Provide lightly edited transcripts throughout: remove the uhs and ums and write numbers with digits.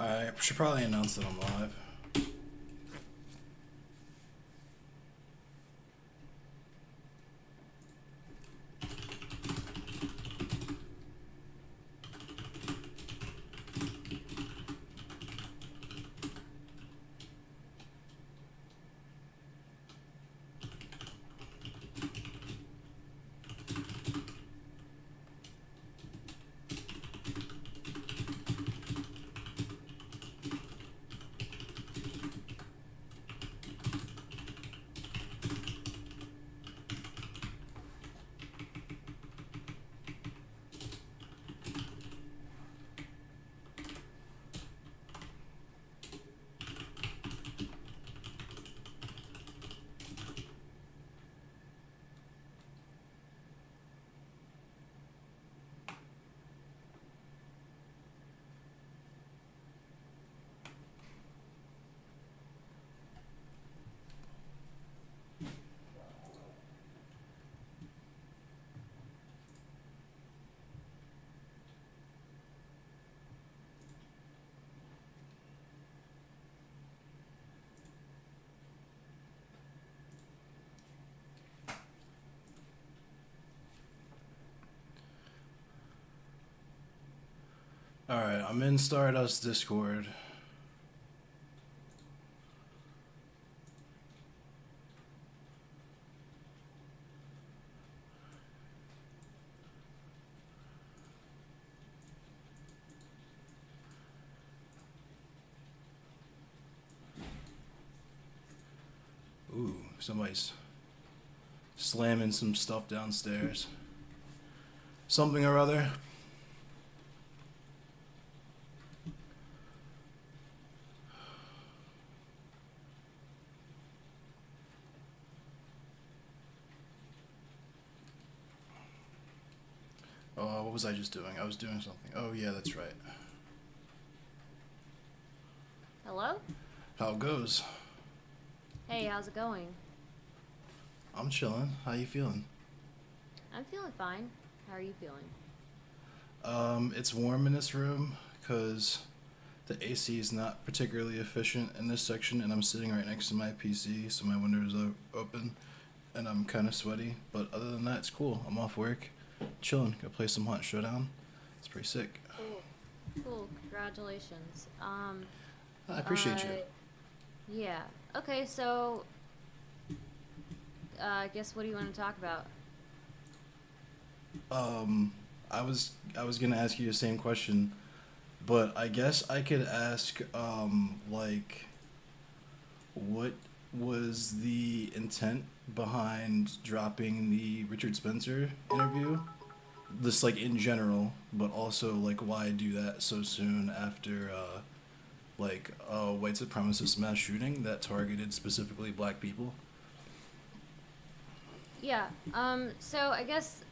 I should probably announce that I'm live. Alright, I'm in Stardust Discord. Ooh, somebody's slamming some stuff downstairs. Something or other. What was I just doing? I was doing something. Oh, yeah, that's right. Hello? How it goes? Hey, how's it going? I'm chilling. How you feeling? I'm feeling fine. How are you feeling? It's warm in this room because the AC is not particularly efficient in this section, and I'm sitting right next to my PC, so my windows are open, and I'm kind of sweaty. But other than that, it's cool. I'm off work, chilling. Gonna play some Hunt Showdown. It's pretty sick. Cool. Cool. Congratulations. I appreciate you. Yeah. Okay, so, I guess what do you want to talk about? I was gonna ask you the same question, but I guess I could ask, like, what was the intent behind dropping the Richard Spencer interview? This, like, in general, but also, like, why do that so soon after, like, a white supremacist mass shooting that targeted specifically black people? Yeah. So I guess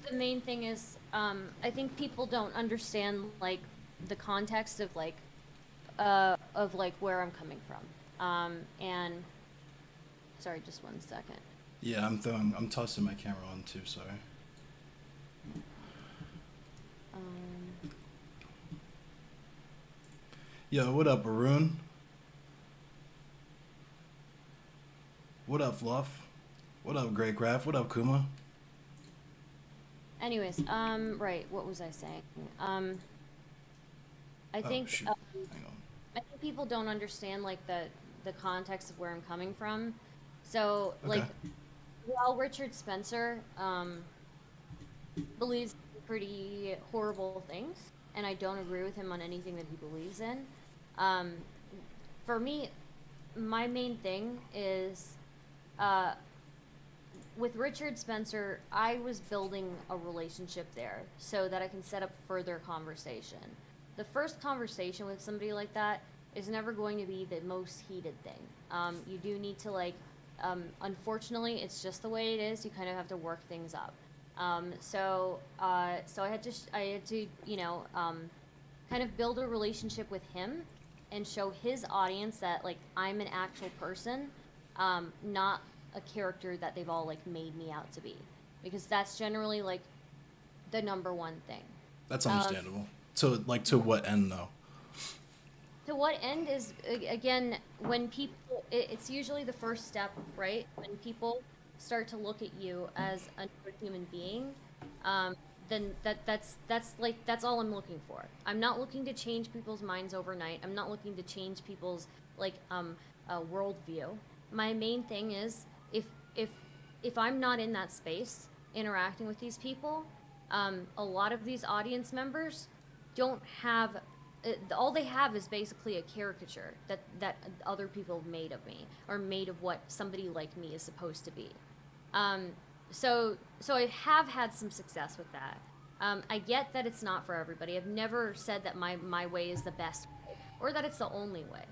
the main thing is, I think people don't understand, like, the context of, like, where I'm coming from. And, sorry, just one second. Yeah, I'm tossing my camera on too, sorry. Um, Yo, what up, Arun? What up, Fluff? What up, Greycraft? What up, Kuma? Anyways, right, what was I saying? I Oh, think, shoot. Hang on. I think people don't understand, like, the context of where I'm coming from. So, Okay. like, while Richard Spencer, believes pretty horrible things, and I don't agree with him on anything that he believes in, um, for me, my main thing is, uh, with Richard Spencer, I was building a relationship there so that I can set up further conversation. The first conversation with somebody like that is never going to be the most heated thing. You do need to, like, unfortunately, it's just the way it is. You kind of have to work things up. So I had to, kind of build a relationship with him and show his audience that, like, I'm an actual person, not a character that they've all, like, made me out to be, because that's generally, like, the number one thing. That's Um, understandable. So, like, to what end, though? To what end is again when people it's usually the first step, right? When people start to look at you as another human being, um, then that's like that's all I'm looking for. I'm not looking to change people's minds overnight. I'm not looking to change people's like worldview. My main thing is if if if I'm not in that space interacting with these people, a lot of these audience members don't have all they have is basically a caricature that other people have made of me or made of what somebody like me is supposed to be. Um, so I have had some success with that. I get that it's not for everybody. I've never said that my way is the best way or that it's the only way.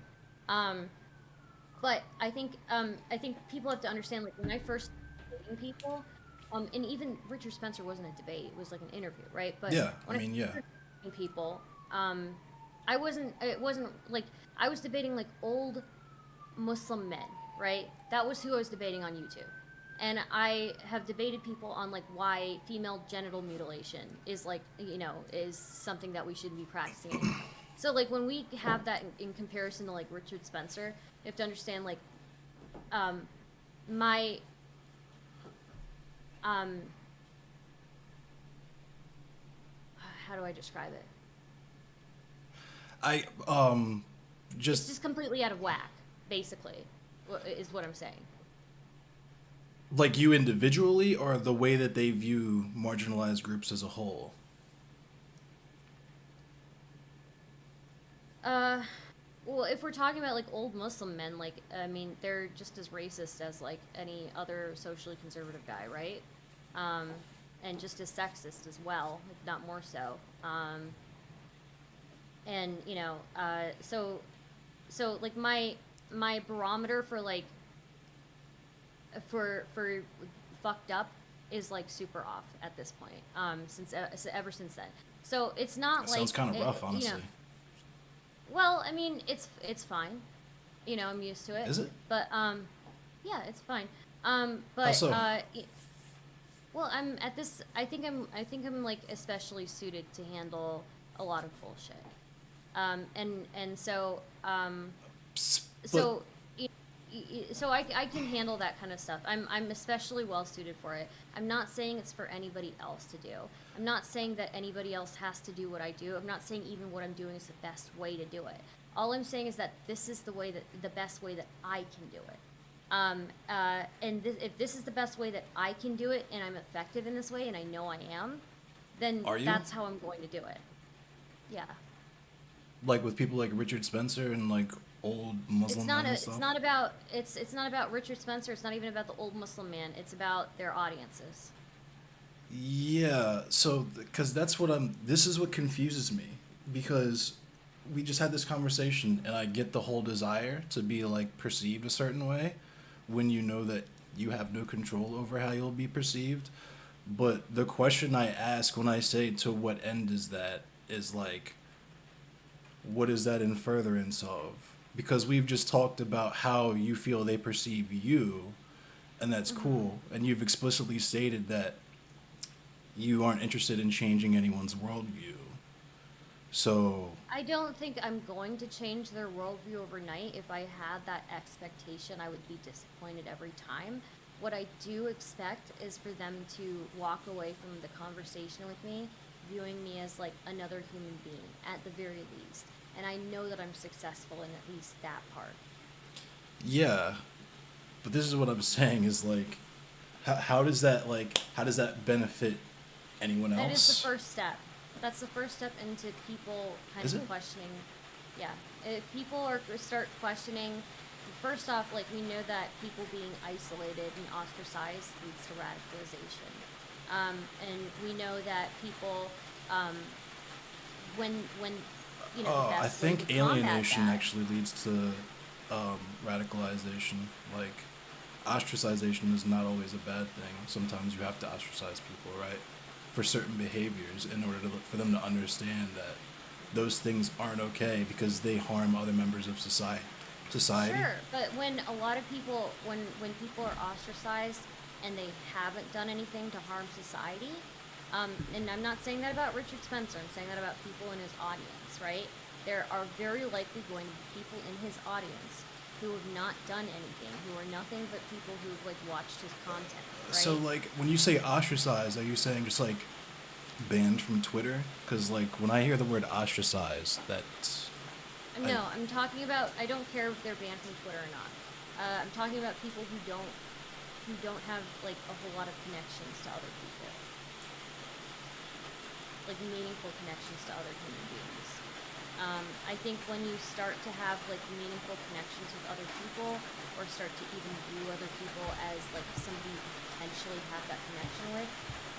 Um, but I think people have to understand like when I first started dating people, and even Richard Spencer wasn't a debate; it was like an interview, right? But Yeah, I when I mean, yeah. started dating people, I wasn't. It wasn't like I was debating like old Muslim men, right? That was who I was debating on YouTube. And I have debated people on like why female genital mutilation is like, is something that we should be practicing anymore. So like when we have that in comparison to like Richard Spencer, you have to understand like um my um how do I describe it? I It's just just completely out of whack, basically, is what I'm saying. like you individually, or the way that they view marginalized groups as a whole. Uh, well, if we're talking about like old Muslim men, like I mean, they're just as racist as like any other socially conservative guy, right? Um, and just as sexist as well, if not more so. And so like my barometer for like for fucked up is like super off at this point. Since ever since then. So it's not That like sounds kind of rough, honestly. well, I mean, it's fine. I'm used to it. Is it? But yeah, it's fine. How But so? well, I'm at this. I think I'm like especially suited to handle a lot of bullshit. And so But so y- so I can handle that kind of stuff. I'm especially well suited for it. I'm not saying it's for anybody else to do. I'm not saying that anybody else has to do what I do. I'm not saying even what I'm doing is the best way to do it. All I'm saying is that this is the best way that I can do it. If this is the best way that I can do it, and I'm effective in this way, and I know I am, then are you that's how I'm going to do it. Yeah. like with people like Richard Spencer and like old It's Muslim not men a, and it's stuff? not about it's not about Richard Spencer. It's not even about the old Muslim man. It's about their audiences. Yeah, so because that's what I'm. This is what confuses me because we just had this conversation, and I get the whole desire to be like perceived a certain way when you know that you have no control over how you'll be perceived. But the question I ask when I say to what end is that is like, what is that in furtherance of? Because we've just talked about how you feel they perceive you, and that's Hmm. cool. And you've explicitly stated that you aren't interested in changing anyone's worldview. So, I don't think I'm going to change their worldview overnight. If I had that expectation, I would be disappointed every time. What I do expect is for them to walk away from the conversation with me, viewing me as like another human being at the very least. And I know that I'm successful in at least that part. yeah, but this is what I'm saying is like, how does that how does that benefit anyone That is the else? first step. That's the first step into people kind Is of it? questioning. Yeah, if people are start questioning, first off, like we know that people being isolated and ostracized leads to radicalization, and we know that people, um, when the I best way to think combat alienation that. actually leads to radicalization. Like, ostracization is not always a bad thing. Sometimes you have to ostracize people, right? For certain behaviors in order for them to understand that those things aren't okay because they harm other members of society. Sure, but when a lot of people, when people are ostracized and they haven't done anything to harm society, and I'm not saying that about Richard Spencer. I'm saying that about people in his audience, right? there are very likely going to be people in his audience who have not done anything, who are nothing but people who've like watched his content, So, right? like, when you say ostracized, are you saying just like banned from Twitter? Because, like, when I hear the word ostracized, that's I No, I'm talking about. I don't care if they're banned from Twitter or not. I'm talking about people who don't have like a whole lot of connections to other people, like meaningful connections to other human beings. I think when you start to have like meaningful connections with other people, or start to even view other people as like somebody you could potentially have that connection with,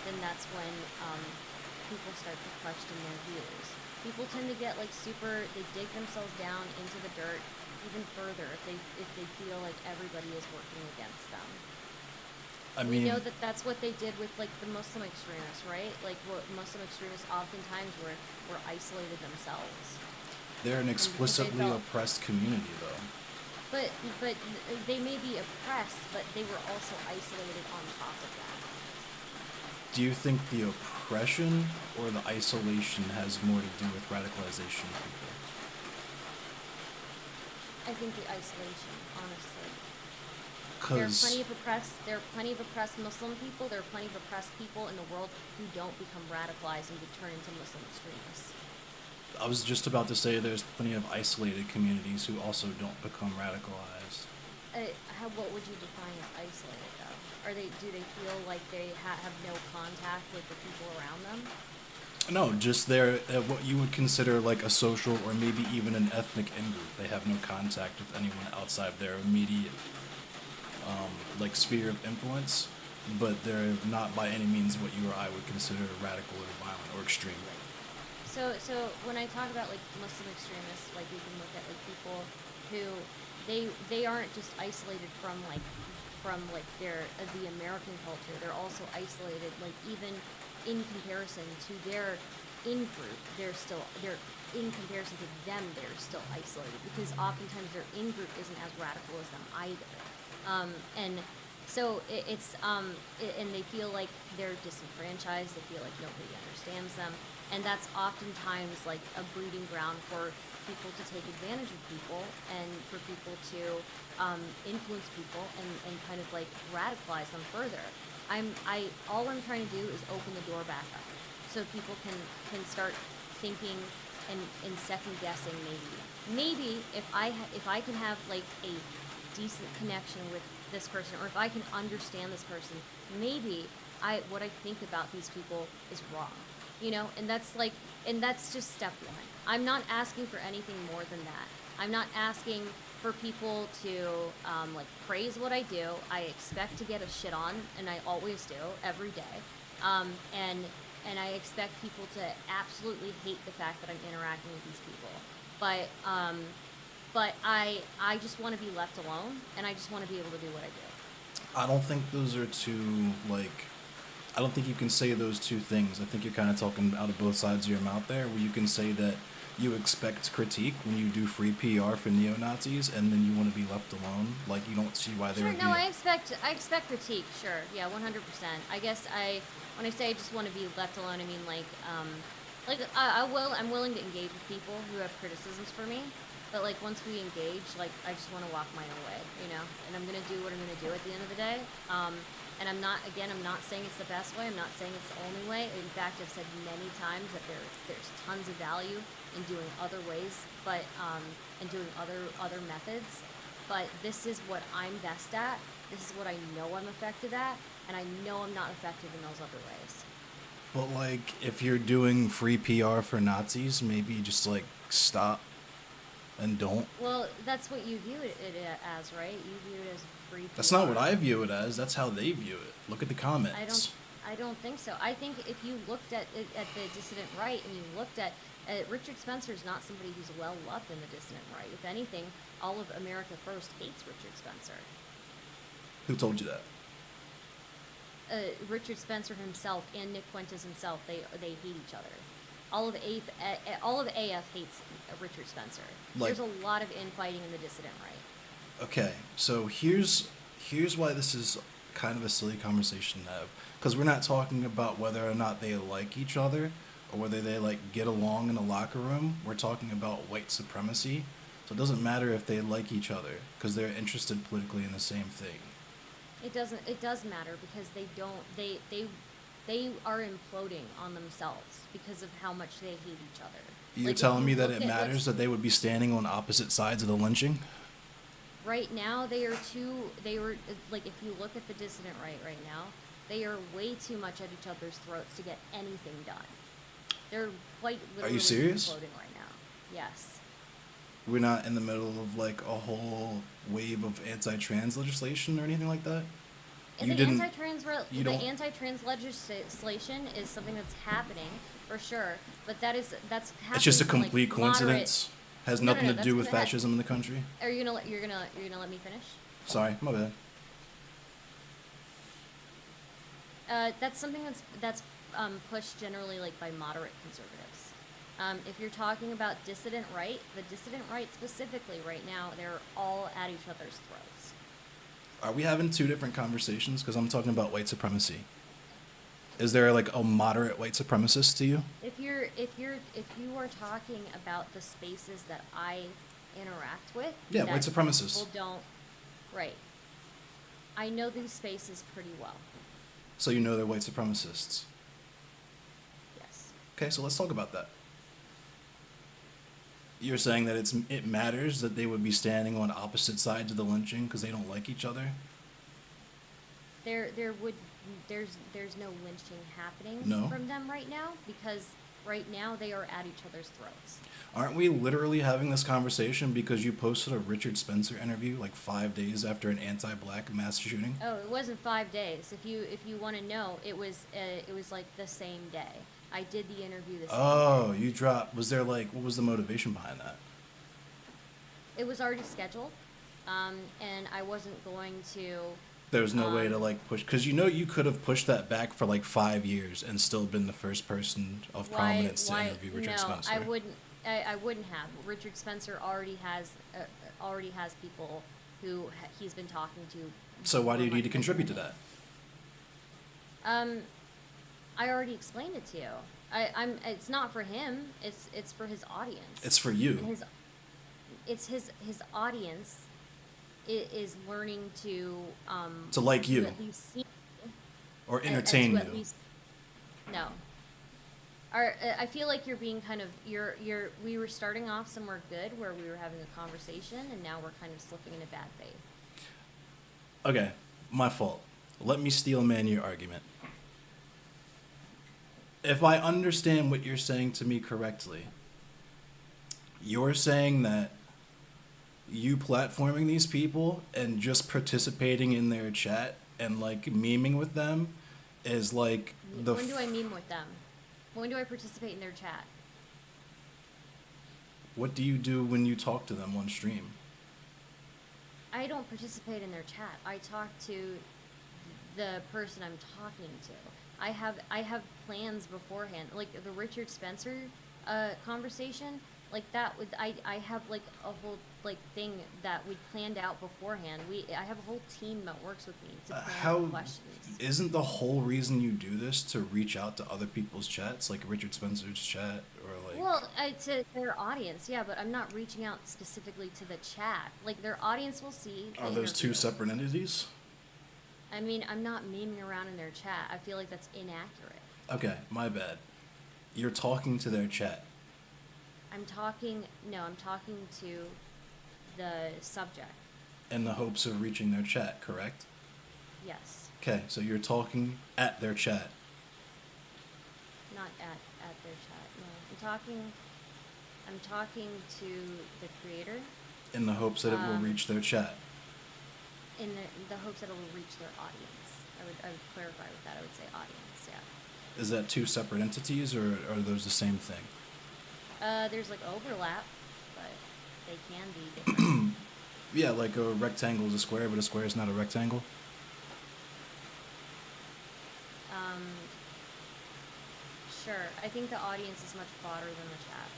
then that's when people start to question their views. People tend to get like they dig themselves down into the dirt even further if they feel like everybody is working against them. I We know mean, that that's what they did with like the Muslim extremists, right? Like what Muslim extremists oftentimes were isolated themselves, they're an and because they explicitly felt, oppressed community, though. but they may be oppressed, but they were also isolated on top of that. Do you think the oppression or the isolation has more to do with radicalization of people? I think the isolation, honestly. Because There are plenty of oppressed Muslim people. There are plenty of oppressed people in the world who don't become radicalized and turn into Muslim extremists. I was just about to say there's plenty of isolated communities who also don't become radicalized. What would you define as isolated though? Do they feel like they have no contact with the people around them? No, just they're what you would consider like a social or maybe even an ethnic in-group. They have no contact with anyone outside their immediate like sphere of influence, but they're not by any means what you or I would consider radical or violent or extreme. Right. So when I talk about like Muslim extremists, like we can look at like people who they aren't just isolated from like the American culture. They're also isolated like even in comparison to their in group. They're in comparison to them. They're still isolated because oftentimes their in group isn't as radical as them either. And so and they feel like they're disenfranchised. They feel like nobody understands them, and that's oftentimes like a breeding ground for people to take advantage of people and for people to influence people and kind of like radicalize them further. All I'm trying to do is open the door back up so people can start thinking and second guessing maybe if I can have like a decent connection with this person, or if I can understand this person, maybe what I think about these people is wrong. And that's just step one. I'm not asking for anything more than that. I'm not asking for people to like praise what I do. I expect to get a shit on, and I always do every day. And I expect people to absolutely hate the fact that I'm interacting with these people. But I just want to be left alone, and I just want to be able to do what I do. I don't think those are two like. I don't think you can say those two things. I think you're kind of talking out of both sides of your mouth there, where you can say that you expect critique when you do free PR for neo Nazis, and then you want to be left alone. Like you don't see why there Sure, would no, be. I expect critique. Sure, yeah, 100%. I guess when I say I just want to be left alone, I mean I'm willing to engage with people who have criticisms for me, but like once we engage, like I just want to walk my own way, and I'm gonna do what I'm gonna do at the end of the day. And I'm not saying it's the best way. I'm not saying it's the only way. In fact, I've said many times that there's tons of value in doing other ways, but and doing other methods. But this is what I'm best at. This is what I know I'm effective at, and I know I'm not effective in those other ways. But like, if you're doing free PR for Nazis, maybe just like stop and don't. Well, that's what you view it as, right? You view it as free That's not PR. what I view it as. That's how they view it. Look at the I don't. comments. I don't think so. I think if you looked at the dissident right and you looked at Richard Spencer is not somebody who's well loved in the dissident right. If anything, all of America First hates Richard Spencer. Who told you that? Richard Spencer himself and Nick Fuentes himself, they hate each other. All of AF hates Richard Spencer. Like, There's a lot of infighting in the dissident right. okay, so here's why this is kind of a silly conversation to have, because we're not talking about whether or not they like each other. or whether they like get along in a locker room, we're talking about white supremacy. So it doesn't matter if they like each other because they're interested politically in the same thing. It doesn't. It does matter because they don't. They are imploding on themselves because of how much they hate each other. You're Like if telling you me that look it at matters that they would be standing on opposite sides of the lynching? right now, they are too. They were like if you look at the dissident right now, they are way too much at each other's throats to get anything done. They're quite Are you literally serious? imploding right now. Yes. We're not in the middle of like a whole wave of anti-trans legislation or anything like that? You The didn't. anti-trans You the don't. anti-trans legislation is something that's happening for sure, but that's It's just a happening in like complete moderate. coincidence. Has No, nothing to that's do with gonna fascism in the country. Are you gonna you're gonna let me finish? Sorry, my bad. That's something that's pushed generally like by moderate conservatives. If you're talking about dissident right, the dissident right specifically right now, they're all at each other's throats. Are we having two different conversations? Because I'm talking about white supremacy. Is there like a moderate white supremacist to you? If you are talking about the spaces that I interact with, Yeah, that white supremacists. people don't, right. I know these spaces pretty well. So you know they're white supremacists. Yes. Okay, so let's talk about that. You're saying that it matters that they would be standing on opposite sides of the lynching because they don't like each other? There's no lynching happening No? from them right now because right now they are at each other's throats. Aren't we literally having this conversation because you posted a Richard Spencer interview like 5 days after an anti-black mass shooting? Oh, it wasn't 5 days. If you want to know, it was like the same day. I did the interview the same Oh, day. you dropped. Was there like, what was the motivation behind that? It was already scheduled, and I wasn't going to. There was no way to like push, because you know you could have pushed that back for like 5 years and still been the first person of prominence to interview Richard Spencer. No, I wouldn't have. Richard Spencer already has people who he's been talking to. So why do you for need to like contribute to 10 that? days. I already explained it to you. It's not for him. It's for his audience. It's for And you. his audience is learning to like you. to at least see Or and entertain to you. at least no. I feel like you're being kind of we were starting off somewhere good where we were having a conversation and now we're kind of slipping into bad faith. Okay, my fault. Let me steel man your argument. If I understand what you're saying to me correctly, you're saying that you platforming these people and just participating in their chat and like memeing with them is like the When do I meme with them? When do I participate in their chat? What do you do when you talk to them on stream? I don't participate in their chat. I talk to the person I'm talking to. I have plans beforehand. Like the Richard Spencer conversation, like that would I have like a whole like thing that we planned out beforehand. I have a whole team that works with me to plan How out questions. isn't the whole reason you do this to reach out to other people's chats, like Richard Spencer's chat, or like? Well, to their audience, yeah, but I'm not reaching out specifically to the chat. Like their audience will see. the Are those two interview. separate entities? I mean, I'm not memeing around in their chat. I feel like that's inaccurate. Okay, my bad. You're talking to their chat. I'm talking to the subject. In the hopes of reaching their chat, correct? Yes, Okay, so you're talking at their chat. not at their chat. No, I'm talking to the creator In the hopes that it will reach their chat. in the hopes that it will reach their audience. I would clarify with that. I would say audience. Yeah. Is that two separate entities, or are those the same thing? There's like overlap, but they can be different. Yeah, like a rectangle is a square, but a square is not a rectangle. Sure. I think the audience is much broader than the chat.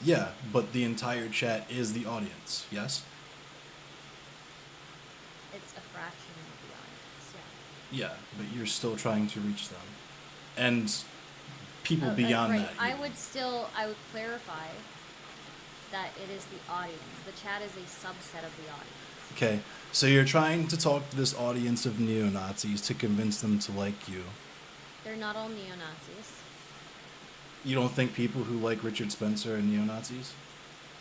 Yeah, but the entire chat is the audience, yes? It's a fraction of the audience. Yeah. Yeah, but you're still trying to reach them. And people beyond right. that. I even. would clarify that it is the audience. The chat is a subset of the audience. Okay, so you're trying to talk to this audience of neo-Nazis to convince them to like you. They're not all neo-Nazis. You don't think people who like Richard Spencer are neo-Nazis?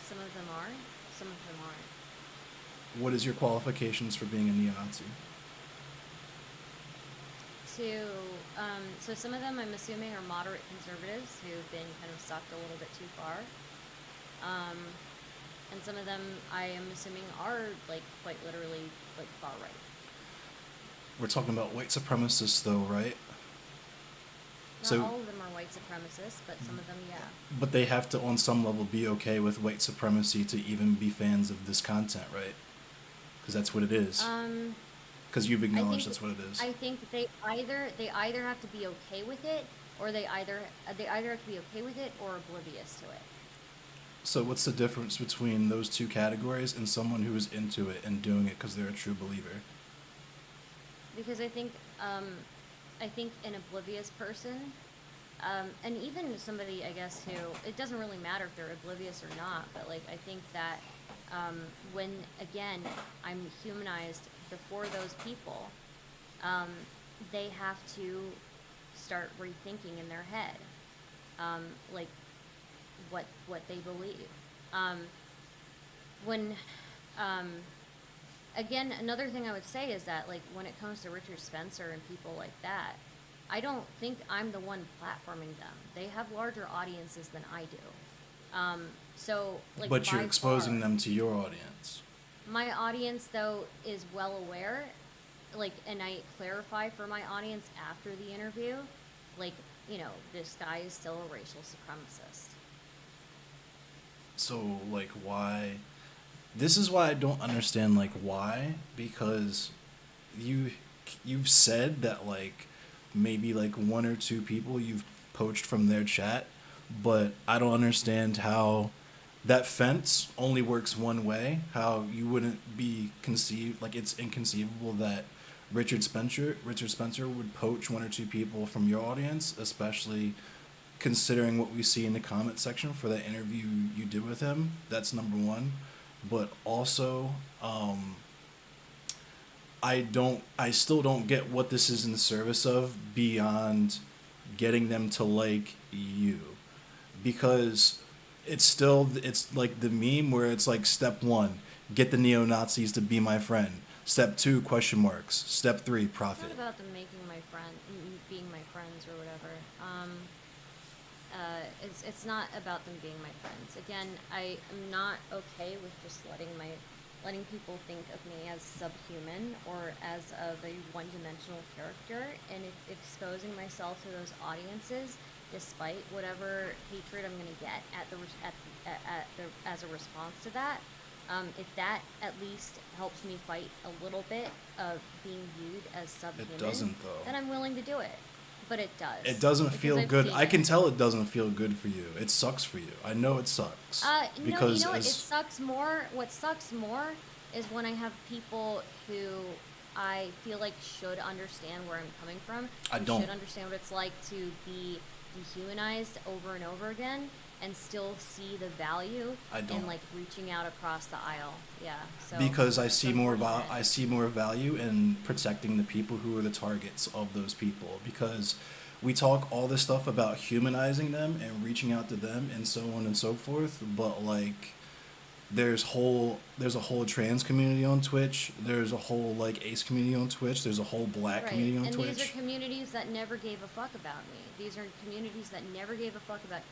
Some of them are, some of them aren't. What is your qualifications for being a neo-Nazi? So some of them I'm assuming are moderate conservatives who've been kind of sucked a little bit too far. And some of them I am assuming are like quite literally like far right. We're talking about white supremacists though, right? Not all of them are white supremacists, but some of them, yeah. But they have to, on some level, be okay with white supremacy to even be fans of this content, right? Because that's what it is. Because you've acknowledged that's what it is. I think they either have to be okay with it, or they either have to be okay with it or oblivious to it. So what's the difference between those two categories and someone who is into it and doing it because they're a true believer? Because I think an oblivious person, and even somebody, I guess, who, it doesn't really matter if they're oblivious or not, but like, I think that when, again, I'm humanized before those people, they have to start rethinking in their head, like, what they believe. Again, another thing I would say is that, like, when it comes to Richard Spencer and people like that, I don't think I'm the one platforming them. They have larger audiences than I do. So, like, but you're exposing them to your audience. My audience, though, is well aware, like, and I clarify for my audience after the interview, like, you know, this guy is still a racial supremacist. So, like, why? This is why I don't understand, like, why, because you've said that, like, maybe, like, one or two people you've poached from their chat, but I don't understand how that fence only works one way, how you wouldn't be conceived, like, it's inconceivable that Richard Spencer would poach one or two people from your audience, especially considering what we see in the comment section for that interview you did with him. That's number one. But also, I still don't get what this is in the service of beyond getting them to like you, because it's like the meme where it's like step 1, get the neo-Nazis to be my friend. Step 2, question marks. Step 3, profit. It's not about them being my friends or whatever. It's not about them being my friends. Again, I am not okay with just letting people think of me as subhuman or as of a one-dimensional character, and exposing myself to those audiences, despite whatever hatred I'm going to get as a response to that. If that at least helps me fight a little bit of being viewed as subhuman, It doesn't, though. then I'm willing to do it. But it does. It doesn't feel good. I can it. tell it doesn't feel good for you. It sucks for you. I know it sucks. Because no, you know what? It sucks more. What sucks more is when I have people who I feel like should understand where I'm coming from. I don't. Should understand what it's like to be dehumanized over and over again, and still see the value in, like, reaching out across the aisle. Yeah. So because I see more value in protecting the people who are the targets of those people, because we talk all this stuff about humanizing them and reaching out to them and so on and so forth, but like there's a whole trans community on Twitch, there's a whole like ace community on Twitch, there's a whole black community on Twitch. And these are communities that never gave a fuck about me. These are communities that never gave a fuck about me,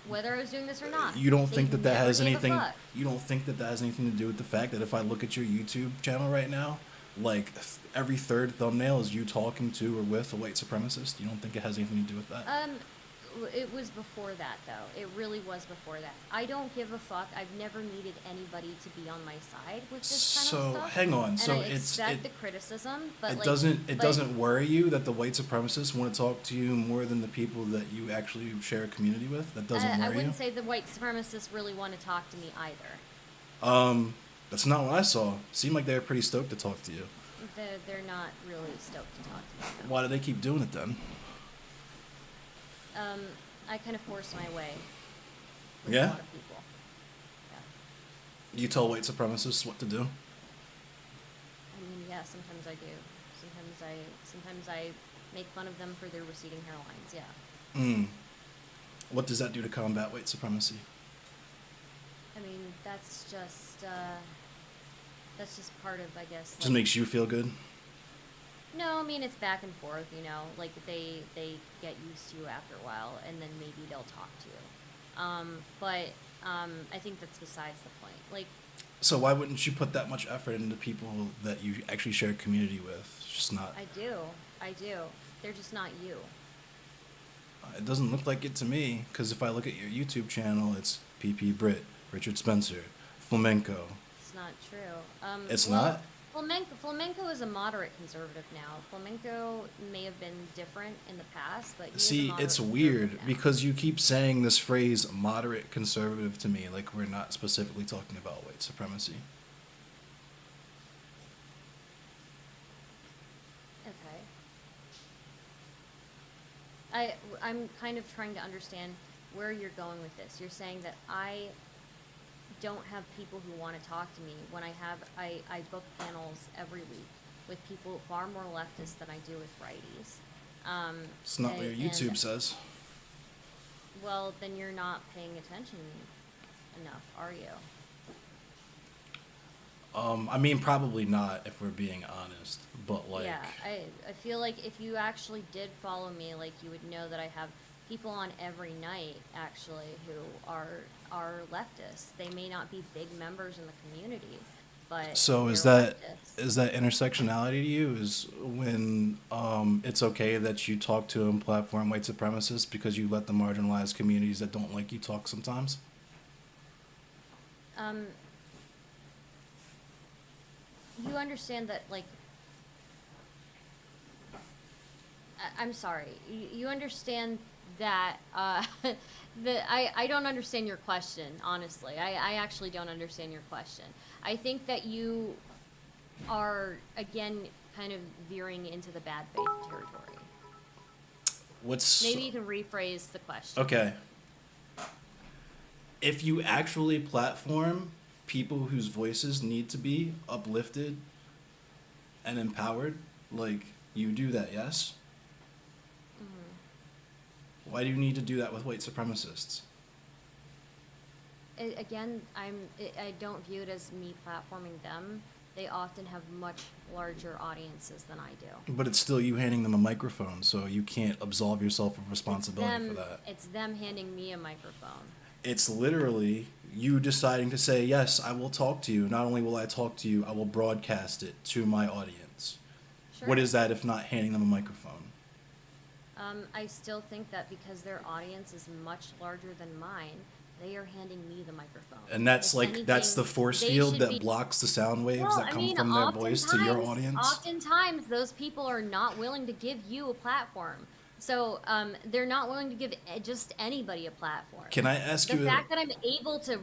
whether I was doing this or not. You don't think that has anything? You don't think that has anything to do with the fact that if I look at your YouTube channel right now, like every third thumbnail is you talking to or with a white supremacist? You don't think it has anything to do with that? It was before that, though. It really was before that. I don't give a fuck. I've never needed anybody to be on my side with this kind of stuff. So hang on. And so I expect the criticism, but it doesn't worry you that the white supremacists want to talk to you more than the people that you actually share a community with? That doesn't worry you? I wouldn't say the white supremacists really want to talk to me either. That's not what I saw. Seemed like they were pretty stoked to talk to you. They're not really stoked to talk to me, though. Why do they keep doing it then? Um, I kind of force my way with a Yeah? lot of people. Yeah. You tell white supremacists what to do? I mean, yeah, sometimes I do. Sometimes I make fun of them for their receding hairlines. Yeah. Mm. What does that do to combat white supremacy? I mean, that's just part of, I guess, Just like, makes you feel good? no, I mean, it's back and forth, you know, like they get used to you after a while, and then maybe they'll talk to you. But I think that's besides the point. Like, So why wouldn't you put that much effort into people that you actually share a community with? It's just not. I do. They're just not you. It doesn't look like it to me, because if I look at your YouTube channel, it's PP Brit, Richard Spencer, Flamenco. It's not true. It's Well, not? flamenco is a moderate conservative now. Flamenco may have been different in the past, but he is a See, moderate it's conservative weird now. because you keep saying this phrase moderate conservative to me like we're not specifically talking about white supremacy. Okay. I'm kind of trying to understand where you're going with this. You're saying that I don't have people who want to talk to me when I book panels every week with people far more leftist than I do with righties. It's not what your YouTube And says. well, then you're not paying attention enough, are you? I mean, probably not if we're being honest, but like, Yeah, I feel like if you actually did follow me, like you would know that I have people on every night actually who are leftists. They may not be big members in the community, but so they're is that leftists. is that intersectionality to you? Is when it's okay that you talk to and platform white supremacists because you let the marginalized communities that don't like you talk sometimes? Um, you understand that, like, I'm sorry. You understand that I don't understand your question, honestly. I actually don't understand your question. I think that you are again kind of veering into the bad faith territory. What's Maybe you can rephrase the question. okay? If you actually platform people whose voices need to be uplifted and empowered, like you do that, yes? Why do you need to do that with white supremacists? Again, I don't view it as me platforming them. They often have much larger audiences than I do. But it's still you handing them a microphone, so you can't absolve yourself of responsibility for that. It's them handing me a microphone. It's literally you deciding to say, yes, I will talk to you. Not only will I talk to you, I will broadcast it to my audience. Sure. What is that if not handing them a microphone? I still think that because their audience is much larger than mine, they are handing me the microphone. And that's If like that's the anything, force they field should that be. blocks the sound waves Well, that I come mean, from their voice to your audience. oftentimes those people are not willing to give you a platform. So they're not willing to give just anybody a platform. Can I ask The you fact that I'm able to,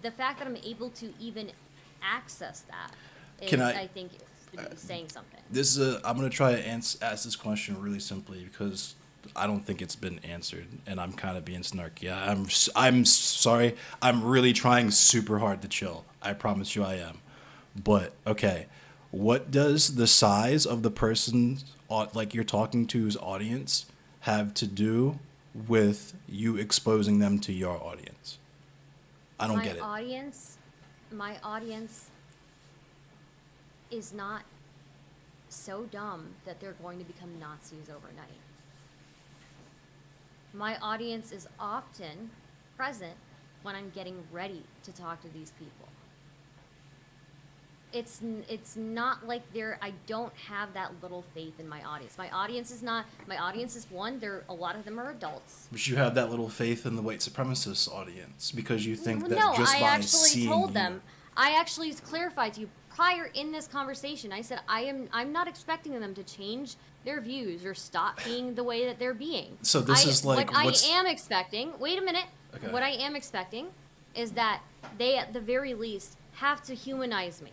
the fact that I'm able to even access that Can is, I I think, is saying something. this is I'm gonna try to ask this question really simply because I don't think it's been answered, and I'm kind of being snarky. I'm sorry. I'm really trying super hard to chill. I promise you, I am. But okay, what does the size of the person like you're talking to's audience have to do with you exposing them to your audience? I don't My get it. audience, my audience is not so dumb that they're going to become Nazis overnight. My audience is often present when I'm getting ready to talk to these people. It's not like I don't have that little faith in my audience. My audience is one, a lot of them are adults. But you have that little faith in the white supremacist audience because you think that No, just I by actually seeing told you. them. I actually clarified to you prior in this conversation. I said I'm not expecting them to change their views or stop being the way that they're being. So this is like what what's I am expecting. Wait a minute. Okay. What I am expecting is that they, at the very least, have to humanize me.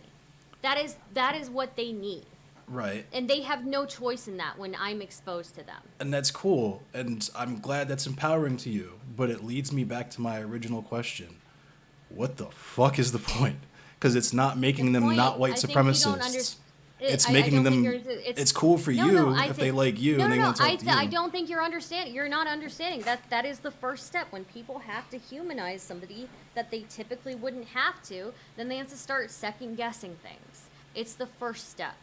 That is what they need. Right. And they have no choice in that when I'm exposed to them. And that's cool, and I'm glad that's empowering to you, but it leads me back to my original question. What the fuck is the point? Because it's not The making them point, not white I think you don't supremacists. understand. It's I making don't think you're. them. It's It's cool for no. you I if they think like you and they no. want to talk to I you. don't think you're understanding. You're not understanding that is the first step. When people have to humanize somebody that they typically wouldn't have to, then they have to start second guessing things. It's the first step.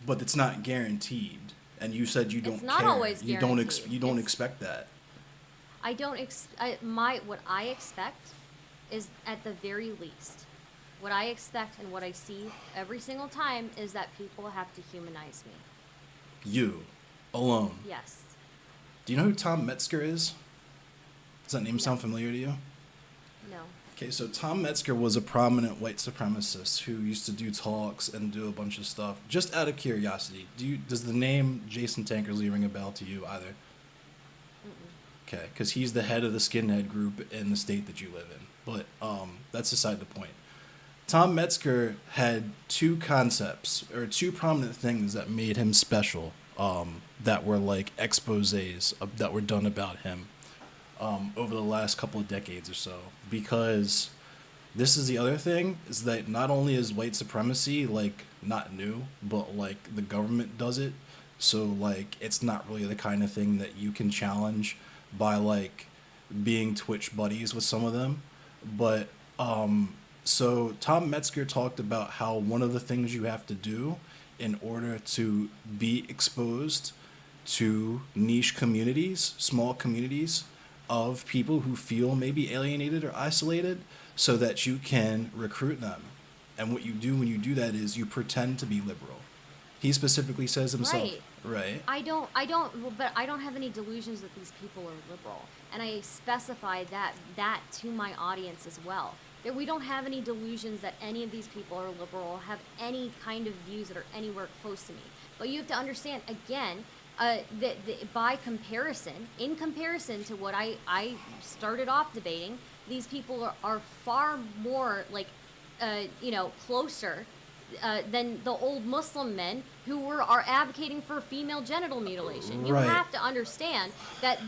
But it's not guaranteed. And you said you It's don't not care. always guaranteed. You don't expect that. I don't what I expect is at the very least. What I expect and what I see every single time is that people have to humanize me. You alone. Yes. Do you know who Tom Metzger is? Does that name No. sound familiar to you? No. Okay, so Tom Metzger was a prominent white supremacist who used to do talks and do a bunch of stuff. Just out of curiosity, does the name Jason Tankersley ring a bell to you either? Mm-mm. Okay, because he's the head of the skinhead group in the state that you live in. But that's aside the point. Tom Metzger had two concepts, or two prominent things that made him special, that were like exposés that were done about him over the last couple of decades or so. Because this is the other thing, is that not only is white supremacy, like, not new, but, like, the government does it. So, like, it's not really the kind of thing that you can challenge by, like, being Twitch buddies with some of them. But, so Tom Metzger talked about how one of the things you have to do in order to be exposed to niche communities, small communities of people who feel maybe alienated or isolated, so that you can recruit them. And what you do when you do that is you pretend to be liberal. He specifically says himself, Right. right? But I don't have any delusions that these people are liberal. And I specify that to my audience as well. That we don't have any delusions that any of these people are liberal, have any kind of views that are anywhere close to me. But you have to understand, again, by comparison, in comparison to what I started off debating, these people are far more, like, closer than the old Muslim men who are advocating for female genital mutilation. You Right. have to understand that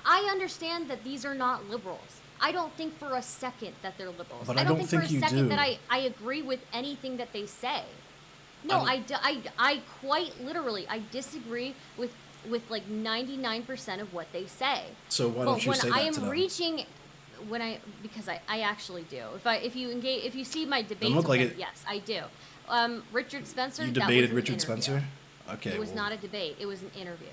I understand that these are not liberals. I don't think for a second that they're liberals. But I I don't don't think for a think you second do. that I agree with anything that they say. No, I quite literally, I disagree with like 99% of what they say. So why don't you say that to them? Because I actually do. If you see my debates look with like him, it. yes, I do. Richard Spencer. You that was debated an Richard interview. Spencer? Okay. It was well, not a debate. It was an interview.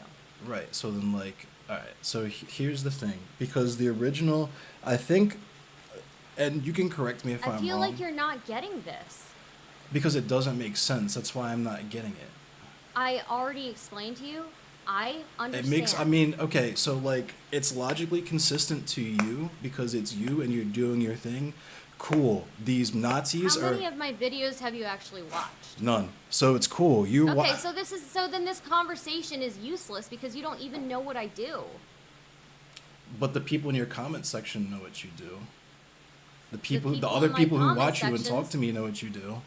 Right. So then, like, all right. So here's the thing, because the original, I think, and you can correct me if I I'm feel wrong, like you're not getting this. because it doesn't make sense. That's why I'm not getting it. I already explained to you. I It understand. makes, I mean, okay, so like it's logically consistent to you because it's you and you're doing your thing. Cool. These Nazis How are many of my videos have you actually watched? none. So it's cool. Okay, so then this conversation is useless because you don't even know what I do. But the people in your comment section know what you do. The people other in my people who comment watch you and sections- talk to me know what you do.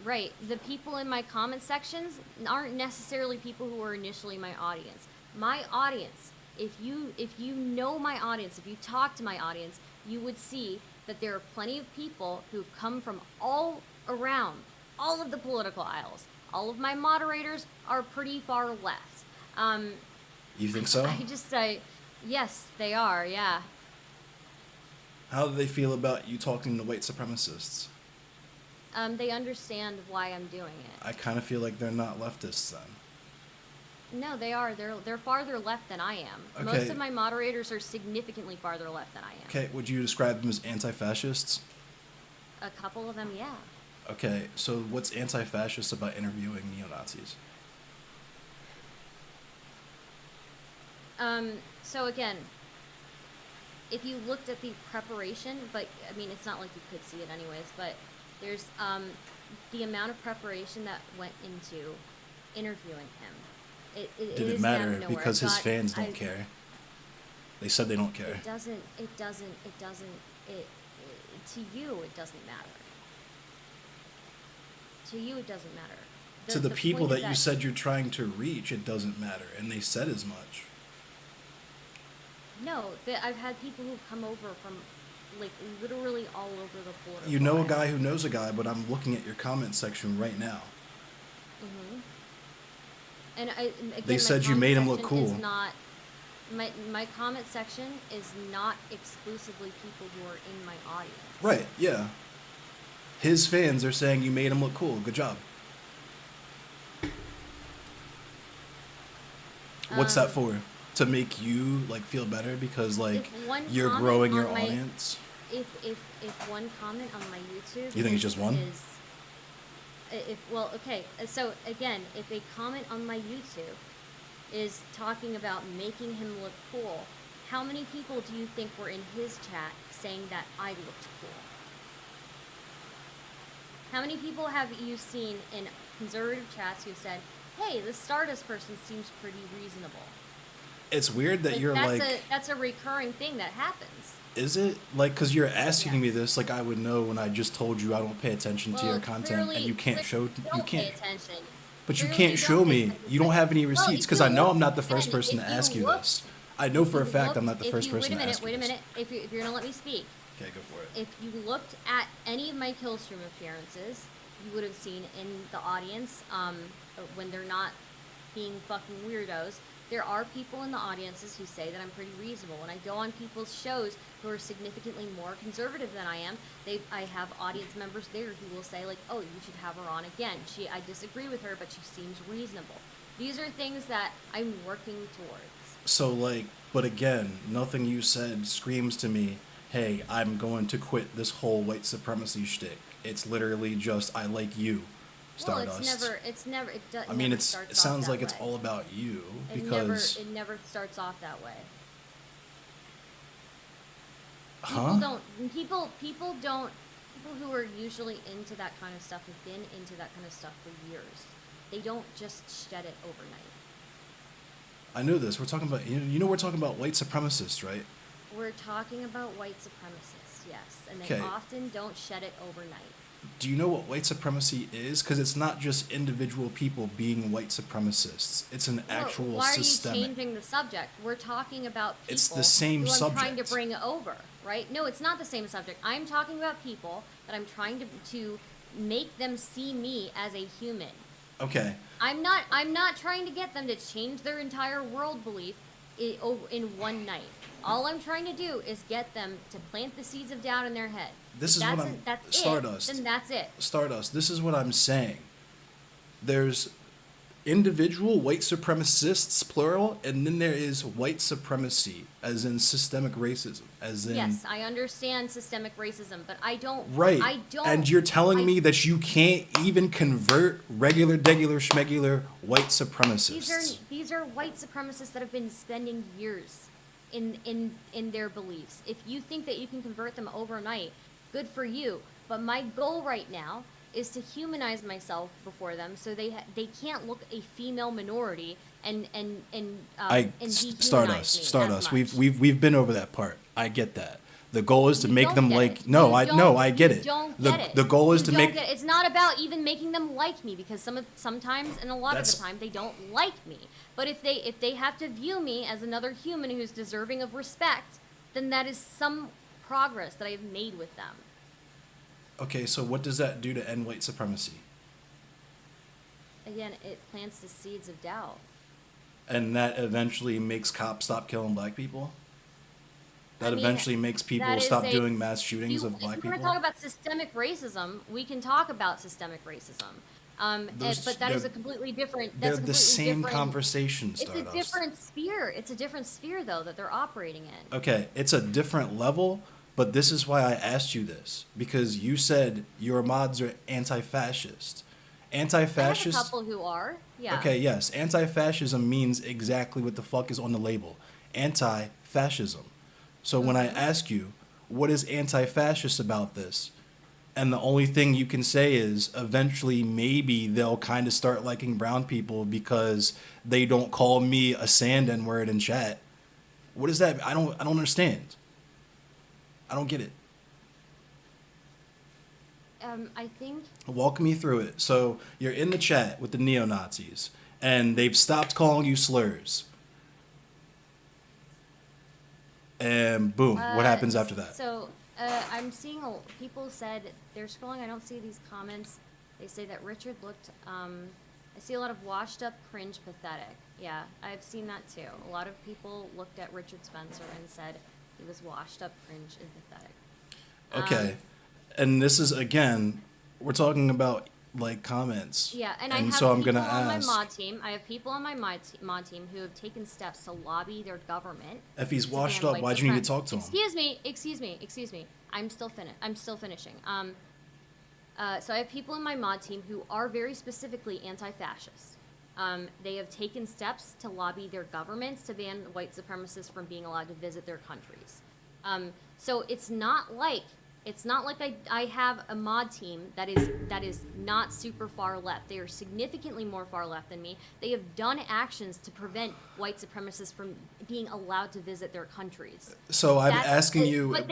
Right. The people in my comment sections aren't necessarily people who were initially my audience. My audience, if you know my audience, if you talk to my audience, you would see that there are plenty of people who've come from all around, all of the political aisles. All of my moderators are pretty far left. You think so? Yes, they are, yeah. How do they feel about you talking to white supremacists? They understand why I'm doing it. I kind of feel like they're not leftists then. No, they are. They're farther left than I am. Okay. Most of my moderators are significantly farther left than I am. Okay, would you describe them as anti-fascists? A couple of them, yeah. Okay, so what's anti-fascist about interviewing neo-Nazis? So again, if you looked at the preparation, but I mean, it's not like you could see it anyways, but there's the amount of preparation that went into interviewing him. It Did it is out of matter nowhere. because his fans don't care? They said they don't care. It doesn't, to you, it doesn't matter. To you, it doesn't matter. To the people point is that you said you're trying to reach, it doesn't matter, and they said as much. No, I've had people who've come over from, like, literally all over the border. You know a guy who knows a guy, but I'm looking at your comment section right now. Mm-hmm. And again, they said you made him look cool. My comment section is not exclusively people who are in my audience. Right, yeah. His fans are saying you made him look cool. Good job. What's that for? To make you like feel better because like you're growing your audience? If one comment on my YouTube, you think it's just one? So again, if a comment on my YouTube is talking about making him look cool, how many people do you think were in his chat saying that I looked cool? How many people have you seen in conservative chats who said, hey, this Stardust person seems pretty reasonable? It's weird that you're that's a recurring thing that happens. Is it? Like, because you're asking me this like I would know when I just told you I don't pay attention to your content, and you can't show... You can't pay attention. But you can't show me. You don't have any receipts, because I know I'm not the first person to ask you this. I know for a fact I'm not the first person to ask you this. Wait a minute. If you're going to let me speak. Okay, go for it. If you looked at any of my Killstream appearances, you would have seen in the audience, when they're not being fucking weirdos, there are people in the audiences who say that I'm pretty reasonable. When I go on people's shows who are significantly more conservative than I am, I have audience members there who will say, like, oh, you should have her on again. I disagree with her, but she seems reasonable. These are things that I'm working towards. So, like, but again, nothing you said screams to me, hey, I'm going to quit this whole white supremacy shtick. It's literally just, I like you, Stardust. Well, it sounds like it's all about you, because... It never starts off that way. Huh? People who are usually into that kind of stuff have been into that kind of stuff for years. They don't just shed it overnight. I know this. We're talking about, we're talking about white supremacists, right? We're talking about white supremacists, yes. And they often don't shed it overnight. Do you know what white supremacy is? Because it's not just individual people being white supremacists. It's an actual systemic... Why are you changing the subject? We're talking about people it's the same who I'm subject. trying to bring over, right? No, it's not the same subject. I'm talking about people that I'm trying to make them see me as a human. Okay. I'm not trying to get them to change their entire world belief in one night. All I'm trying to do is get them to plant the seeds of doubt in their head. This is what I'm... Stardust. Then that's it. Stardust, this is what I'm saying. There's individual white supremacists, plural, and then there is white supremacy, as in systemic racism, as in... Yes, I understand systemic racism, but I don't... Right. And you're telling me that you can't even convert regular, schmegular white supremacists. These are white supremacists that have been spending years in their beliefs. If you think that you can convert them overnight, good for you. But my goal right now is to humanize myself before them, so they can't look a female minority and Stardust. We've been over that part. I get that. The goal is to make them like... No, I get it. The goal is to make... It's not about even making them like me, because sometimes and a lot of the time they don't like me. But if they have to view me as another human who's deserving of respect, then that is some progress that I have made with them. Okay, so what does that do to end white supremacy? Again, it plants the seeds of doubt. And that eventually makes cops stop killing black people? That eventually makes people stop doing mass shootings of black people? If we're going to talk about systemic racism, we can talk about systemic racism. But that is a completely different... They're the same conversation, Stardust. It's a different sphere. It's a different sphere, though, that they're operating in. Okay, it's a different level, but this is why I asked you this. Because you said your mods are anti-fascist. Anti-fascist... I have a couple who are, yeah. Okay, yes. Anti-fascism means exactly what the fuck is on the label. Anti-fascism. So when I ask you, what is anti-fascist about this? And the only thing you can say is eventually maybe they'll kind of start liking brown people because they don't call me a sand N-word in chat. What is that? I don't understand. I don't get it. I think Walk me through it. So you're in the chat with the neo-Nazis, and they've stopped calling you slurs. And boom, what happens after that? so. I'm seeing people said they're scrolling. I don't see these comments. They say that Richard looked. I see a lot of washed up, cringe, pathetic. Yeah, I've seen that too. A lot of people looked at Richard Spencer and said he was washed up, cringe, and pathetic. Okay. And this is, again, we're talking about, like, comments. Yeah, and I And have so I'm people going to on my ask, mod team. I have people on my mod team who have taken steps to lobby their government. if he's to washed ban up, white why'd you need suprem- to talk to him? Excuse me. I'm still finishing. So I have people in my mod team who are very specifically anti-fascist. They have taken steps to lobby their governments to ban white supremacists from being allowed to visit their countries. So it's not like I have a mod team that is not super far left. They are significantly more far left than me. They have done actions to prevent white supremacists from being allowed to visit their countries. So I'm asking you... And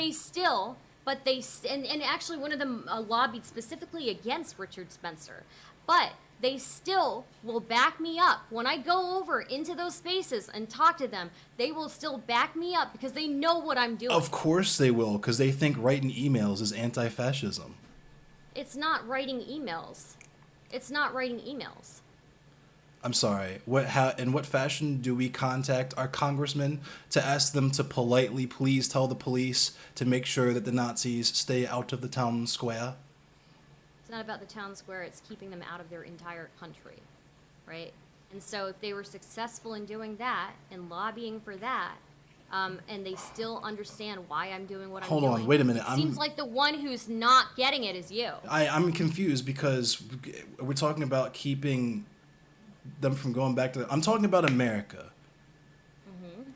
actually one of them lobbied specifically against Richard Spencer. But they still will back me up. When I go over into those spaces and talk to them, they will still back me up because they know what I'm doing. Of course they will, because they think writing emails is anti-fascism. It's not writing emails. It's not writing emails. I'm sorry. In what fashion do we contact our congressmen to ask them to politely please tell the police to make sure that the Nazis stay out of the town square? It's not about the town square. It's keeping them out of their entire country, right? And so if they were successful in doing that and lobbying for that, and they still understand why I'm doing what I'm doing. Hold on, wait a minute. It seems like the one who's not getting it is you. I'm confused because we're talking about keeping them from going back to... I'm talking about America. Mm-hmm.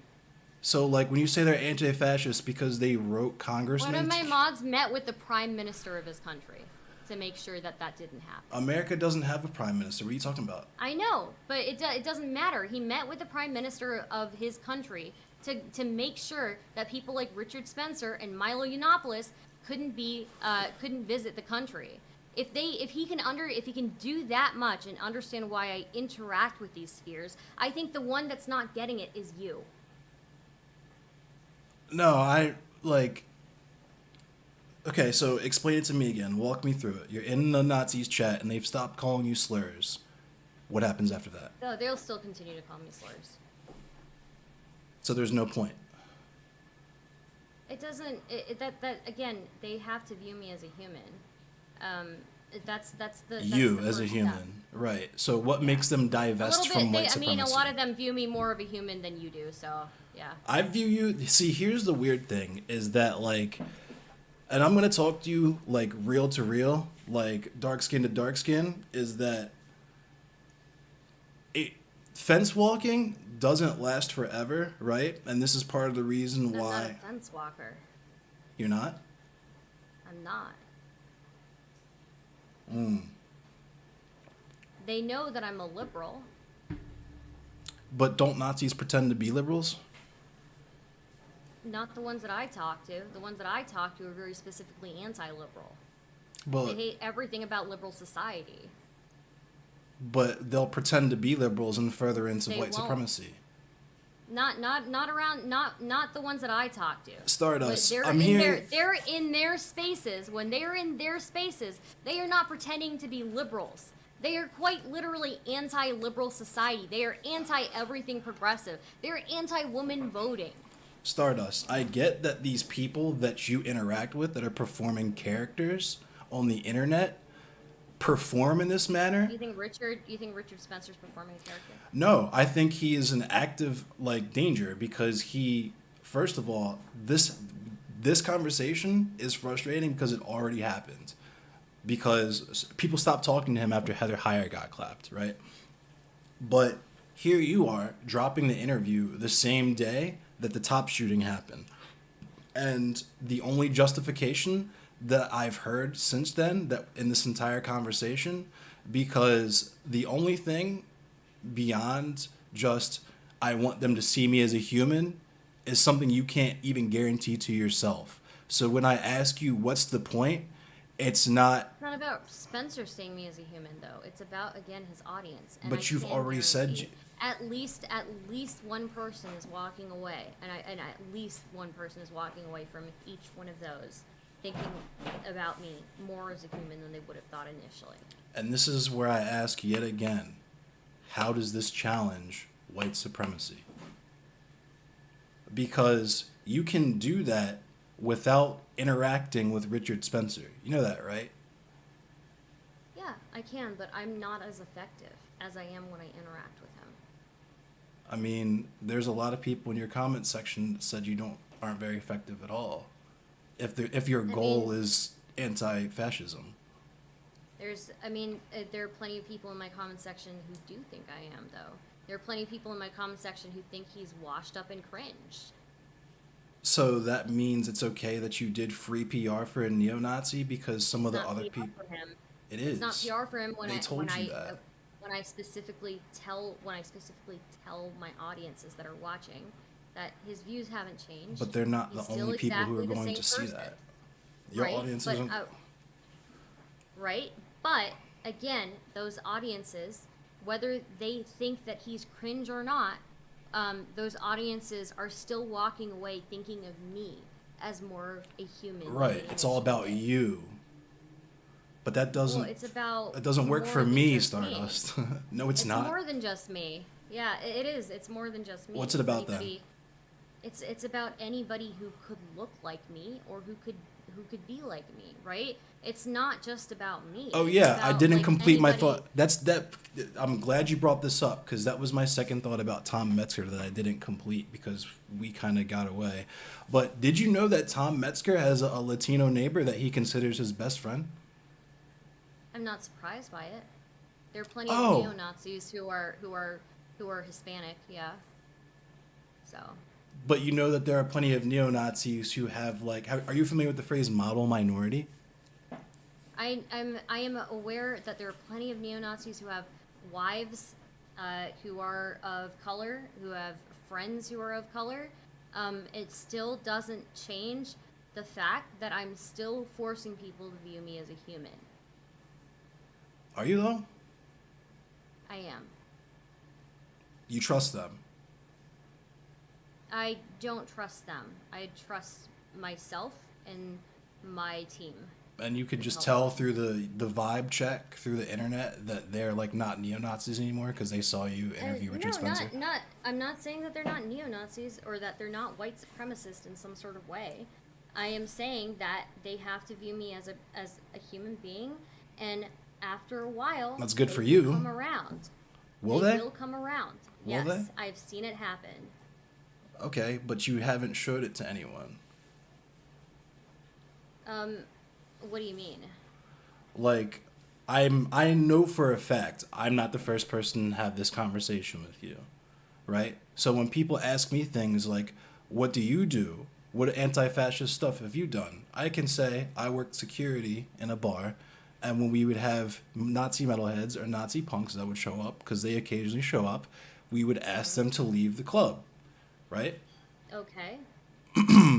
So, like, when you say they're anti-fascist because they wrote congressmen... One of my mods met with the prime minister of his country to make sure that didn't happen. America doesn't have a prime minister. What are you talking about? I know, but it doesn't matter. He met with the prime minister of his country to make sure that people like Richard Spencer and Milo Yiannopoulos couldn't visit the country. If he can do that much and understand why I interact with these spheres, I think the one that's not getting it is you. No, okay, so explain it to me again. Walk me through it. You're in the Nazis chat and they've stopped calling you slurs. What happens after that? No, they'll still continue to call me slurs. So there's no point. It doesn't. That again, they have to view me as a human. That's the you the as a first human, step. Right? So what makes them divest from white supremacy? A lot of them view me more of a human than you do. So yeah. I view you. See, here's the weird thing: is that like, and I'm gonna talk to you like real to real, like dark skin to dark skin. Is that fence walking doesn't last forever, right? And this is part of the reason I'm why not a fence walker. you're not. I'm not. Mm. They know that I'm a liberal. But don't Nazis pretend to be liberals? Not the ones that I talk to. The ones that I talk to are very specifically anti-liberal. But They hate everything about liberal society. but they'll pretend to be liberals in furtherance of They white won't. supremacy. Not the ones that I talk to. Stardust. But I'm here. They're in their spaces. When they're in their spaces, they are not pretending to be liberals. They are quite literally anti-liberal society. They are anti-everything progressive. They're anti-woman voting. Stardust. I get that these people that you interact with that are performing characters on the internet perform in this manner. You think Richard Spencer's performing a character? No, I think he is an active danger because he, first of all, this conversation is frustrating because it already happened. Because people stopped talking to him after Heather Heyer got clapped, right? But here you are dropping the interview the same day that the top shooting happened. And the only justification that I've heard since then that in this entire conversation, because the only thing beyond just I want them to see me as a human is something you can't even guarantee to yourself. So when I ask you what's the point, It's not. It's not about Spencer seeing me as a human, though. It's about, again, his audience, and I But you've can already said. guarantee at least one person is walking away, and at least one person is walking away from each one of those, thinking about me more as a human than they would have thought initially. And this is where I ask yet again, how does this challenge white supremacy? Because you can do that without interacting with Richard Spencer. You know that, right? Yeah, I can, but I'm not as effective as I am when I interact with him. I mean, there's a lot of people in your comment section that said you aren't very effective at all. If your goal is anti-fascism. There are plenty of people in my comment section who do think I am, though. There are plenty of people in my comment section who think he's washed up and cringe. So that means it's okay that you did free PR for a neo-Nazi because some of It's the not other PR people. for him. It It's not is. PR for him when They I told you that. when I specifically tell my audiences that are watching that his views haven't changed. But they're not He's the still only people who are exactly the going same to see person, that. Your right? audience But isn't. right? But again, those audiences, whether they think that he's cringe or not, those audiences are still walking away thinking of me as more of a human. than Right. they It's all about initially did. you. But that doesn't. Well, it's about It doesn't work more for than me, just me. Stardust. No, it's It's not. more than just me. Yeah, it is. It's more than just me. What's it about then? It's about anybody who could look like me or who could be like me, right? It's not just about me. Oh It's yeah, I about, didn't like, complete my anybody. thought. That's that. I'm glad you brought this up because that was my second thought about Tom Metzger that I didn't complete because we kind of got away. But did you know that Tom Metzger has a Latino neighbor that he considers his best friend? I'm not surprised by it. There are plenty of Oh, neo-Nazis who are Hispanic, yeah. So, but you know that there are plenty of neo Nazis who have like. Are you familiar with the phrase model minority? I am aware that there are plenty of neo-Nazis who have wives who are of color, who have friends who are of color. It still doesn't change the fact that I'm still forcing people to view me as a human. Are you though? I am. You trust them? I don't trust them. I trust myself and my team. And you could The just color. tell through the vibe check through the internet that they're like not neo Nazis anymore because they saw you interview Richard No, Spencer. not. I'm not saying that they're not neo-Nazis or that they're not white supremacists in some sort of way. I am saying that they have to view me as a human being, and after a while, That's good they for will you. come around. Will they they? will come around. Will Yes, they? I've seen it happen. Okay, but you haven't showed it to anyone. What do you mean? Like, I know for a fact I'm not the first person to have this conversation with you, right? So when people ask me things like, "What do you do? What anti-fascist stuff have you done?" I can say I worked security in a bar, and when we would have Nazi metalheads or Nazi punks that would show up because they occasionally show up, we would ask them to leave the club, right? Okay.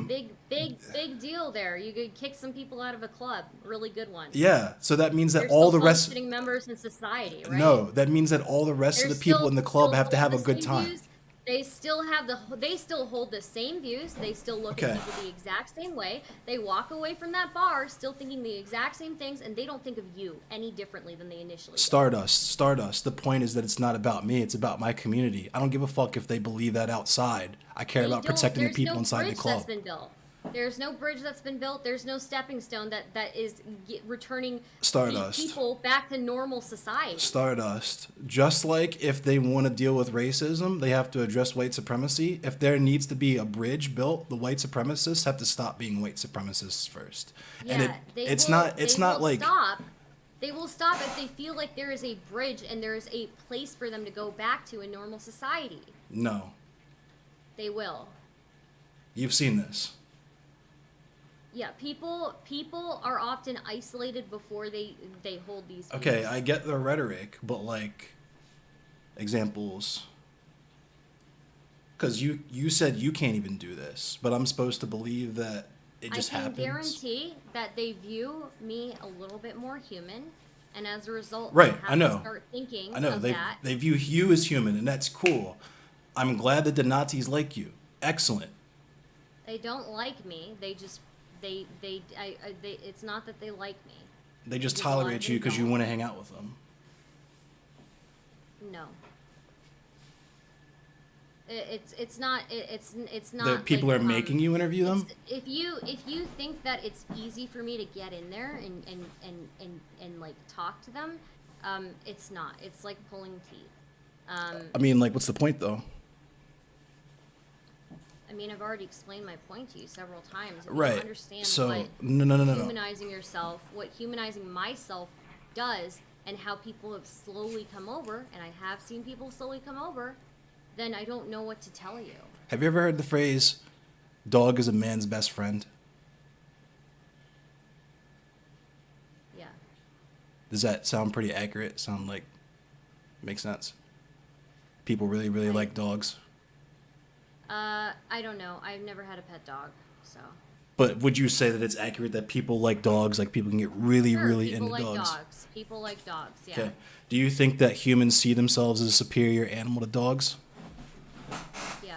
Big deal there. You could kick some people out of a club. Really good one. Yeah, so that means that They're all still the rest. functioning members in society, right? No, that means that all the rest of the people in the club have to hold have the a good same time. views. They still hold the same views. They still look Okay. at people the exact same way. They walk away from that bar still thinking the exact same things, and they don't think of you any differently than they initially did. Stardust. The point is that it's not about me, it's about my community. I don't give a fuck if they believe that outside. I care They about don't. protecting the There's people no inside the bridge club. that's been built. There's no bridge that's been built. There's no stepping stone that is returning Stardust. people back to normal society. Stardust. Just like if they want to deal with racism, they have to address white supremacy. If there needs to be a bridge built, the white supremacists have to stop being white supremacists first. Yeah, And it's not like stop. They will stop if they feel like there is a bridge and there is a place for them to go back to in normal society. no. They will. You've seen this. Yeah, people are often isolated before they hold these views. Okay, I get the rhetoric, but like examples. Because you said you can't even do this, but I'm supposed to believe that it I just can happens. guarantee that they view me a little bit more human, and as a result, they Right, I have to know. start I thinking know. of that. They view you as human, and that's cool. I'm glad that the Nazis like you. Excellent. They don't like me. They just they. It's not that they like me, They just because a lot of tolerate you them because you don't. want to hang out with them. No, it's The not people like are making you interview it's them. if you think that it's easy for me to get in there and like talk to them, it's not. It's like pulling teeth. I mean, like, what's the point though? I mean, I've already explained my point to you several times. If you don't Right. understand So what no, no, no, no, no. humanizing yourself, what humanizing myself does, and how people have slowly come over, and I have seen people slowly come over, then I don't know what to tell you. Have you ever heard the phrase "dog is a man's best friend"? Yeah. Does that sound pretty accurate? Sound like makes sense? People really, really Like, like dogs. I don't know. I've never had a pet dog, so. But would you say that it's accurate that people like dogs, like people can get really, Sure, really people into like dogs? dogs. People like dogs, yeah. Okay. Do you think that humans see themselves as a superior animal to dogs? Yeah.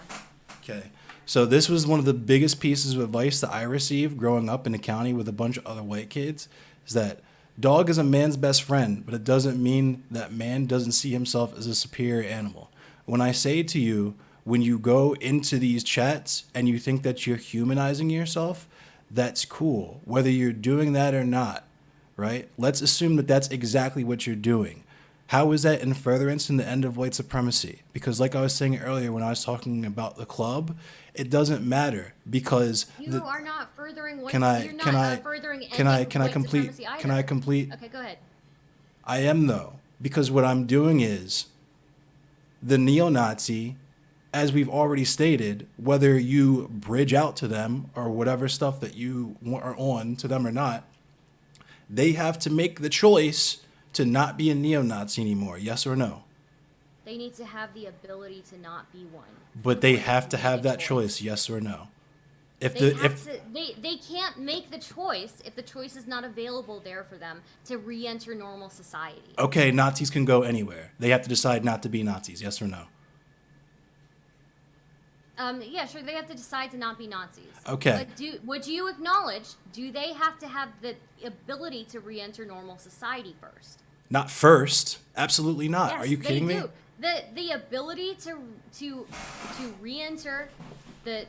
Okay. So this was one of the biggest pieces of advice that I received growing up in the county with a bunch of other white kids, is that dog is a man's best friend, but it doesn't mean that man doesn't see himself as a superior animal. When I say to you, when you go into these chats and you think that you're humanizing yourself, that's cool, whether you're doing that or not, right? Let's assume that that's exactly what you're doing. How is that in furtherance in the end of white supremacy? Because like I was saying earlier when I was talking about the club, it doesn't matter because You are not furthering can you're I not can I furthering can I ending can I white complete supremacy can I either. complete Okay, go ahead. I am though, because what I'm doing is the neo-Nazi, as we've already stated, whether you bridge out to them or whatever stuff that you are on to them or not, they have to make the choice to not be a neo-Nazi anymore, yes or no? They need to have the ability to not be one But they before they have can to make have a that choice, choice. yes or no? If They the have if to they can't make the choice if the choice is not available there for them to re-enter normal society. okay, Nazis can go anywhere. They have to decide not to be Nazis, yes or no? Yeah, sure, they have to decide to not be Nazis. Okay. But would you acknowledge, do they have to have the ability to re-enter normal society first? Not first. Absolutely not. Are Yes, you they kidding me? do. The ability to re-enter the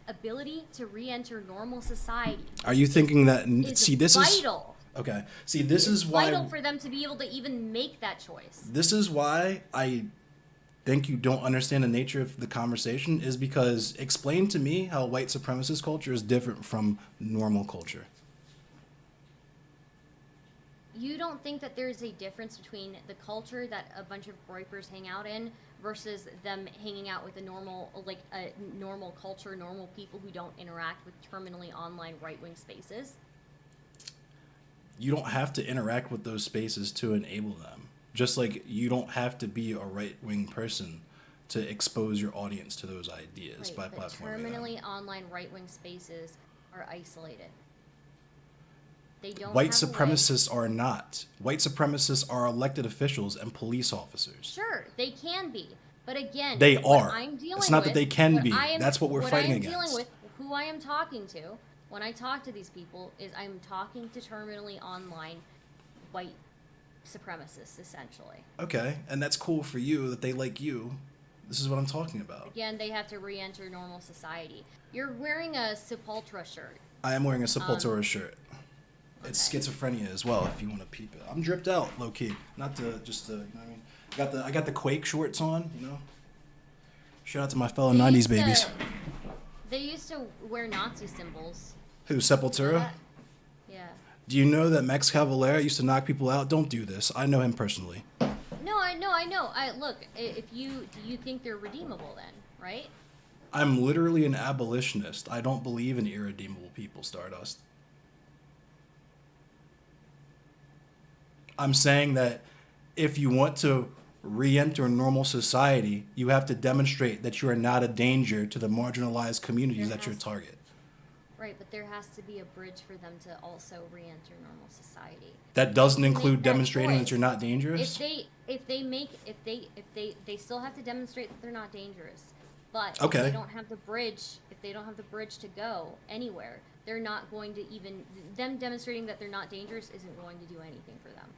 ability to re-enter normal society Are you thinking that is see this is vital. okay. See this It's is why vital for them to be able to even make that choice. this is why I think you don't understand the nature of the conversation is because explain to me how white supremacist culture is different from normal culture. You don't think that there's a difference between the culture that a bunch of groypers hang out in versus them hanging out with a normal culture, normal people who don't interact with terminally online right-wing spaces? You don't have to interact with those spaces to enable them. Just like you don't have to be a right-wing person to expose your audience to those ideas by Right, but platforming them. terminally online right-wing spaces are isolated. They don't White have a way. supremacists are not. White supremacists are elected officials and police officers. Sure, they can be. But again, They what are. I'm dealing It's not that with- they can what be. I am- That's what we're fighting I am against. dealing with, who I am talking to, when I talk to these people, is I'm talking to terminally online white supremacists, essentially. Okay, and that's cool for you that they like you. This is what I'm talking about. Again, they have to re-enter normal society. You're wearing a Sepultura shirt. I am wearing a Sepultura shirt. It's okay. schizophrenia as well, if you want to peep it. I'm dripped out, low key. Not to just to, you know what I mean? I got the Quake shorts on, you know? Shout out to my fellow They 90s used to- babies. They used to wear Nazi symbols. Who, You know Sepultura? that? Yeah. Do you know that Max Cavalera used to knock people out? Don't do this. I know him personally. No, I know. Look, if do you think they're redeemable then, right? I'm literally an abolitionist. I don't believe in irredeemable people, Stardust. I'm saying that if you want to re-enter normal society, you have to demonstrate that you are not a danger to the marginalized communities There that you has- target. Right, but there has to be a bridge for them to also re-enter normal society. That They doesn't can include make that demonstrating that you're choice. not dangerous? They still have to demonstrate that they're not dangerous. But if they Okay. don't have the bridge, if they don't have the bridge to go anywhere, they're not going to even them demonstrating that they're not dangerous isn't going to do anything for them.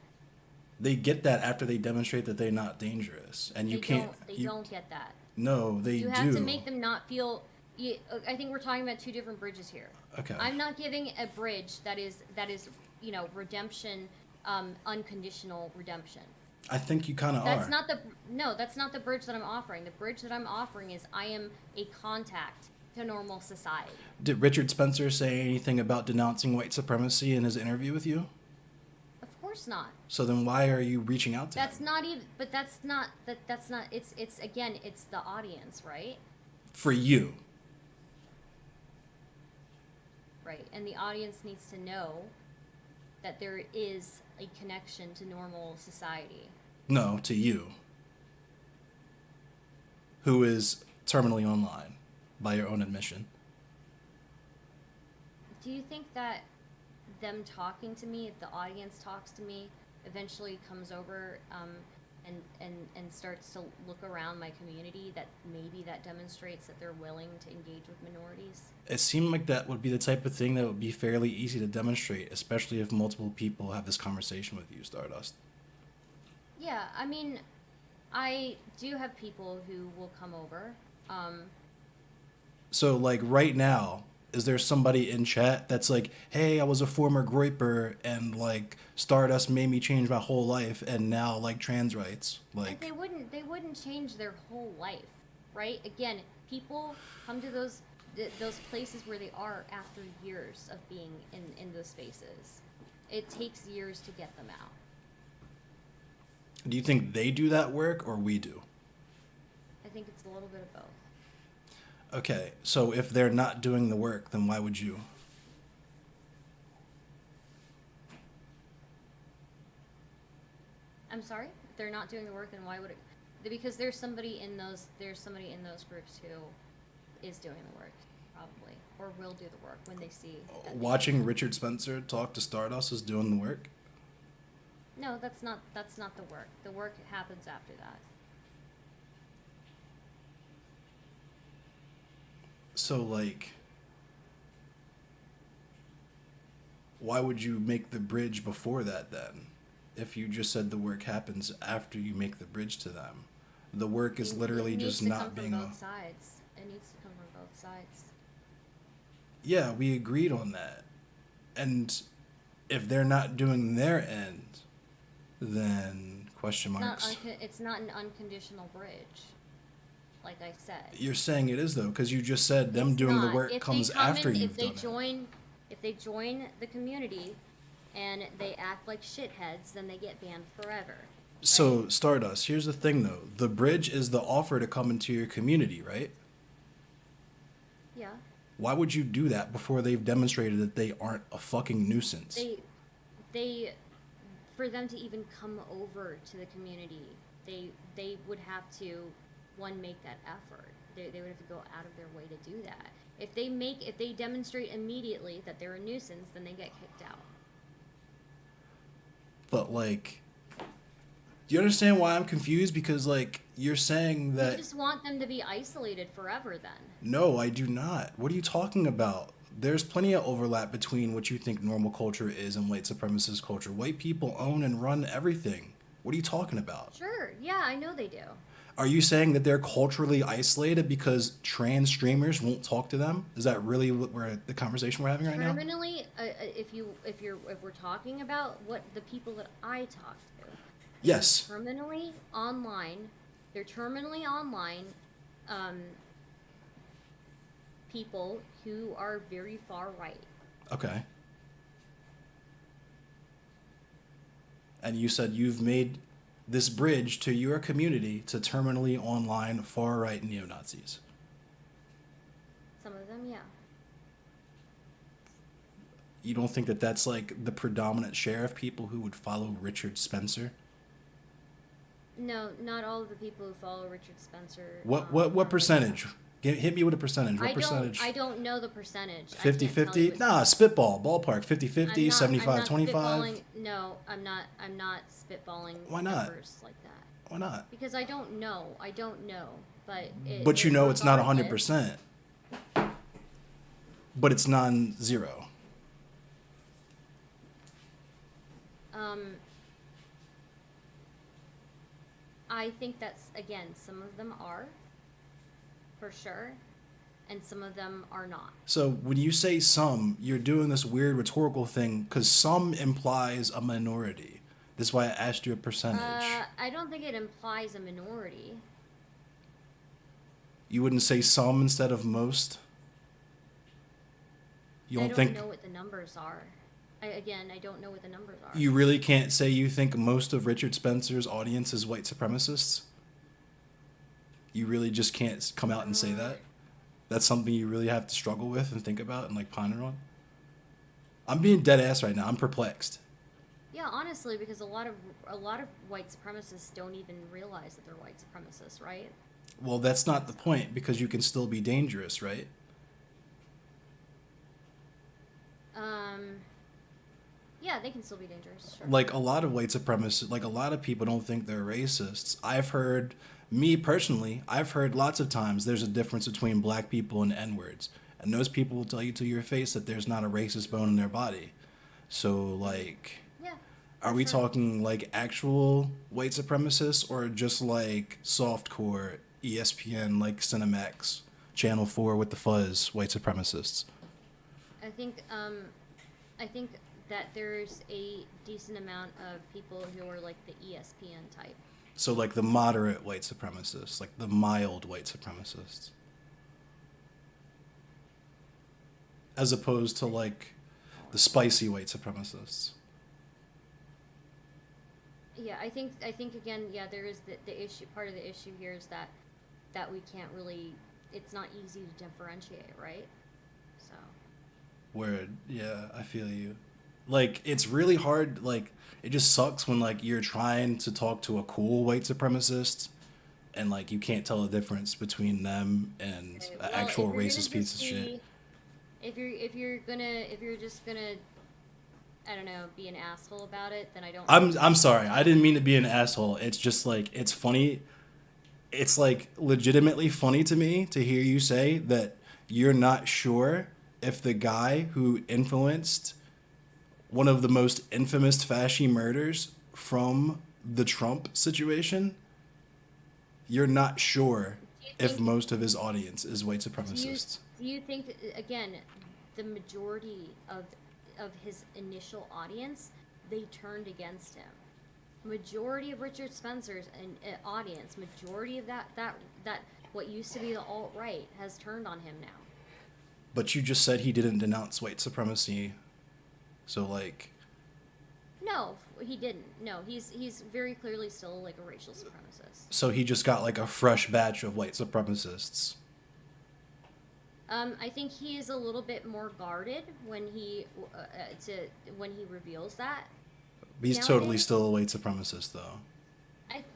They get that after they demonstrate that they're not dangerous. And you can't They you don't get that. no, they You have to do. make them not feel. I think we're talking about two different bridges here. Okay. I'm not giving a bridge that is redemption, unconditional redemption. I think you kind of That's are. not the no. That's not the bridge that I'm offering. The bridge that I'm offering is I am a contact to normal society. Did Richard Spencer say anything about denouncing white supremacy in his interview with you? Of course not. So then why are you reaching out to That's him? not even. But that's not. That's not. It's again. It's the audience, right? For you. Right, and the audience needs to know that there is a connection to normal society. No, to you. Who is terminally online, by your own admission. Do you think that them talking to me, if the audience talks to me, eventually comes over and starts to look around my community, that maybe that demonstrates that they're willing to engage with minorities? It seemed like that would be the type of thing that would be fairly easy to demonstrate, especially if multiple people have this conversation with you, Stardust. Yeah, I mean, I do have people who will come over. So, like, right now, is there somebody in chat that's like, hey, I was a former groiper and, like, Stardust made me change my whole life and now, like, trans rights? Like, They wouldn't change their whole life, right? Again, people come to those places where they are after years of being in those spaces. It takes years to get them out. do you think they do that work or we do? I think it's a little bit of both. Okay, so if they're not doing the work, then why would you? I'm sorry? If they're not doing the work, then why would it? Because there's somebody in those groups who is doing the work, probably, or will do the work when they see that Watching Richard Spencer talk to Stardust is doing the work? No, that's not the work. The work happens after that. So, like, why would you make the bridge before that then? If you just said the work happens after you make the bridge to them. The work is literally just not being It needs to come from both sides. It needs to come from both sides. Yeah, we agreed on that. And if they're not doing their end, then question marks. It's not an unconditional bridge, like I said. You're saying it is though, because you just said them doing the work comes after you've done it. If they join the community and they act like shitheads, then they get banned forever. So, Stardust, here's the thing though. The bridge is the offer to come into your community, right? Yeah. Why would you do that before they've demonstrated that they aren't a fucking nuisance? They for them to even come over to the community, they would have to, one, make that effort. They would have to go out of their way to do that. If they demonstrate immediately that they're a nuisance, then they get kicked out. But, like, do you understand why I'm confused? Because, like, you're saying that... You just want them to be isolated forever then. No, I do not. What are you talking about? There's plenty of overlap between what you think normal culture is and white supremacist culture. White people own and run everything. What are you talking about? Sure, yeah, I know they do. Are you saying that they're culturally isolated because trans streamers won't talk to them? Is that really what the conversation we're having right now? Terminally, if we're talking about what the people that I talk to, Yes. terminally online, they're terminally online people who are very far right. Okay. And you said you've made this bridge to your community to terminally online far-right neo-Nazis. Some of them, yeah. You don't think that that's like the predominant share of people who would follow Richard Spencer? No, not all of the people who follow Richard Spencer. What percentage? Hit me with a percentage. What I percentage? don't know the percentage. I can't tell you 50-50? what. Nah, spitball, ballpark. I'm 50-50, not. I'm 75-25. spitballing. No, I'm not. I'm not spitballing Why not? numbers like that Why not? because I don't know. I don't know. But But you know it's not regardless. 100%. But it's non-zero. Um, I think that's again. Some of them are, for sure, and some of them are not. So when you say some, you're doing this weird rhetorical thing because some implies a minority. This is why I asked you a percentage. I don't think it implies a minority. You wouldn't say some instead of most? You I don't don't think know what the numbers are. I don't know what the numbers are. you really can't say you think most of Richard Spencer's audience is white supremacists? You really just can't come out and say Um, that? That's something you really have to struggle with and think about and like ponder on? I'm being dead ass right now. I'm perplexed. yeah, honestly, because a lot of white supremacists don't even realize that they're white supremacists, right? Well, that's not the point because you can still be dangerous, right? Um, yeah, they can still be dangerous, sure. Like a lot of white supremacists, like a lot of people don't think they're racists. Me personally, I've heard lots of times there's a difference between black people and N-words. And those people will tell you to your face that there's not a racist bone in their body. So, like, Yeah, are for we sure. talking like actual white supremacists or just like softcore ESPN, like Cinemax, Channel 4 with the fuzz white supremacists? I think um, I think that there's a decent amount of people who are like the ESPN type. So, like the moderate white supremacists, like the mild white supremacists, as opposed to like the spicy white supremacists. Yeah, I think again, yeah, there is the issue. Part of the issue here is that we can't really. It's not easy to differentiate, right? So Word, yeah, I feel you. Like it's really hard. Like it just sucks when like you're trying to talk to a cool white supremacist, and like you can't tell the difference between them and okay, an well, if actual you're gonna racist piece just of shit. be, if you're just gonna, I don't know, be an asshole about it, then I don't really I'm think sorry. that. I didn't mean to be an asshole. It's just like it's funny. It's like legitimately funny to me to hear you say that you're not sure if the guy who influenced one of the most infamous fasci murders from the Trump situation, you're not sure Do you if think? most of his audience is white Do you supremacists. do you think again, the majority of his initial audience, they turned against him. Majority of Richard Spencer's audience, majority of that what used to be the alt right has turned on him now. But you just said he didn't denounce white supremacy. So like No, he didn't. No, he's very clearly still like a racial supremacist. so he just got like a fresh batch of white supremacists. I think he is a little bit more guarded to when he reveals that He's totally nowadays. still a white supremacist though.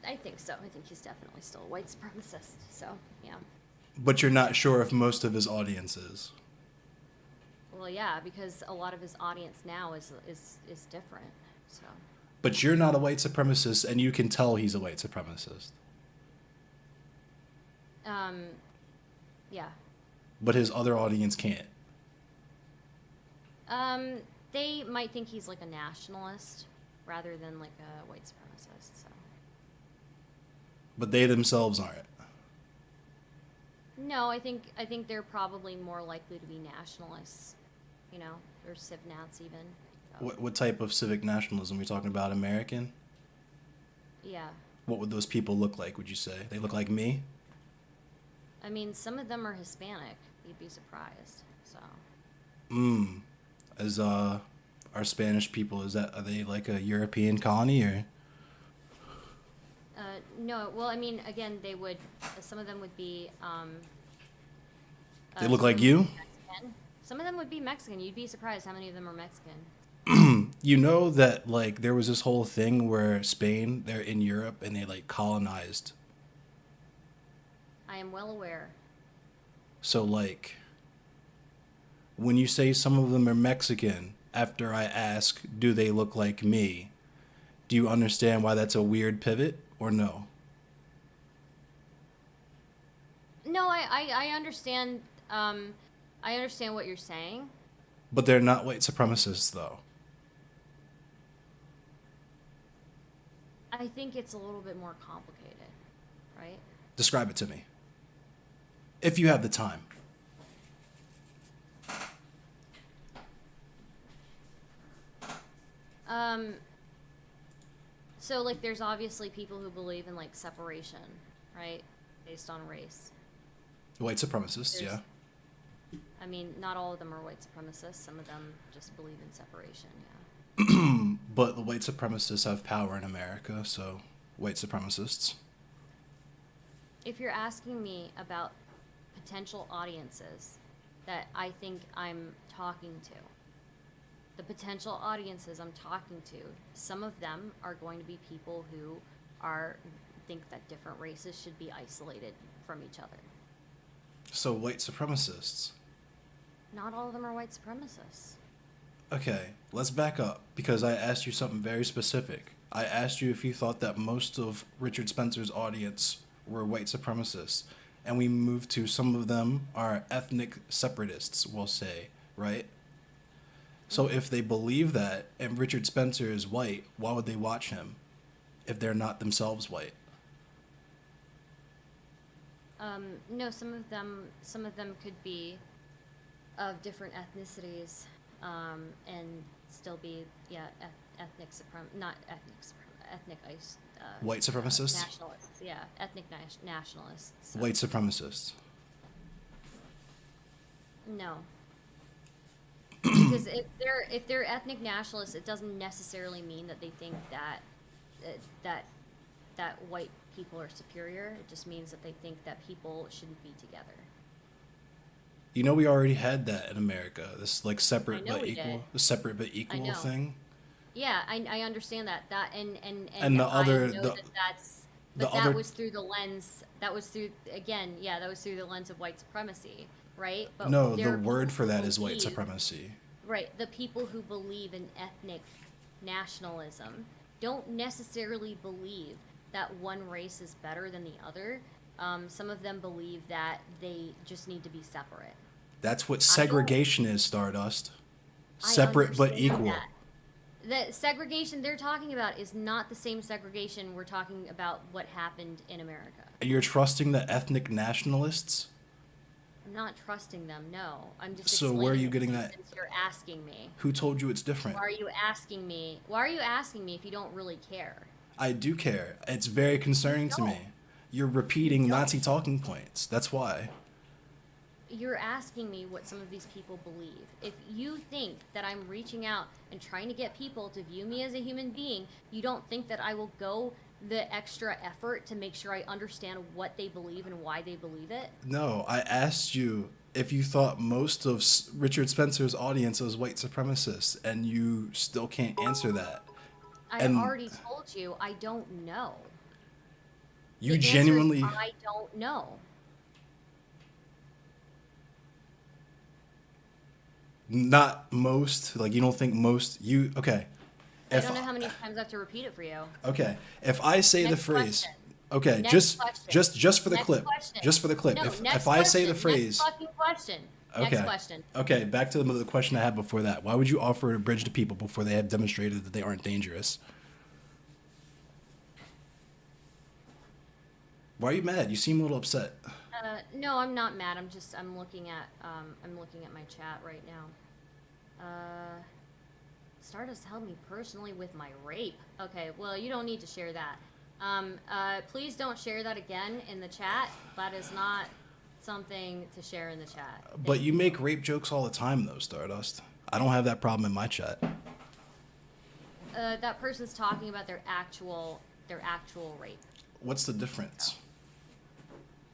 I think so. I think he's definitely still a white supremacist. So yeah. But you're not sure if most of his audience is. Well, yeah, because a lot of his audience now is different. So But you're not a white supremacist and you can tell he's a white supremacist. um, yeah. But his other audience can't. Um, they might think he's like a nationalist rather than like a white supremacist. So But they themselves aren't. no, I think they're probably more likely to be nationalists. You know, or civ nats even. So, What type of civic nationalism are we talking about? American? yeah. What would those people look like, would you say? They look like me? I mean, some of them are Hispanic. You'd be surprised. So Mmm. As our Spanish people, are they like a European colony or no, well, I mean, again, they would. Some of them would be. they look Some of like them would you? be Mexican. Some of them would be Mexican. You'd be surprised how many of them are Mexican. You know that like there was this whole thing where Spain, they're in Europe and they like colonized. I am well aware. So, like, when you say some of them are Mexican, after I ask, do they look like me? Do you understand why that's a weird pivot or no? No, I understand. I understand what you're saying. But they're not white supremacists, though. I think it's a little bit more complicated, right? Describe it to me. If you have the time. Um, so like, there's obviously people who believe in like separation, right, based on race. White supremacists, There's, yeah. I mean, not all of them are white supremacists. Some of them just believe in separation. Yeah. But the white supremacists have power in America, so white supremacists. If you're asking me about potential audiences that I think I'm talking to, the potential audiences I'm talking to, some of them are going to be people who are think that different races should be isolated from each other. So white supremacists. Not all of them are white supremacists. Okay, let's back up because I asked you something very specific. I asked you if you thought that most of Richard Spencer's audience were white supremacists, and we moved to some of them are ethnic separatists, we'll say, right? So if they believe that and Richard Spencer is white, why would they watch him if they're not themselves white? No, some of them could be of different ethnicities, and still be, yeah, not ethnic White supremacists? nationalists, yeah, nationalists. White supremacists. No, because if they're ethnic nationalists, it doesn't necessarily mean that they think that that that white people are superior. It just means that they think that people shouldn't be together. You know, we already had that in America. This like I know we did. the separate but I equal know. thing. Yeah, I understand that. And And I know that that's, the but that other was through the lens, that was through, again, yeah, that was through the lens of white supremacy, right? But no, there the are people word for who that is white believe, supremacy. right, the people who believe in ethnic nationalism don't necessarily believe that one race is better than the other. Some of them believe that they just need to be separate. That's what I don't, segregation is, Stardust. I Separate but understand equal. that. The segregation they're talking about is not the same segregation we're talking about what happened in America. You're trusting the ethnic nationalists? I'm not trusting them, no. I'm just So where are explaining you it to getting you that? since you're asking me. Who told you it's different? Why are you asking me? Why are you asking me if you don't really care? I do care. It's very concerning to Don't. me. You're repeating Nazi talking points. That's why. You're asking me what some of these people believe. If you think that I'm reaching out and trying to get people to view me as a human being, you don't think that I will go the extra effort to make sure I understand what they believe and why they believe it? No, I asked you if you thought most of Richard Spencer's audience was white supremacists, and you still can't answer that. I And already told you I don't know. you The answer is genuinely, I don't know. not most, like you don't think most, you, okay. I If don't know how many times I have to repeat it for you. Okay, if I say the Next phrase, question. okay, Next question. just for the Next clip, question. just for the clip. No, If next I say question. the Next phrase, fucking question. Next okay, question. okay, back to the question I had before that. Why would you offer a bridge to people before they have demonstrated that they aren't dangerous? Why are you mad? You seem a little upset. No, I'm not mad. I'm looking at my chat right now. Stardust held me personally with my rape. Okay, well, you don't need to share that. Please don't share that again in the chat. That is not something to share in the chat. But you make rape jokes all the time, though, Stardust. I don't have that problem in my chat. That person's talking about their actual rape. What's the difference?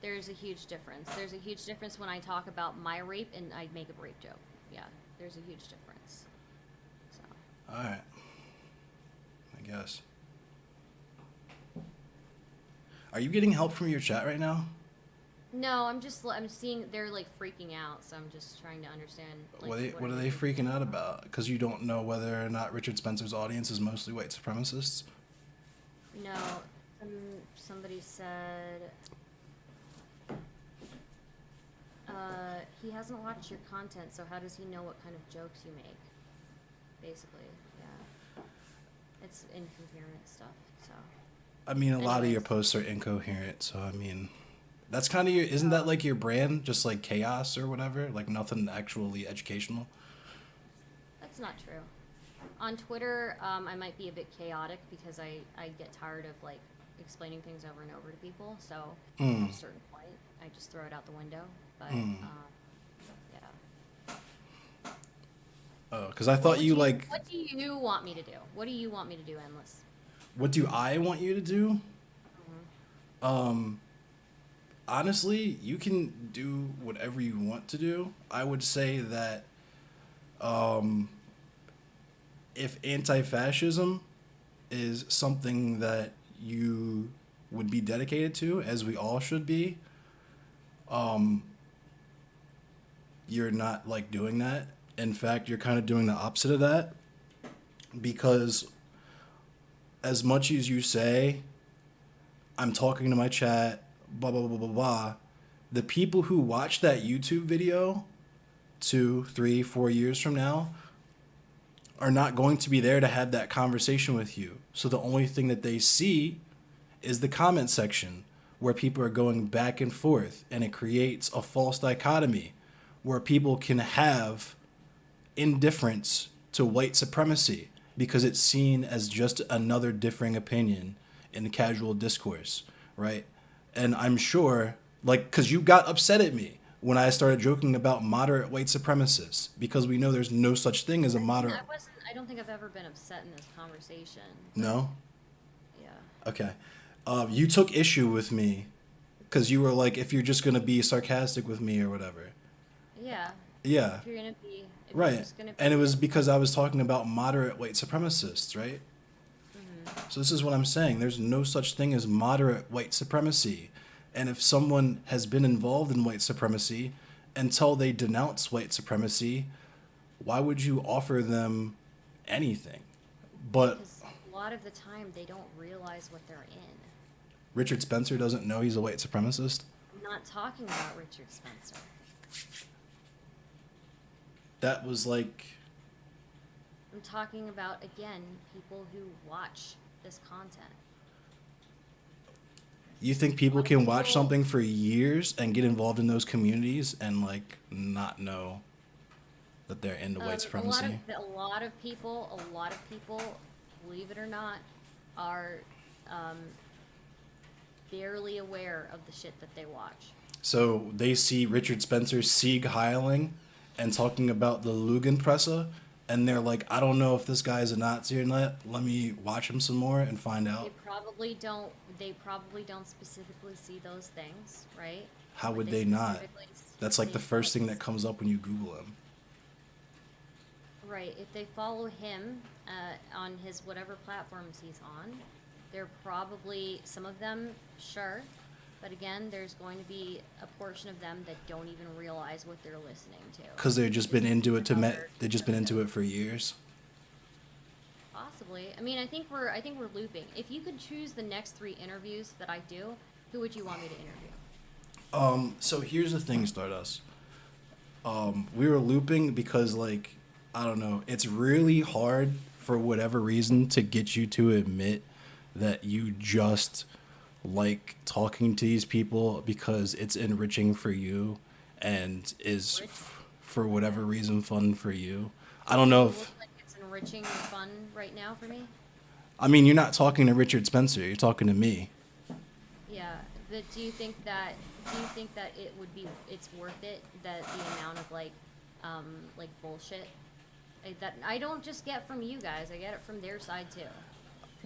There's a huge difference. There's a huge difference when I talk about my rape and I make a rape joke. Yeah, there's a huge difference. So. All right, I guess. Are you getting help from your chat right now? No, I'm seeing they're like freaking out, so I'm just trying to understand like What it are is they they're freaking freaking out out about. about? Because you don't know whether or not Richard Spencer's audience is mostly white supremacists. No, somebody said he hasn't watched your content, so how does he know what kind of jokes you make? Basically, yeah, it's incoherent stuff. So, I mean, a lot of your anyways, posts are incoherent, so I mean, that's kind of your. Isn't that like your brand? Just like chaos or whatever? Like nothing actually educational. that's not true. On Twitter, I might be a bit chaotic because I get tired of like explaining things over and over to people. So at a certain point, I just throw it out the window. But yeah. Oh, because I thought you like. What do you want me to do? What do you want me to do, Endless? What do I want you to do? Honestly, you can do whatever you want to do. I would say that if anti-fascism is something that you would be dedicated to, as we all should be, you're not like doing that. In fact, you're kind of doing the opposite of that because as much as you say, I'm talking to my chat, blah, blah, blah, blah, blah, the people who watch that YouTube video 2, 3, 4 years from now are not going to be there to have that conversation with you. So the only thing that they see is the comment section where people are going back and forth, and it creates a false dichotomy where people can have indifference to white supremacy because it's seen as just another differing opinion in casual discourse, right? And I'm sure, like, because you got upset at me when I started joking about moderate white supremacists because we know there's no such thing as a moderate. I wasn't. I don't think I've ever been upset in this conversation. No? Yeah. Okay. You took issue with me because you were like, if you're just going to be sarcastic with me or whatever. Yeah. Yeah, If you're gonna be, if you're right. just gonna And it be, was because I was talking about moderate white supremacists, right? So this is what I'm saying. There's no such thing as moderate white supremacy. And if someone has been involved in white supremacy until they denounce white supremacy, why would you offer them anything? But because a lot of the time they don't realize what they're in. Richard Spencer doesn't know he's a white supremacist. I'm not talking about Richard Spencer. That was like, I'm talking about, again, people who watch this content. you think A people lot of can watch people, something for years and get involved in those communities and like not know that they're into white supremacy? a lot of people, believe it or not, are um, barely aware of the shit that they watch. So they see Richard Spencer Sieg Heiling and talking about the Lugenpresse, and they're like, I don't know if this guy's a Nazi or not. Let me watch him some more and find They out. probably don't. They probably don't specifically see those things, right? How But would they they not? specifically That's like see the first thing things. that comes up when you Google him. Right. If they follow him on his whatever platforms he's on, they're probably some of them, sure, but again, there's going to be a portion of them that don't even realize what they're listening to. Because they've just It's been into it just another they've just been into perspective. it for years. Possibly. I mean, I think we're looping. If you could choose the next 3 interviews that I do, who would you want me to interview? So here's the thing, Stardust. We were looping because like, I don't know, it's really hard for whatever reason to get you to admit that you just like talking to these people because it's enriching for you and is Rich? for whatever reason fun for you. I Does don't it know look if like it's enriching and fun right now for me? I mean you're not talking to Richard Spencer, you're talking to me. Yeah, but do you think that it's worth it, that the amount of like bullshit that I don't just get from you guys, I get it from their side too.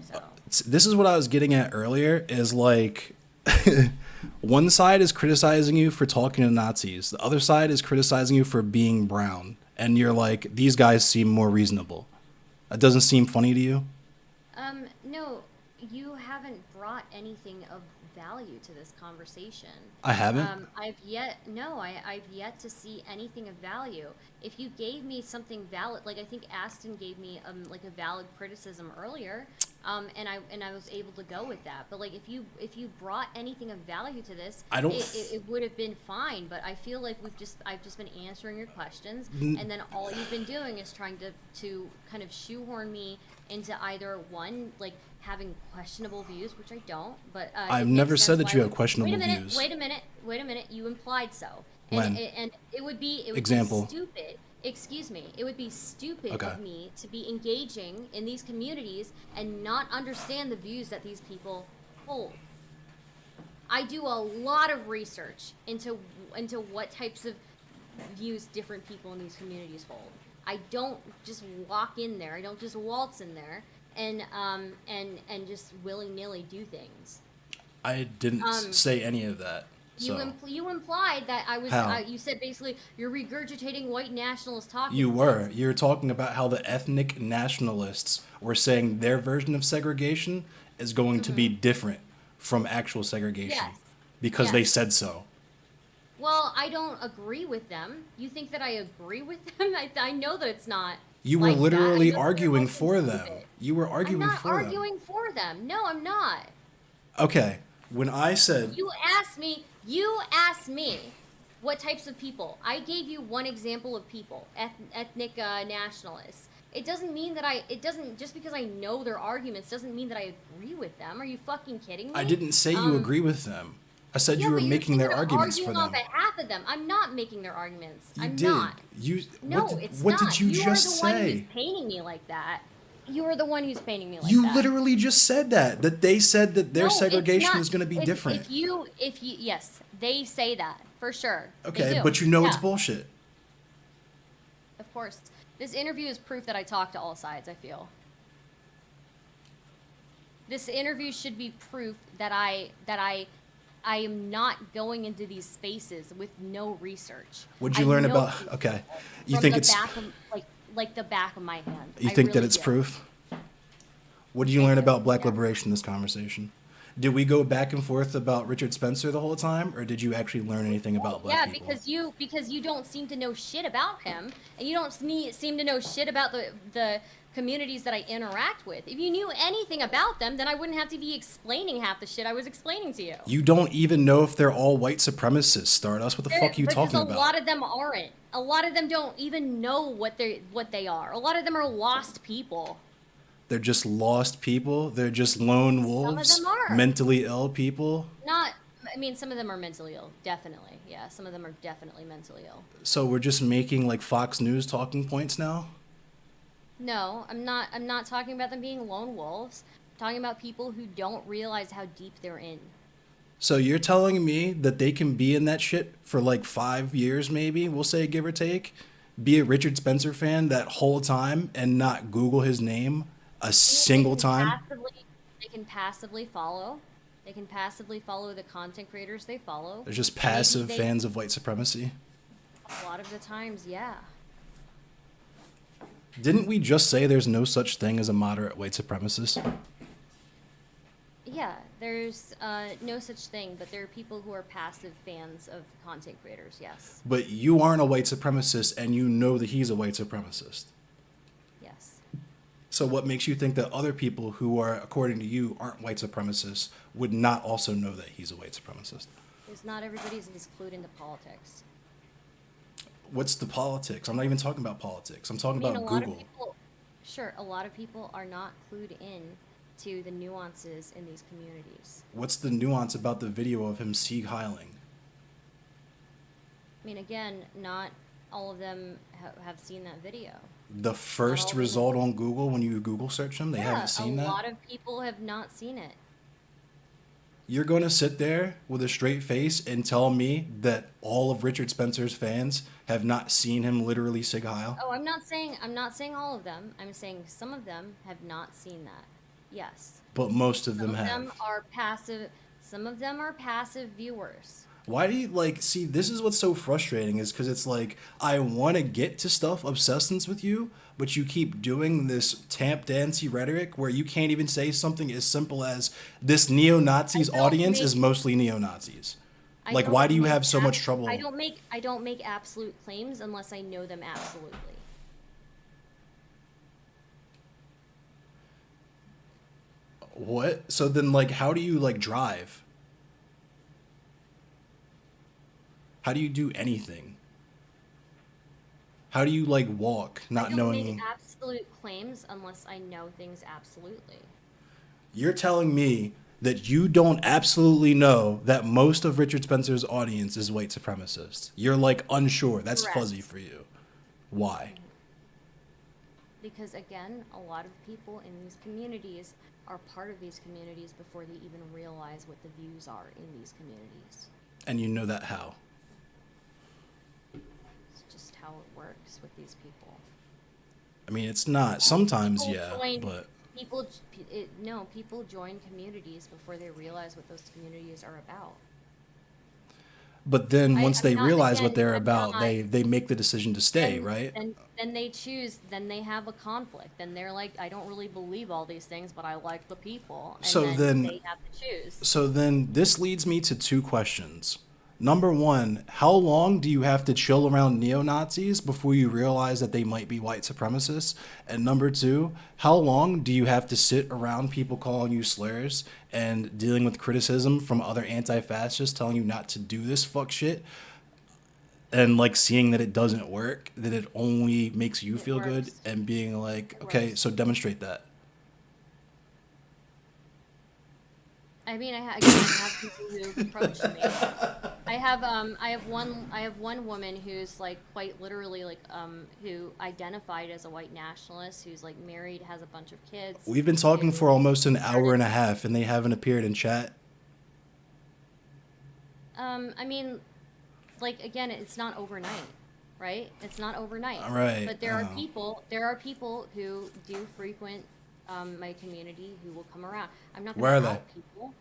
So This is what I was getting at earlier is like one side is criticizing you for talking to Nazis. The other side is criticizing you for being brown. And you're like, these guys seem more reasonable. That doesn't seem funny to you? no, you haven't brought anything of value to this conversation. I haven't. I've yet to see anything of value. If you gave me something valid, like I think Aston gave me like a valid criticism earlier, and I was able to go with that. But like if you brought anything of value to this, I don't. it would have been fine. But I feel like I've just been answering your questions, and then all you've been doing is trying to kind of shoehorn me into either one, like having questionable views, which I don't, but I've it never makes said sense that why you have questionable wait a minute, views. wait a minute, you implied so. When? And it would be Example. stupid, excuse me, it would be stupid Okay. of me to be engaging in these communities and not understand the views that these people hold. I do a lot of research into what types of views different people in these communities hold. I don't just walk in there. I don't just waltz in there and just willy-nilly do things. I didn't say any of that. You So you implied that I was. How? You said basically you're regurgitating white nationalist talking you were. points. You're talking about how the ethnic nationalists were saying their version of segregation is going to be different from actual segregation Yes. because they Yes. said so. Well, I don't agree with them. You think that I agree with them? I know that it's not. You were like that. I literally know that they're arguing fucking for them. stupid. You were I'm arguing not for them. arguing for them. No, I'm not. Okay. When I said You asked me what types of people. I gave you one example of people, ethnic nationalists. It doesn't mean that just because I know their arguments doesn't mean that I agree with them. Are you fucking kidding me? I didn't say you agree with them. I said Yeah, you were but you're making their thinking of arguments for arguing them. on behalf of them. I'm not making their arguments. You I'm did. not. You No, what did, it's what not. did you You just are the one say? who's painting me like that. You are the one who's painting me like You that. literally just said that they said that their No, it's segregation not. is going to be different. If you, yes, they say that for sure. They Okay, do. but you know it's Yeah, bullshit. of course. This interview is proof that I talk to all sides. I feel. This interview should be proof that I am not going into these spaces with no research. What'd you I learn know about? people Okay, you from think the it's back of, like the back of my hand. you I think that really it's do. proof? What did you I learn do, about Black yeah. liberation in this conversation? Did we go back and forth about Richard Spencer the whole time, or did you actually learn anything about Black Yeah, people? because you don't seem to know shit about him, and you don't seem to know shit about the communities that I interact with. If you knew anything about them, then I wouldn't have to be explaining half the shit I was explaining to you. You don't even know if they're all white supremacists, Stardust. What the fuck are you Because talking a about? lot of them aren't. A lot of them don't even know what they are. A lot of them are lost people. They're just lost people. They're just lone wolves, them are. mentally ill people. Not. I mean, some of them are mentally ill. Definitely, yeah. Some of them are definitely mentally ill. So we're just making like Fox News talking points now? No, I'm not. I'm not talking about them being lone wolves. I'm talking about people who don't realize how deep they're in. So you're telling me that they can be in that shit for like 5 years, maybe, we'll say, give or take, be a Richard Spencer fan that whole time and not Google his name a single time? They can passively follow. They can passively follow the content creators they follow. They're just Maybe passive they- fans of white supremacy. A lot of the times, yeah. Didn't we just say there's no such thing as a moderate white supremacist? Yeah, there's no such thing, but there are people who are passive fans of content creators, yes. But you aren't a white supremacist and you know that he's a white supremacist. Yes. So what makes you think that other people who are, according to you, aren't white supremacists would not also know that he's a white supremacist? Because not everybody's as clued into politics. What's the politics? I'm not even talking about politics. I'm talking I mean, about a lot Google. of people, sure, a lot of people are not clued in to the nuances in these communities. What's the nuance about the video of him Sieg Heiling? I mean, again, not all of them have seen that video. The first all result on Google when you Google search him, they haven't seen a that? lot of people have not seen it. You're going to sit there with a straight face and tell me that all of Richard Spencer's fans have not seen him literally Sieg Heil? Oh, I'm not saying all of them. I'm saying some of them have not seen that. Yes. But most of them Some of have. them are passive. Some of them are passive viewers. Why do you like see this is what's so frustrating is because it's like I want to get to stuff of substance with you, but you keep doing this tap dancey rhetoric where you can't even say something as simple as this I neo-Nazis don't audience make is mostly neo-Nazis. I Like why don't do you make have so much trouble? I don't make absolute claims unless I know them absolutely. What? So then like how do you like drive? How do you do anything? How do you like walk I not don't make knowing? absolute claims unless I know things absolutely. You're telling me that you don't absolutely know that most of Richard Spencer's audience is white supremacists. You're like unsure. That's fuzzy Correct. for you. Why? Mhm. Because again, a lot of people in these communities are part of these communities before they even realize what the views are in these communities. And you know that how? It's just how it works with these people. I mean, it's not. Sometimes, People yeah, join but people no, people join communities before they realize what those communities are about. then once I'm they not realize what again, they're I'm about, not they make the decision to stay, then right? then they choose, then they have a conflict, then they're like, I don't really believe all these things, but I like the people, and So then then they have to choose. So then this leads me to two questions. Number one, how long do you have to chill around neo Nazis before you realize that they might be white supremacists? And number two, how long do you have to sit around people calling you slurs and dealing with criticism from other anti fascists telling you not to do this fuck shit and like seeing that it doesn't work, that it only makes you It feel good works. and being like, It okay, so works. demonstrate that? I mean, again, I have people who've approached me. I have one woman who's like quite literally like who identified as a white nationalist, who's like married, has a bunch of kids, We've been talking who for almost an hour started and a half and they haven't appeared in chat. I mean, like again, it's not overnight, right? It's not overnight. All right. But there are people who do frequent my community who will come around. I'm not going Where to are they? out people.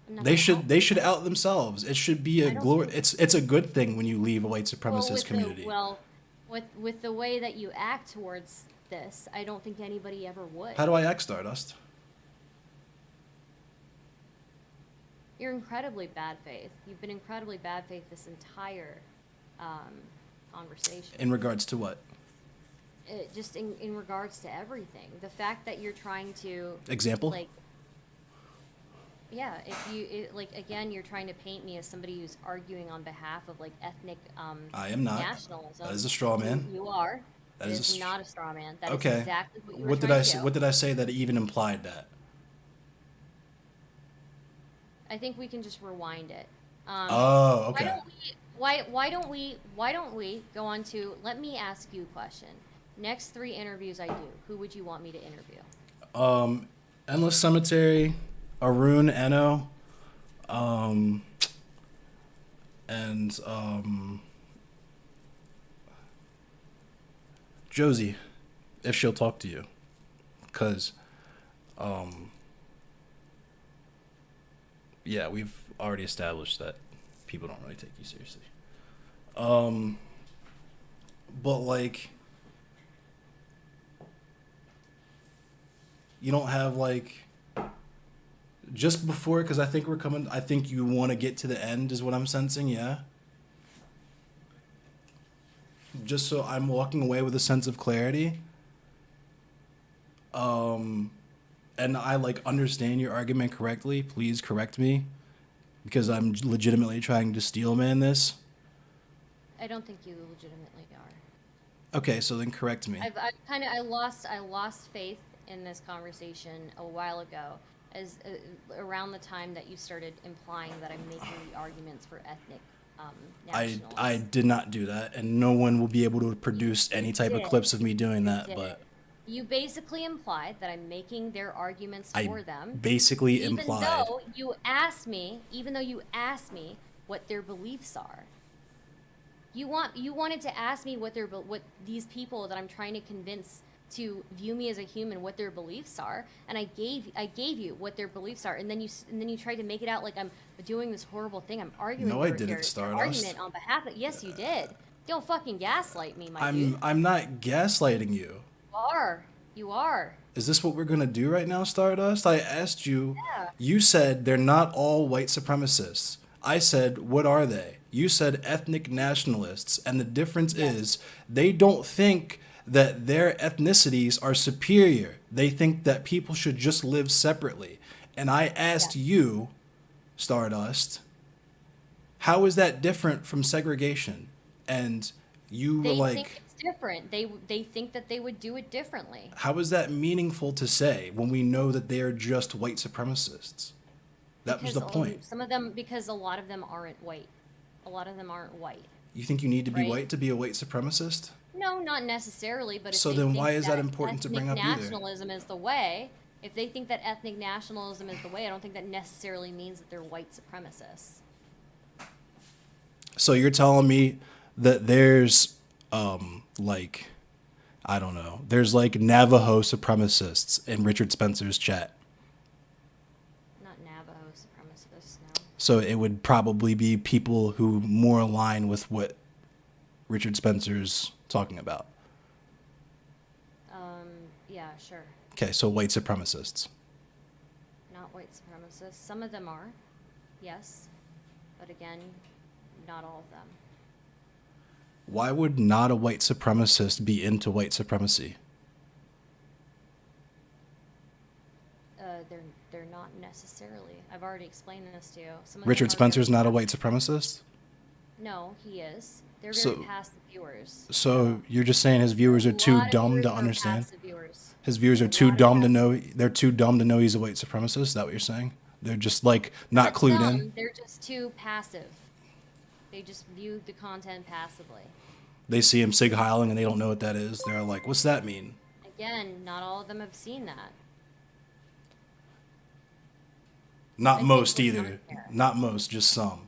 I'm not going to out They should people. out themselves. It should be a I don't glory. think It's a good thing when you leave a white well supremacist with the community. well with the way that you act towards this, I don't think anybody ever would. How do I act Stardust? You're incredibly bad faith. You've been incredibly bad faith this entire um, conversation. In regards to what? Just in regards to everything. The fact that you're trying to, Example? like, yeah, if you, like, again, you're trying to paint me as somebody who's arguing on behalf of, like, ethnic I am not. nationalism. That is a straw man. You are. That It is a is not a straw man. That is okay. exactly what you were trying to do. What did I say that even implied that? I think we can just rewind it. Oh, Why okay. don't we why don't we go on to, let me ask you a question. Next 3 interviews I do, who would you want me to interview? Endless Cemetery, Arun Eno, and Josie, if she'll talk to you, because yeah, we've already established that people don't really take you seriously. But like, you don't have like just before because I think we're coming. I think you want to get to the end, is what I'm sensing. Yeah. Just so I'm walking away with a sense of clarity. And I like understand your argument correctly. Please correct me, because I'm legitimately trying to steel man this. I don't think you legitimately are. Okay, so then correct me. I lost faith in this conversation a while ago, as around the time that you started implying that I'm making the arguments for ethnic I nationalists. did not do that, and no one will be able to produce You any type of did. clips of me doing You that. did. But You basically implied that I'm making their arguments I for them, basically implied. even though you asked me what their beliefs are. You wanted to ask me what these people that I'm trying to convince to view me as a human, what their beliefs are, and I gave you what their beliefs are, and then you tried to make it out like I'm doing this horrible thing. I'm arguing No, I didn't, their Stardust. argument on behalf of. Yes, you did. Don't fucking gaslight me, my dude. I'm not gaslighting you. You are. You are. Is this what we're gonna do right now, Stardust? I asked you. Yeah. You said they're not all white supremacists. I said, what are they? You said ethnic nationalists, and the difference is they don't think that their ethnicities are superior. They think that people should just live separately. And I asked you, Stardust, how is that different from segregation? And you were They like, think it's different. They think that they would do it differently. how is that meaningful to say when we know that they are just white supremacists? That was the point. Some of them, because a lot of them aren't white. A lot of them aren't white. You think you need to be Right. white to be a white supremacist? No, not necessarily. But if So they then think why is that important to bring up ethnic either? nationalism is the way, if they think that ethnic nationalism is the way, I don't think that necessarily means that they're white supremacists. So you're telling me that there's like, I don't know, there's like Navajo supremacists in Richard Spencer's chat. Not Navajo supremacists, no. So it would probably be people who more align with what Richard Spencer's talking about. Yeah, sure. Okay, so white supremacists. Not white supremacists. Some of them are, yes. But again, not all of them. Why would not a white supremacist be into white supremacy? They're not necessarily. I've already explained this to you. Some of them Richard are Spencer's very not a white passive. supremacist? No, he is. They're So- very passive viewers. So you're just saying his viewers are A too lot of dumb viewers to are understand? passive viewers. His viewers are A too lot of dumb to passive- know, they're too dumb to know he's a white supremacist? Is that what you're saying? They're just like not clued Dumb, in? They're just too passive. They just view the content passively. They see him sig heiling and they don't know what that is. They're like, what's that mean? Again, not all of them have seen that. Not think most we're either. done here. Not most, just some.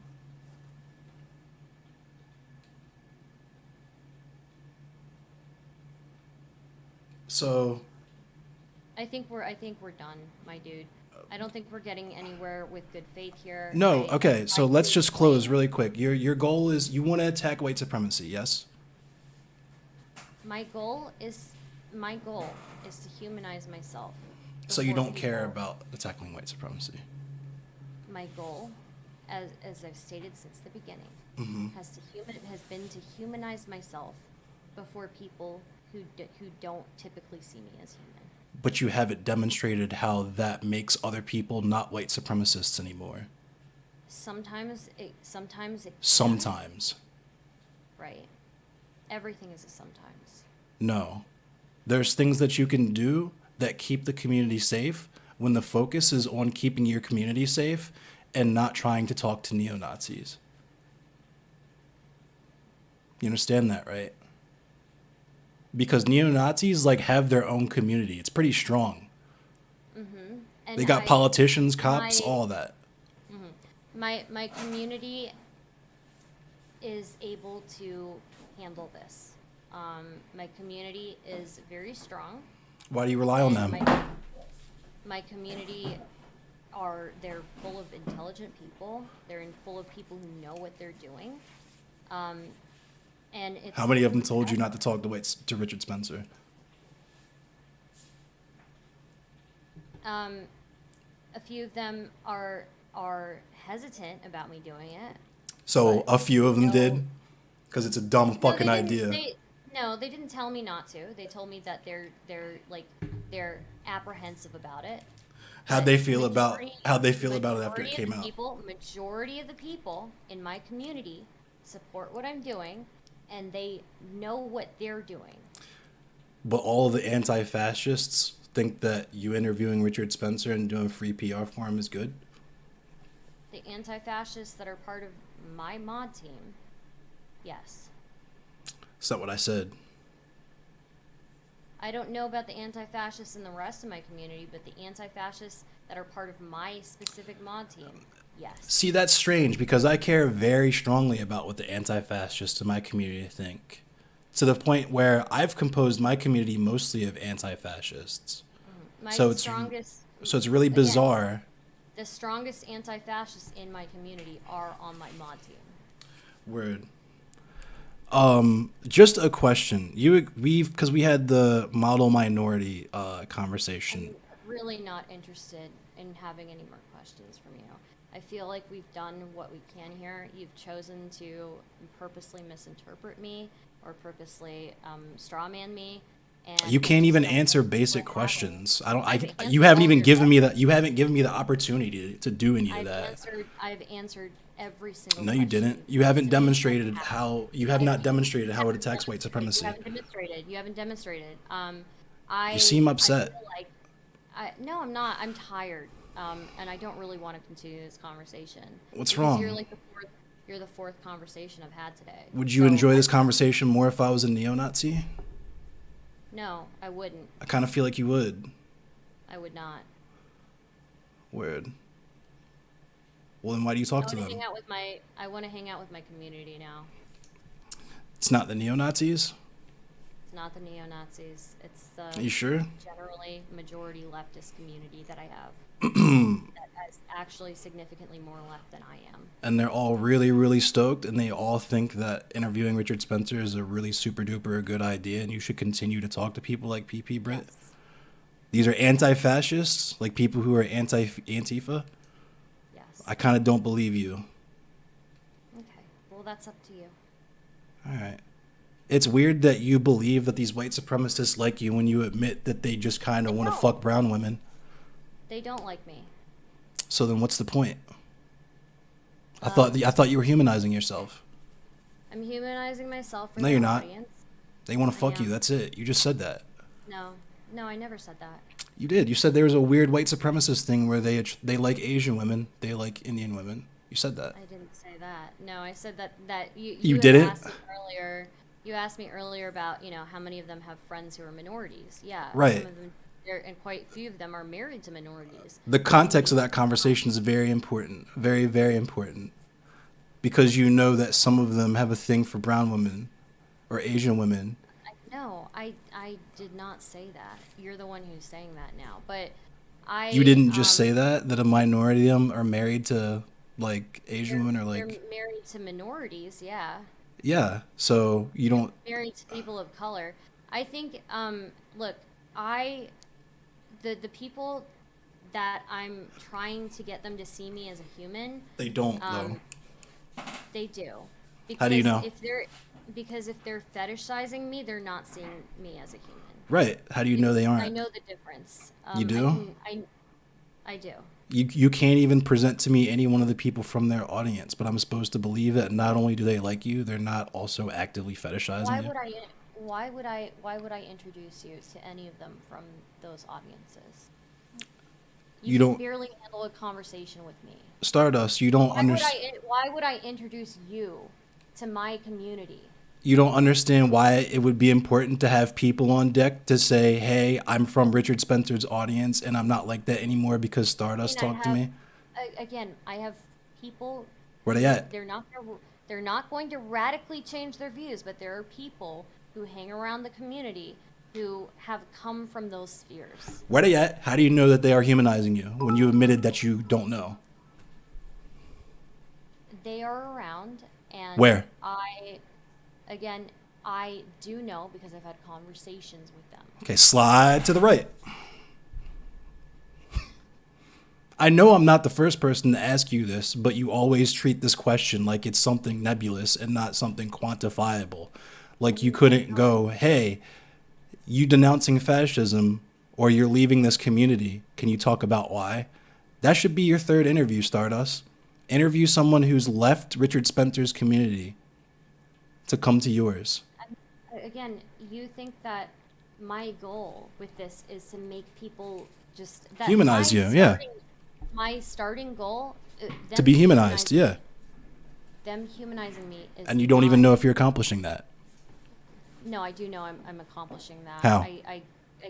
So, I think we're done, my dude. I don't think we're getting anywhere with good faith here. no, okay, so I let's do just close explain- really quick. Your goal is you want to attack white supremacy, yes? My goal is to humanize myself. So you before don't care people. about attacking white supremacy. My goal, as I've stated since the beginning, Mm-hmm. has been to humanize myself before people who don't typically see me as human. But you haven't demonstrated how that makes other people not white supremacists anymore. Sometimes it can, Sometimes. right. Everything is a sometimes. No. There's things that you can do that keep the community safe when the focus is on keeping your community safe and not trying to talk to neo-Nazis. You understand that, right? Because neo-Nazis like have their own community. It's pretty strong. And They got politicians, cops, my- all that. My community is able to handle this. My community is very strong. Why do you rely on them? and my community they're full of intelligent people. They're full of people who know what they're doing. And it's How many of them told you not to talk to Richard Spencer? A few of them are hesitant about me doing it. So But a few of them no. did? Because it's a dumb No, fucking they didn't- idea. they didn't tell me not to. They told me that they're apprehensive about it. How'd But they feel about it after it majority came of the out? Majority of the people in my community support what I'm doing, and they know what they're doing. But all the anti-fascists think that you interviewing Richard Spencer and doing free PR for him is good? The anti-fascists that are part of my mod team, yes. Is that what I said? I don't know about the anti-fascists in the rest of my community, but the anti-fascists that are part of my specific mod team, yes. See, that's strange because I care very strongly about what the anti-fascists in my community think. to the point where I've composed my community mostly of anti-fascists. My So strongest, it's really again, bizarre. the strongest anti-fascists in my community are on my mod team. Word. Just a question. Because we had the model minority conversation. I'm really not interested in having any more questions from you. I feel like we've done what we can here. You've chosen to purposely misinterpret me or purposely strawman me. And You I can't just even don't answer think basic we're having. questions. I've You answered haven't all even your given me questions. that. You haven't given me the opportunity to do any of I've that. answered. I've answered every single No, you question didn't. you've You asked haven't me. I demonstrated have. how. You have not demonstrated how it Haven't attacks white demonstrated. You supremacy. haven't demonstrated. You haven't demonstrated. You seem I upset. feel like no, I'm not. I'm tired. And I don't really want to continue this conversation What's because you're wrong? like you're the fourth conversation I've had today. Would you So enjoy this conversation more if I was a neo-Nazi? no, I wouldn't. I kind of feel like you would. I would not. Word. Well, then why do you talk to I want to them? hang out with my. I want to hang out with my community now. It's not the neo-Nazis? It's not the neo-Nazis. It's Are the you sure? generally majority leftist community that I have. That is actually significantly more left than I am. And they're all really, really stoked, and they all think that interviewing Richard Spencer is a really super duper good idea, and you should continue to talk to people like PP Brit. Yes. These are anti-fascists, like people who are anti-Antifa. Yes. I kind of don't believe you. Okay. Well, that's up to you. All right. It's weird that you believe that these white supremacists like you when you admit that they just kind of want to don't. fuck brown women. They don't like me. So then what's the point? I thought you were humanizing yourself. I'm humanizing myself for No, the you're not. audience. They want to I fuck you. am. That's it. You just said that. No. No, I never said that. You did. You said there was a weird white supremacist thing where they like Asian women, they like Indian women. You said that. I didn't say that. No, I said that You had didn't? asked me earlier. You asked me earlier about, how many of them have friends who are minorities. Yeah. Right. Some of them, and quite a few of them are married to minorities. The context of that conversation is very important. Very, very important. Because you know that some of them have a thing for brown women or Asian women. No, I did not say that. You're the one who's saying that now. But You didn't just say that a minority of them are married to like Asian women or they're like married to minorities, yeah. yeah. So you don't Married to people of color. I think look, the people that I'm trying to get them to see me as a human, they don't though. they do. Because How do you know? Because if they're fetishizing me, they're not seeing me as a human. Right. How do you know they aren't? I know the difference. You do? I do. You can't even present to me any one of the people from their audience, but I'm supposed to believe that not only do they like you, they're not also actively fetishizing Why you. would I introduce you to any of them from those audiences? You can don't- barely handle a conversation with me. Stardust, you don't understand. Why would I introduce you to my community? You don't understand why it would be important to have people on deck to say, "Hey, I'm from Richard Spencer's audience, and I'm not like that anymore because Stardust talked to me." Again, I have people. Where they at? They're not going to radically change their views, but there are people who hang around the community who have come from those spheres. Where they at? How do you know that they are humanizing you when you admitted that you don't know? They are around, and Where? I do know because I've had conversations with them. Okay, slide to the right. I know I'm not the first person to ask you this, but you always treat this question like it's something nebulous and not something quantifiable. Like you couldn't go, "Hey, you denouncing fascism or you're leaving this community. Can you talk about why?" That should be your third interview, Stardust. Interview someone who's left Richard Spencer's community to come to yours. Again, you think that my goal with this is to make people just that Humanize you, yeah. My starting goal To be humanized, yeah. Them humanizing me is. And you don't even know if you're accomplishing that. No, I do know I'm accomplishing that. How? I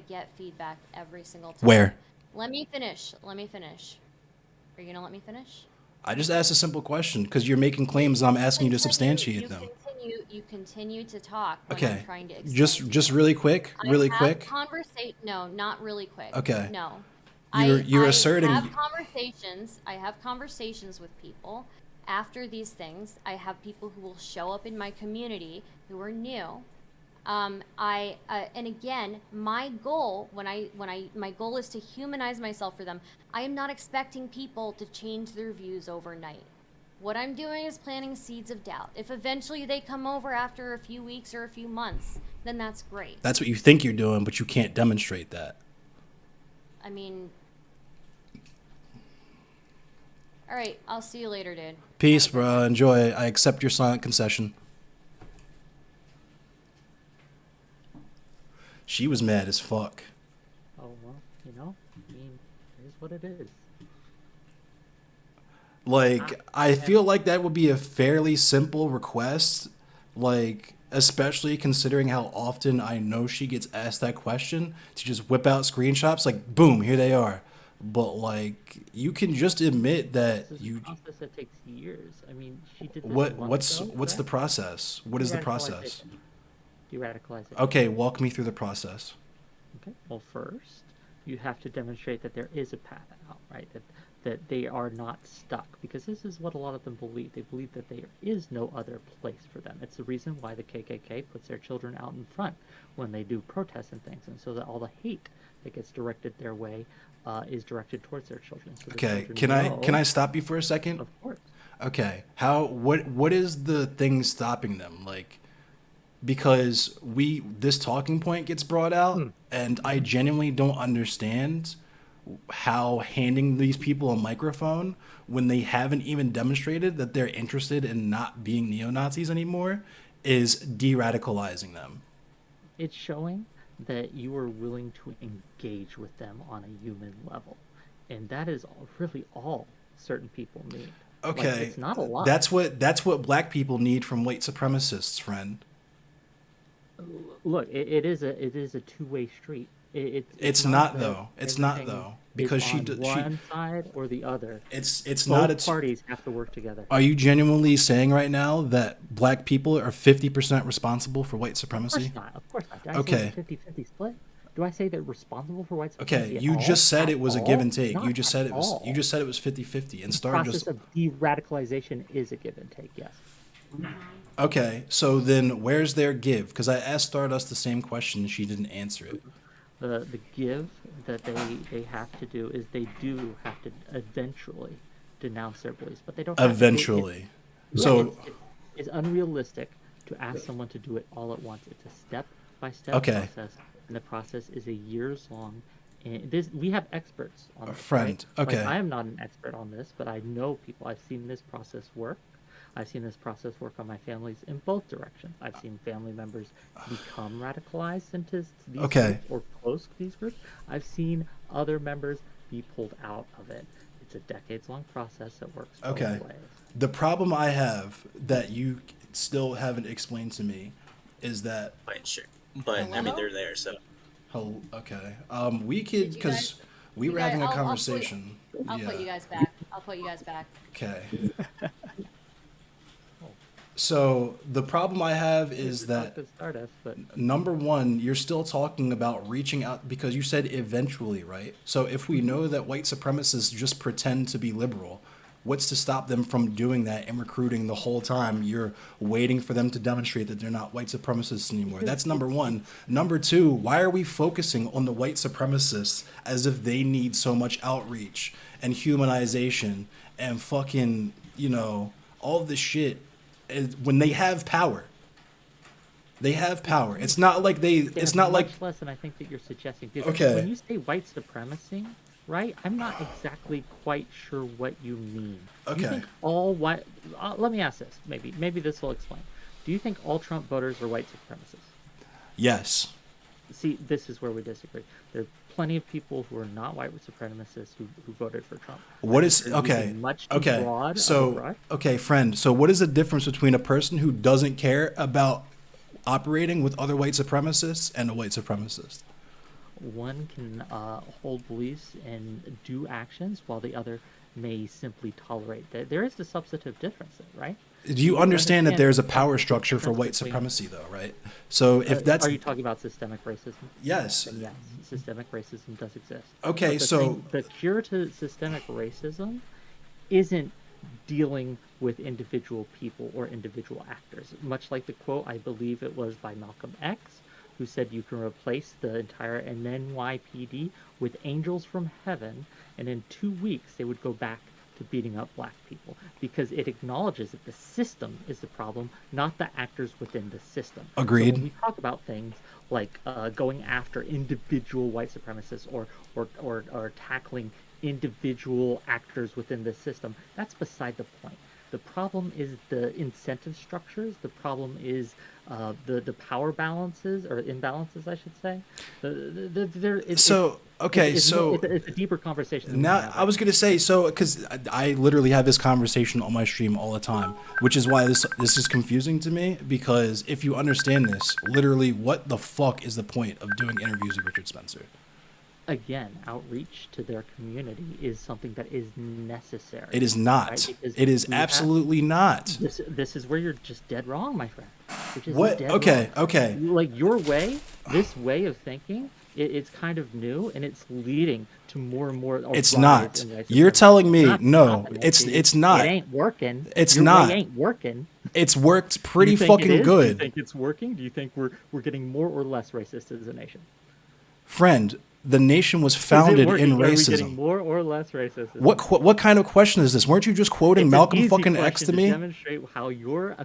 get feedback every single time. Where? Let me finish. Are you gonna let me finish? I just asked a simple question because you're making claims and I'm asking you to substantiate them. you continue to talk when I'm Okay. trying to explain to Just you. really quick, I really have quick. conversate no, not really quick. Okay. No. You're I have asserting. conversations. I have conversations with people after these things. I have people who will show up in my community who are new. And again, my goal my goal is to humanize myself for them. I am not expecting people to change their views overnight. What I'm doing is planting seeds of doubt. If eventually they come over after a few weeks or a few months, then that's great. That's what you think you're doing, but you can't demonstrate that. I mean, all right, I'll see you later, dude. Peace, Have a good bro. one. Enjoy. I accept your silent concession. She was mad as fuck. Oh, well, I mean, it is what it is. Like, I feel like that would be a fairly simple request. Like, especially considering how often I know she gets asked that question, to just whip out screenshots, like, boom, here they are. But, like, you can just admit that This is you. a process that takes years. I mean, she did this a month ago, What's the correct? process? What is the process? De-radicalization. De-radicalization. Okay, walk me through the process. Okay. Well, first, you have to demonstrate that there is a path out, right? That they are not stuck, because this is what a lot of them believe. They believe that there is no other place for them. It's the reason why the KKK puts their children out in front when they do protests and things, and so that all the hate that gets directed their way is directed towards their children. So the Okay, children can I know, stop you for a second? of course. Okay, what is the thing stopping them? Like, because this talking point gets brought out, and I Mhm. genuinely don't understand how handing these people a microphone when they haven't even demonstrated that they're interested in not being neo-Nazis anymore is de-radicalizing them. It's showing that you are willing to engage with them on a human level. And that is really all certain people need. Like, Okay, it's not a lot. that's what black people need from white supremacists, friend. Look, it is a two-way street. It's It's not not that though. It's not everything though is because on she one side or the other. it's not Both it's parties have to work together. Are you genuinely saying right now that black people are 50% responsible for white Of course supremacy? not. Of course not. Did I say it's Okay. a 50-50 split? Do I say they're responsible for white Okay, supremacy at you all? just said At it was a give all? and take. Not at You all. just said it was 50-50 and The Star just. process of de-radicalization is a give and take, yes. Okay, so then where's their give? Cuz I asked Stardust the same question and she didn't answer it. The give that they have to do is they do have to eventually denounce their beliefs, but they don't have to. Eventually. Yeah, So, it's unrealistic to ask someone to do it all at once. It's a step-by-step okay, process, and the process is a years long. And we have experts on this, right? friend. Like, Okay. I am not an expert on this, but I know people. I've seen this process work. I've seen this process work on my families in both directions. I've seen family members become radicalized into these Okay. groups or close to these groups. I've seen other members be pulled out of it. It's a decades-long process that works both Okay. ways. The problem I have that you still haven't explained to me is that Quite sure. But I mean, Hello? they're there, so okay. We Did could you guys? because we You were guys, having a I'll conversation. I'll put Yeah. you guys back. I'll put you guys back. Okay. Oh, So the problem I have we is could talk that to Stardust, but number one, you're still talking about reaching out because you said eventually, right? So if we know that white supremacists just pretend to be liberal, what's to stop them from doing that and recruiting the whole time you're waiting for them to demonstrate that they're not white supremacists anymore? because That's number one. Number two, why are we focusing on the white supremacists as if they need so much outreach and humanization and fucking, all this shit when they have power? They have power. It's not like they it's have not like, much less than I think that you're suggesting. Because okay, when you say white supremacy, right, I'm not exactly quite sure what you mean. Do you okay. think all white? Let me ask this. Maybe this will explain. Do you think all Trump voters are white supremacists? Yes. See, this is where we disagree. There are plenty of people who are not white supremacists who voted for Trump. I What think is you're okay? using much too Okay. broad of a So, brush. okay, friend. So, what is the difference between a person who doesn't care about operating with other white supremacists and a white supremacist? One can hold beliefs and do actions while the other may simply tolerate that. There is a substantive difference, right? Do you You understand that there's a power the structure for white difference between. supremacy, though, right? So if that's Are you talking about systemic racism? yes, Then yes, systemic racism does exist. okay, But so the cure to systemic racism isn't dealing with individual people or individual actors. Much like the quote, I believe it was by Malcolm X, who said you can replace the entire NYPD with angels from heaven, and in 2 weeks they would go back to beating up black people, because it acknowledges that the system is the problem, not the actors within the system. So agreed. when we talk about things like going after individual white supremacists or tackling individual actors within the system, that's beside the point. The problem is the incentive structures. The problem is the power balances or imbalances, I should say. So okay, so It's a deeper conversation than we now can have I was gonna say, so because I literally have this conversation on my stream all the time, which is why this is confusing to me. Because if you understand this, literally, what the fuck is the point of doing interviews with Richard Spencer? Again, outreach to their community is something that is necessary. It is Right? not. Because It is we have absolutely not. this is where you're just dead wrong, my friend. You're just What? dead Okay, wrong. okay. Like your way, this way of thinking, it's kind of new, and it's leading to more and more. It's rise not. in white You're supremacy. telling It's me not no. stopping it, It's dude. it's not. It ain't working. It's Your not. way ain't working. It's worked Do pretty you think it fucking is? Do you good, think it's working? Do you think we're getting more or less racist as a nation? friend. The nation was Is it founded working? in Are we getting racism. more or less racist? As a What kind of question is this? Weren't you just quoting It's an Malcolm easy fucking X question to me? demonstrate how your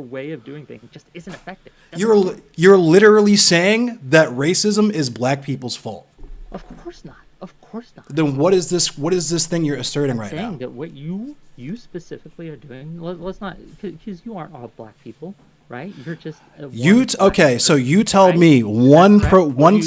way of doing things just isn't effective. You're literally saying that racism is black people's fault. Of course not. Of course not. Then what is this? What is this thing you're asserting right Saying now? that what you specifically are doing. Let's not, because you aren't all black people, right? You're just one black Okay? So person, you tell right? me Is that one correct? pro Or one.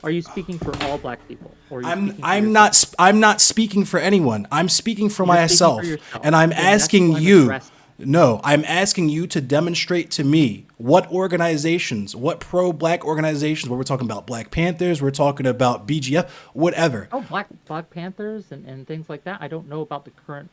are you speaking for all black people, or are you I'm speaking for I'm yourself? not I'm not speaking for anyone. I'm speaking for You're speaking for myself, yourself. and I'm Then that's asking who I'm you. addressing. No, I'm asking you to demonstrate to me what organizations, what pro-black organizations. Where we're talking about Black Panthers, we're talking about BGF, whatever. Oh, Black Panthers and things like that. I don't know about the current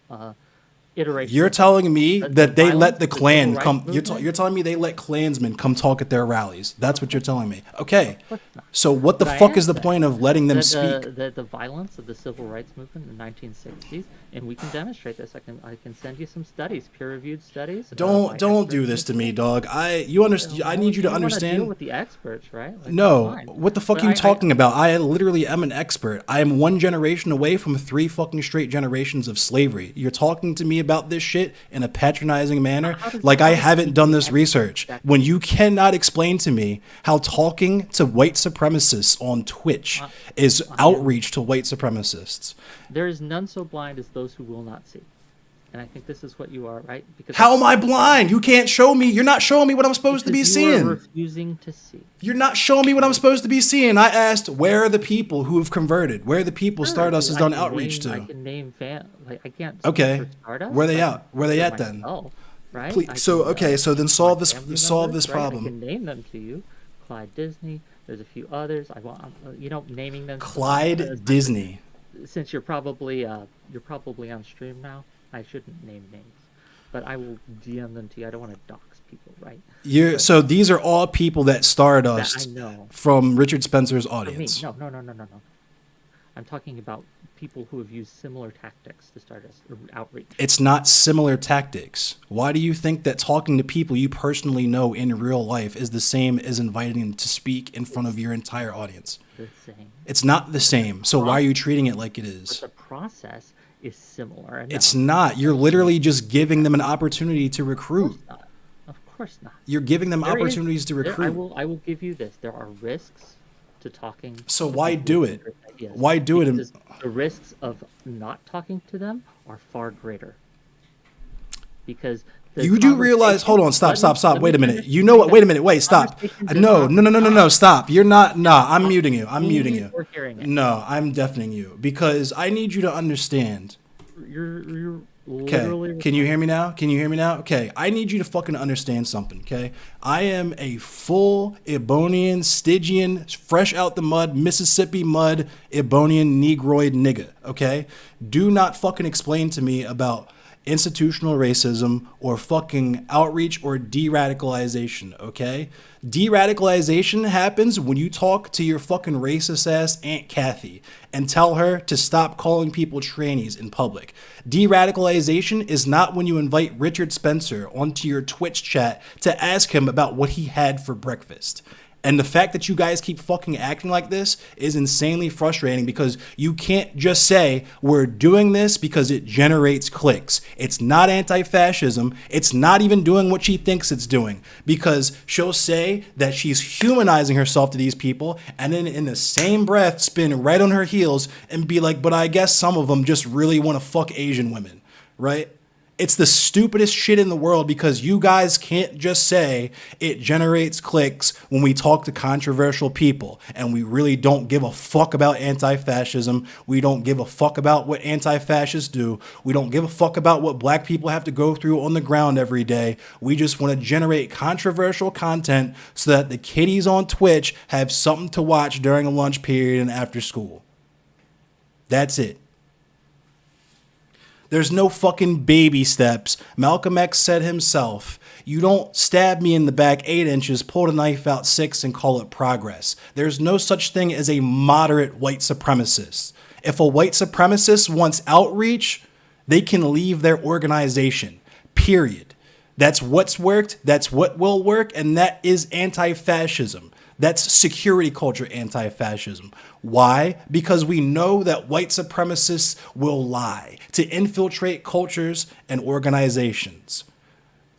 iteration You're of telling me the that they let violence the of the civil Klan rights come. movement. You're telling me they let Klansmen come talk at their rallies. That's what you're telling me. Okay. Of course not. So what the But I fuck am is the saying point of letting them that speak? the violence of the civil rights movement in the 1960s, and we can demonstrate this. I can send you some studies, peer-reviewed studies. by Don't do experts this to in the me, field. dog. I understand. I need you to wanna deal understand. with the experts, right? Like, that's No, fine. what the fuck But are you talking about? I literally am an expert. I am one generation away from 3 fucking straight generations of slavery. You're talking to me about this shit in a patronizing manner, like I haven't done this research. When you cannot explain to me how talking to white supremacists on Twitch is outreach to white supremacists. There is none so blind as those who will not see, and I think this is what you are, right? Because How am I blind? You can't show me. You're not showing me what I'm supposed to be because you are seeing. refusing to see. You're not showing me what I'm supposed to be seeing. I asked, where are the people who have converted? Where are the people Sure, Stardust has I done can outreach name, I to? can name I can't speak Okay. for Stardust. Where they but I at? can Where they speak at for then? myself, right? Please, I so can, okay, so then my solve this family members, right? problem. I can name them to you. Clyde Disney. There's a few others. Naming them. Clyde Disney. Since you're probably on stream now, I shouldn't name names, but I will DM them to you. I don't want to dox people, right? So these are all people that That I Stardust know. from Richard Spencer's For me, audience. no. I'm talking about people who have used similar tactics to Stardust outreach. It's not similar tactics. Why do you think that talking to people you personally know in real life is the same as inviting them to speak in front of your entire audience? The same. It's not the same. So why are you treating it like it is? But the process is similar. enough. It's not. You're literally just giving them an opportunity to Of recruit. course not. Of course not. You're giving them There is- opportunities to I recruit. will give you this. There are risks to talking. So to why people do with it? different ideas, Why do it in- because the risks of not talking to them are far greater. Because the You do realize, hold on, stop. let me Wait a minute. finish. You know what? Wait a minute. Wait, stop. Conversation does No, not stop. You're not, nah, I'm muting you. I'm muting you. We're hearing it. No, I'm deafening you because I need you to understand. You're Okay. Literally Can you hear reclining. me now? Can you hear me now? Okay. I need you to fucking understand something, okay? I am a full Ebonian, Stygian, fresh out the mud, Mississippi mud, Ebonian Negroid nigga, okay? Do not fucking explain to me about institutional racism or fucking outreach or de-radicalization, okay? De-radicalization happens when you talk to your fucking racist ass Aunt Kathy and tell her to stop calling people trannies in public. De-radicalization is not when you invite Richard Spencer onto your Twitch chat to ask him about what he had for breakfast. And the fact that you guys keep fucking acting like this is insanely frustrating because you can't just say we're doing this because it generates clicks. It's not anti-fascism. It's not even doing what she thinks it's doing because she'll say that she's humanizing herself to these people and then in the same breath spin right on her heels and be like, but I guess some of them just really want to fuck Asian women, right? It's the stupidest shit in the world because you guys can't just say it generates clicks when we talk to controversial people and we really don't give a fuck about anti-fascism. We don't give a fuck about what anti-fascists do. We don't give a fuck about what black people have to go through on the ground every day. We just want to generate controversial content so that the kiddies on Twitch have something to watch during a lunch period and after school. That's it. There's no fucking baby steps. Malcolm X said himself, you don't stab me in the back 8 inches, pull the knife out 6, and call it progress. There's no such thing as a moderate white supremacist. If a white supremacist wants outreach, they can leave their organization, period. That's what's worked, that's what will work, and that is anti-fascism. That's security culture anti-fascism. Why? Because we know that white supremacists will lie to infiltrate cultures and organizations.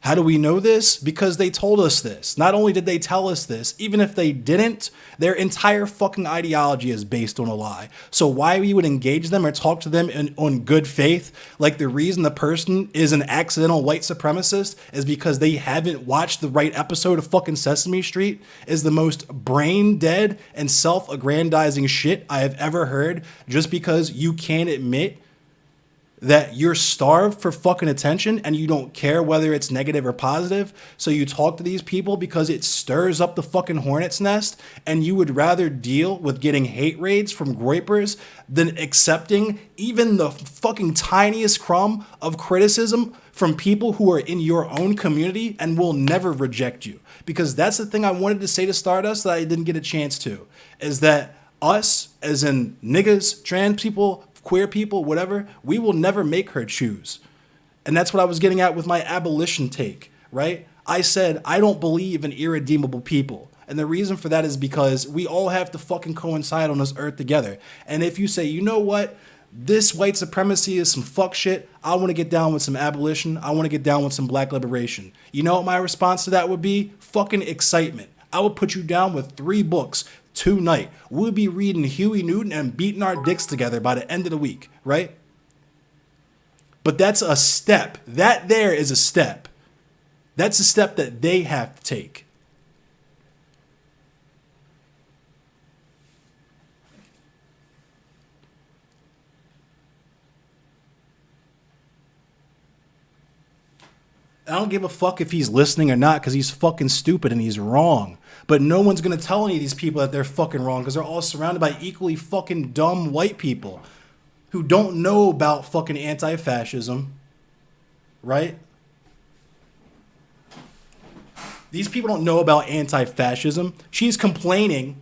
How do we know this? Because they told us this. Not only did they tell us this, even if they didn't, their entire fucking ideology is based on a lie. So why we would engage them or talk to them on good faith, like the reason the person is an accidental white supremacist is because they haven't watched the right episode of fucking Sesame Street, is the most brain dead and self-aggrandizing shit I have ever heard, just because you can't admit that you're starved for fucking attention and you don't care whether it's negative or positive. So you talk to these people because it stirs up the fucking hornet's nest and you would rather deal with getting hate raids from groypers than accepting even the fucking tiniest crumb of criticism from people who are in your own community and will never reject you. Because that's the thing I wanted to say to Stardust that I didn't get a chance to, is that us, as in niggas, trans people, queer people, whatever, we will never make her choose. And that's what I was getting at with my abolition take, right? I said, I don't believe in irredeemable people. And the reason for that is because we all have to fucking coincide on this earth together. And if you say, you know what, this white supremacy is some fuck shit, I want to get down with some abolition, I want to get down with some black liberation. You know what my response to that would be? Fucking excitement. I would put you down with 3 books tonight. We'll be reading Huey Newton and beating our dicks together by the end of the week, right? But that's a step. That there is a step. That's a step that they have to take. I don't give a fuck if he's listening or not because he's fucking stupid and he's wrong. But no one's going to tell any of these people that they're fucking wrong because they're all surrounded by equally fucking dumb white people who don't know about fucking anti-fascism, right? These people don't know about anti-fascism. She's complaining,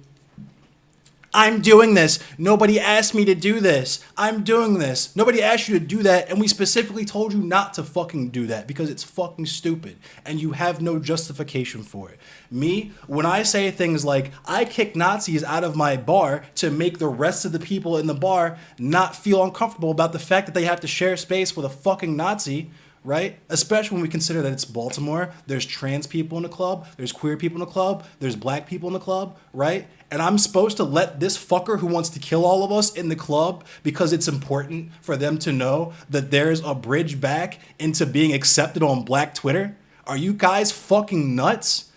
I'm doing this. Nobody asked me to do this. I'm doing this. Nobody asked you to do that, and we specifically told you not to fucking do that because it's fucking stupid, and you have no justification for it. Me, when I say things like, I kick Nazis out of my bar to make the rest of the people in the bar not feel uncomfortable about the fact that they have to share space with a fucking Nazi, right? Especially when we consider that it's Baltimore. There's trans people in the club. There's queer people in the club. There's black people in the club, right? And I'm supposed to let this fucker who wants to kill all of us in the club because it's important for them to know that there's a bridge back into being accepted on black Twitter? Are you guys fucking nuts?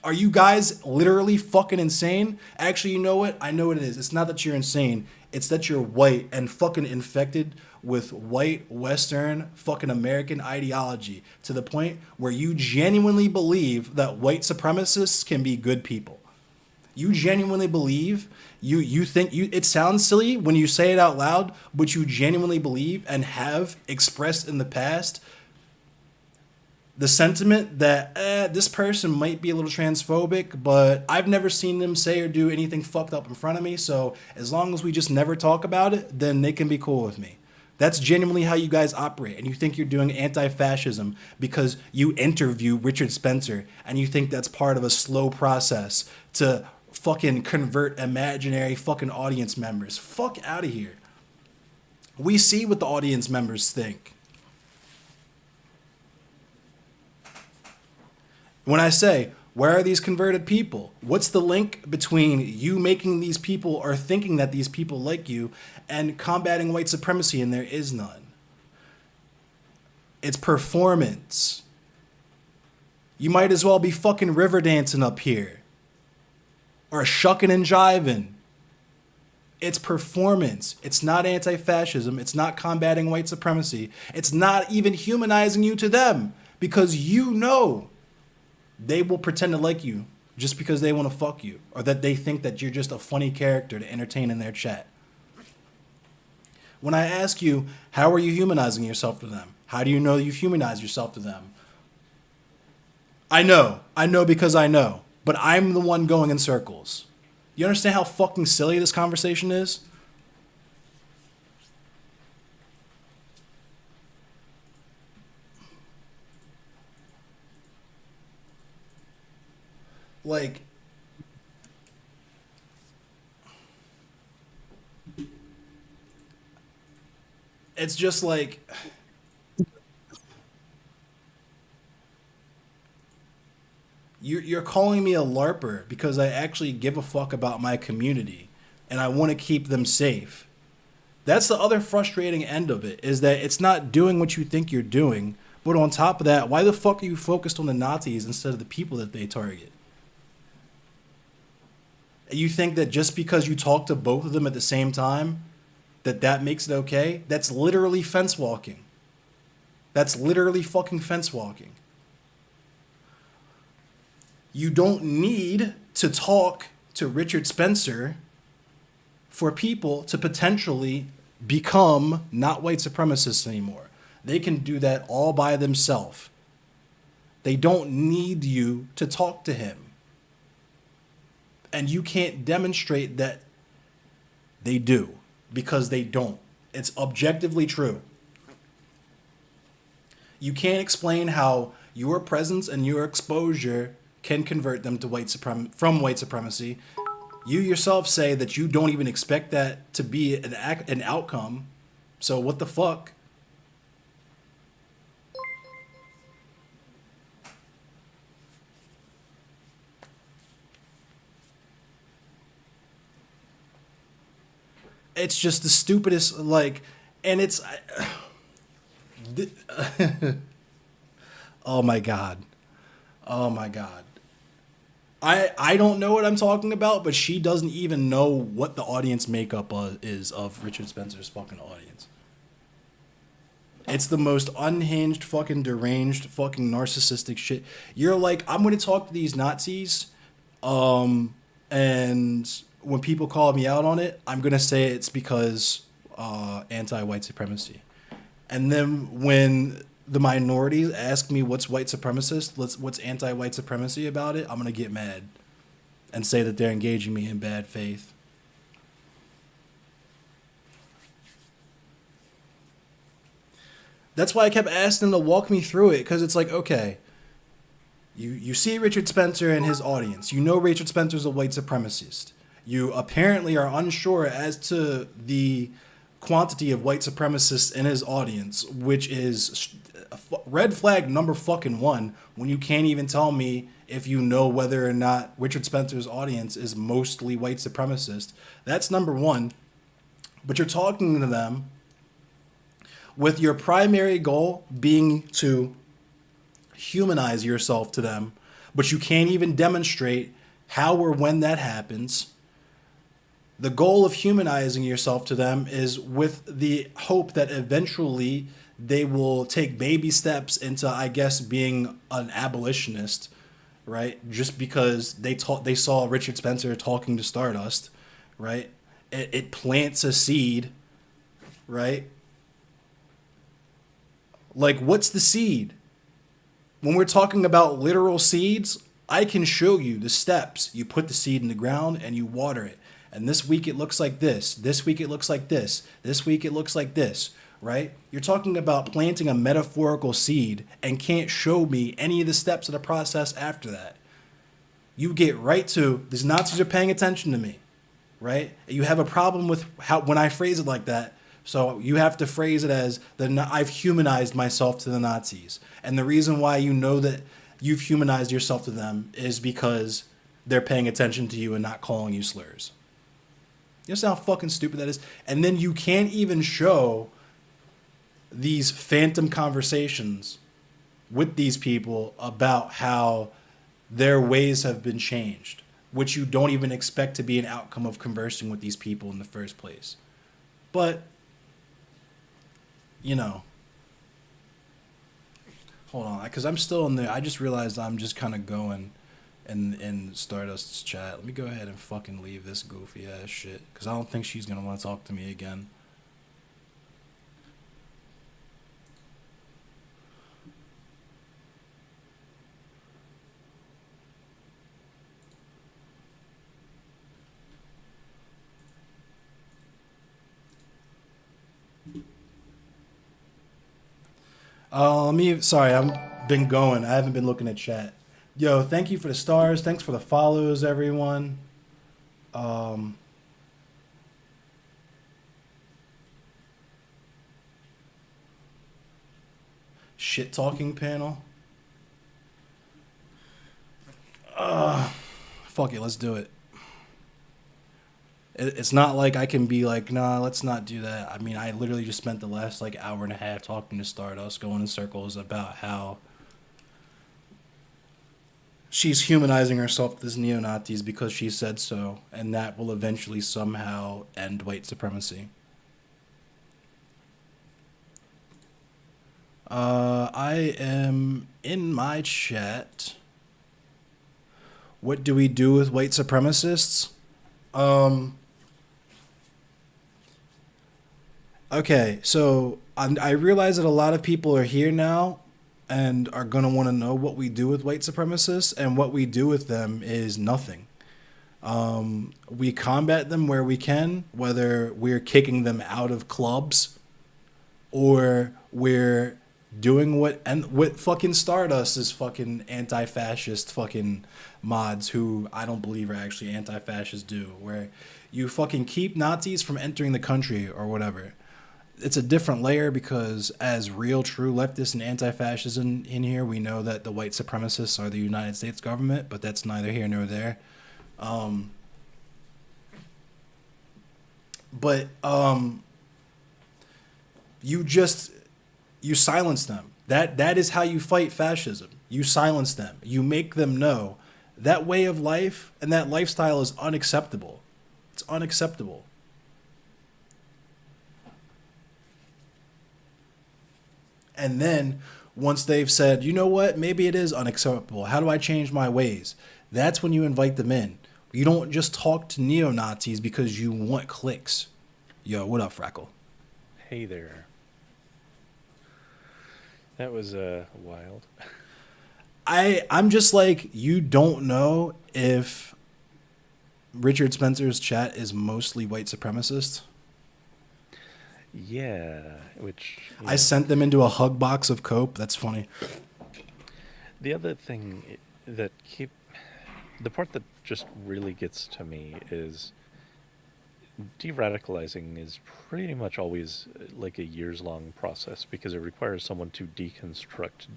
Are you guys literally fucking insane? Actually, you know what? I know what it is. It's not that you're insane. It's that you're white and fucking infected with white, Western, fucking American ideology to the point where you genuinely believe that white supremacists can be good people. You genuinely believe, you think, it sounds silly when you say it out loud, but you genuinely believe and have expressed in the past the sentiment that this person might be a little transphobic, but I've never seen them say or do anything fucked up in front of me, so as long as we just never talk about it, then they can be cool with me. That's genuinely how you guys operate, and you think you're doing anti-fascism because you interview Richard Spencer, and you think that's part of a slow process to fucking convert imaginary fucking audience members. Fuck out of here. We see what the audience members think. When I say, where are these converted people? What's the link between you making these people or thinking that these people like you and combating white supremacy? And there is none. It's performance. You might as well be fucking river dancing up here or shucking and jiving. It's performance. It's not anti-fascism. It's not combating white supremacy. It's not even humanizing you to them because you know they will pretend to like you just because they want to fuck you or that they think that you're just a funny character to entertain in their chat. When I ask you, how are you humanizing yourself to them? How do you know you've humanized yourself to them? I know because I know, but I'm the one going in circles. You understand how fucking silly this conversation is? Like, it's just like, you're calling me a LARPer because I actually give a fuck about my community and I want to keep them safe. That's the other frustrating end of it, is that it's not doing what you think you're doing, but on top of that, why the fuck are you focused on the Nazis instead of the people that they target? You think that just because you talk to both of them at the same time, that makes it okay? That's literally fence walking. That's literally fucking fence walking. You don't need to talk to Richard Spencer for people to potentially become not white supremacists anymore. They can do that all by themselves. They don't need you to talk to him. And you can't demonstrate that they do, because they don't. It's objectively true. You can't explain how your presence and your exposure can convert them to from white supremacy. You yourself say that you don't even expect that to be an outcome. So what the fuck? It's just the stupidest, like, and it's, oh my God. Oh my God. I don't know what I'm talking about, but she doesn't even know what the audience makeup is of Richard Spencer's fucking audience. It's the most unhinged, fucking deranged, fucking narcissistic shit. You're like, I'm going to talk to these Nazis, and when people call me out on it, I'm going to say it's because anti-white supremacy. And then when the minorities ask me what's white supremacist, what's anti-white supremacy about it, I'm going to get mad and say that they're engaging me in bad faith. That's why I kept asking them to walk me through it, because it's like, okay, you see Richard Spencer and his audience. You know Richard Spencer's a white supremacist. You apparently are unsure as to the quantity of white supremacists in his audience, which is red flag number fucking one, when you can't even tell me if you know whether or not Richard Spencer's audience is mostly white supremacist. That's number one. But you're talking to them with your primary goal being to humanize yourself to them, but you can't even demonstrate how or when that happens. The goal of humanizing yourself to them is with the hope that eventually they will take baby steps into, I guess, being an abolitionist, right? Just because they saw Richard Spencer talking to Stardust, right? It plants a seed, right? Like, what's the seed? When we're talking about literal seeds, I can show you the steps. You put the seed in the ground and you water it. And this week it looks like this. This week it looks like this. This week it looks like this, right? You're talking about planting a metaphorical seed and can't show me any of the steps of the process after that. You get right to, these Nazis are paying attention to me, right? You have a problem with how when I phrase it like that. So you have to phrase it as I've humanized myself to the Nazis. And the reason why you know that you've humanized yourself to them is because they're paying attention to you and not calling you slurs. You know how fucking stupid that is? And then you can't even show these phantom conversations with these people about how their ways have been changed, which you don't even expect to be an outcome of conversing with these people in the first place. But, you know, hold on, because I'm still in there. I just realized I'm just kind of going in Stardust's chat. Let me go ahead and fucking leave this goofy ass shit, because I don't think she's going to want to talk to me again. Sorry, I've been going. I haven't been looking at chat. Yo, thank you for the stars. Thanks for the follows, everyone. Shit talking panel. Fuck it, let's do it. It's not like I can be like, nah, let's not do that. I mean, I literally just spent the last like hour and a half talking to Stardust, going in circles about how she's humanizing herself as neo-Nazis because she said so, and that will eventually somehow end white supremacy. I am in my chat. What do we do with white supremacists? Okay, so I realize that a lot of people are here now and are going to want to know what we do with white supremacists, and what we do with them is nothing. We combat them where we can, whether we're kicking them out of clubs or we're doing what fucking Stardust is fucking anti-fascist fucking mods who I don't believe are actually anti-fascists do, where you fucking keep Nazis from entering the country or whatever. It's a different layer because as real true leftists and anti-fascists in here, we know that the white supremacists are the United States government, but that's neither here nor there. You silence them. That is how you fight fascism. You silence them. You make them know that way of life and that lifestyle is unacceptable. It's unacceptable. And then once they've said, you know what, maybe it is unacceptable. How do I change my ways? That's when you invite them in. You don't just talk to neo-Nazis because you want clicks. Yo, what up, Freckle? Hey there. That was wild. I'm just like, you don't know if Richard Spencer's chat is mostly white supremacist. Yeah, which... I sent them into a hug box of cope. That's funny. The other thing that the part that just really gets to me is de-radicalizing is pretty much always like a years-long process because it requires someone to deconstruct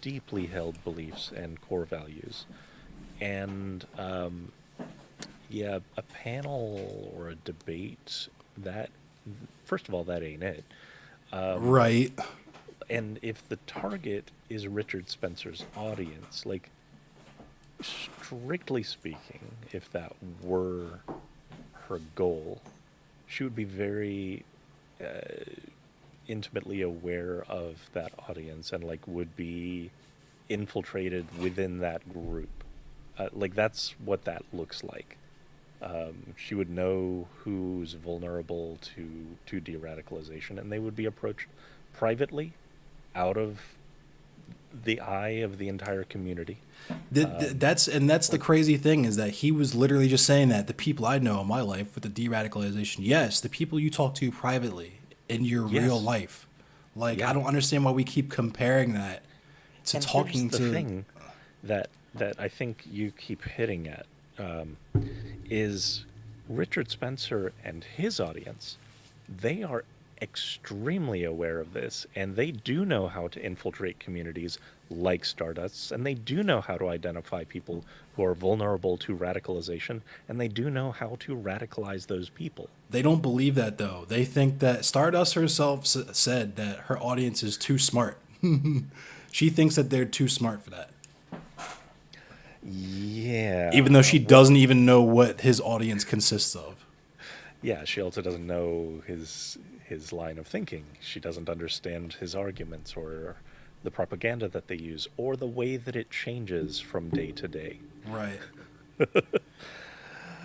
deeply held beliefs and core values. And, yeah, a panel or a debate, that... First of all, that ain't it. Right. And if the target is Richard Spencer's audience, like, strictly speaking, if that were her goal, she would be very intimately aware of that audience and like would be infiltrated within that group. Like that's what that looks like. She would know who's vulnerable to de-radicalization, and they would be approached privately, out of the eye of the entire community. That's the crazy thing is that he was literally just saying that the people I know in my life with the de-radicalization, yes, the people you talk to privately in your real Yes. life. Like I Yeah. don't understand why we keep comparing that to And here's talking the to. thing that I think you keep hitting at, um, is Richard Spencer and his audience. They are extremely aware of this, and they do know how to infiltrate communities like Stardusts, and they do know how to identify people who are vulnerable to radicalization, and they do know how to radicalize those people. They don't believe that though. They think that Stardust herself said that her audience is too smart. She thinks that they're too smart for that. Even though Yeah, she well, doesn't even know what his audience consists of. yeah, she also doesn't know his line of thinking. She doesn't understand his arguments or the propaganda that they use or the way that it changes from day to day. Right.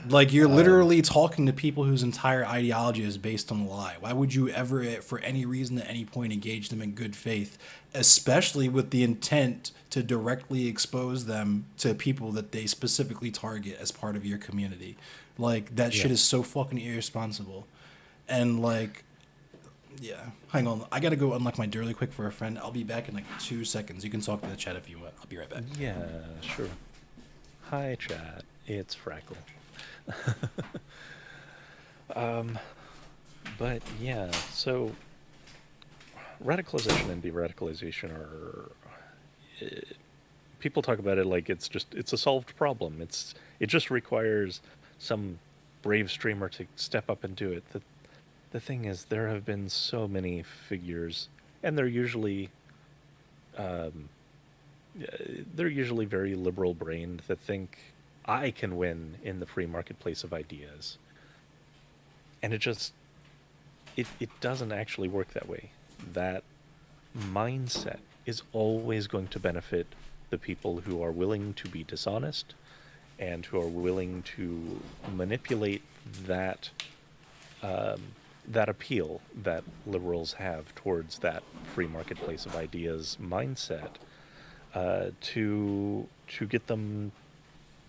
Like you're literally talking to people whose entire ideology is based on a lie. Why would you ever, for any reason at any point, engage them in good faith, especially with the intent to directly expose them to people that they specifically target as part of your community? Like that Yeah. shit is so fucking irresponsible. And like, yeah, hang on, I gotta go unlock my door really quick for a friend. I'll be back in like 2 seconds. You can talk to the chat if you want. I'll be right back. Yeah, sure. Hi, chat. It's Frackle. But yeah, so radicalization and de-radicalization are, people talk about it like it's a solved problem. It just requires some brave streamer to step up and do it. The thing is, there have been so many figures, and um, they're usually very liberal brained that think I can win in the free marketplace of ideas, and it doesn't actually work that way. That mindset is always going to benefit the people who are willing to be dishonest and who are willing to manipulate that that appeal that liberals have towards that free marketplace of ideas mindset, to get them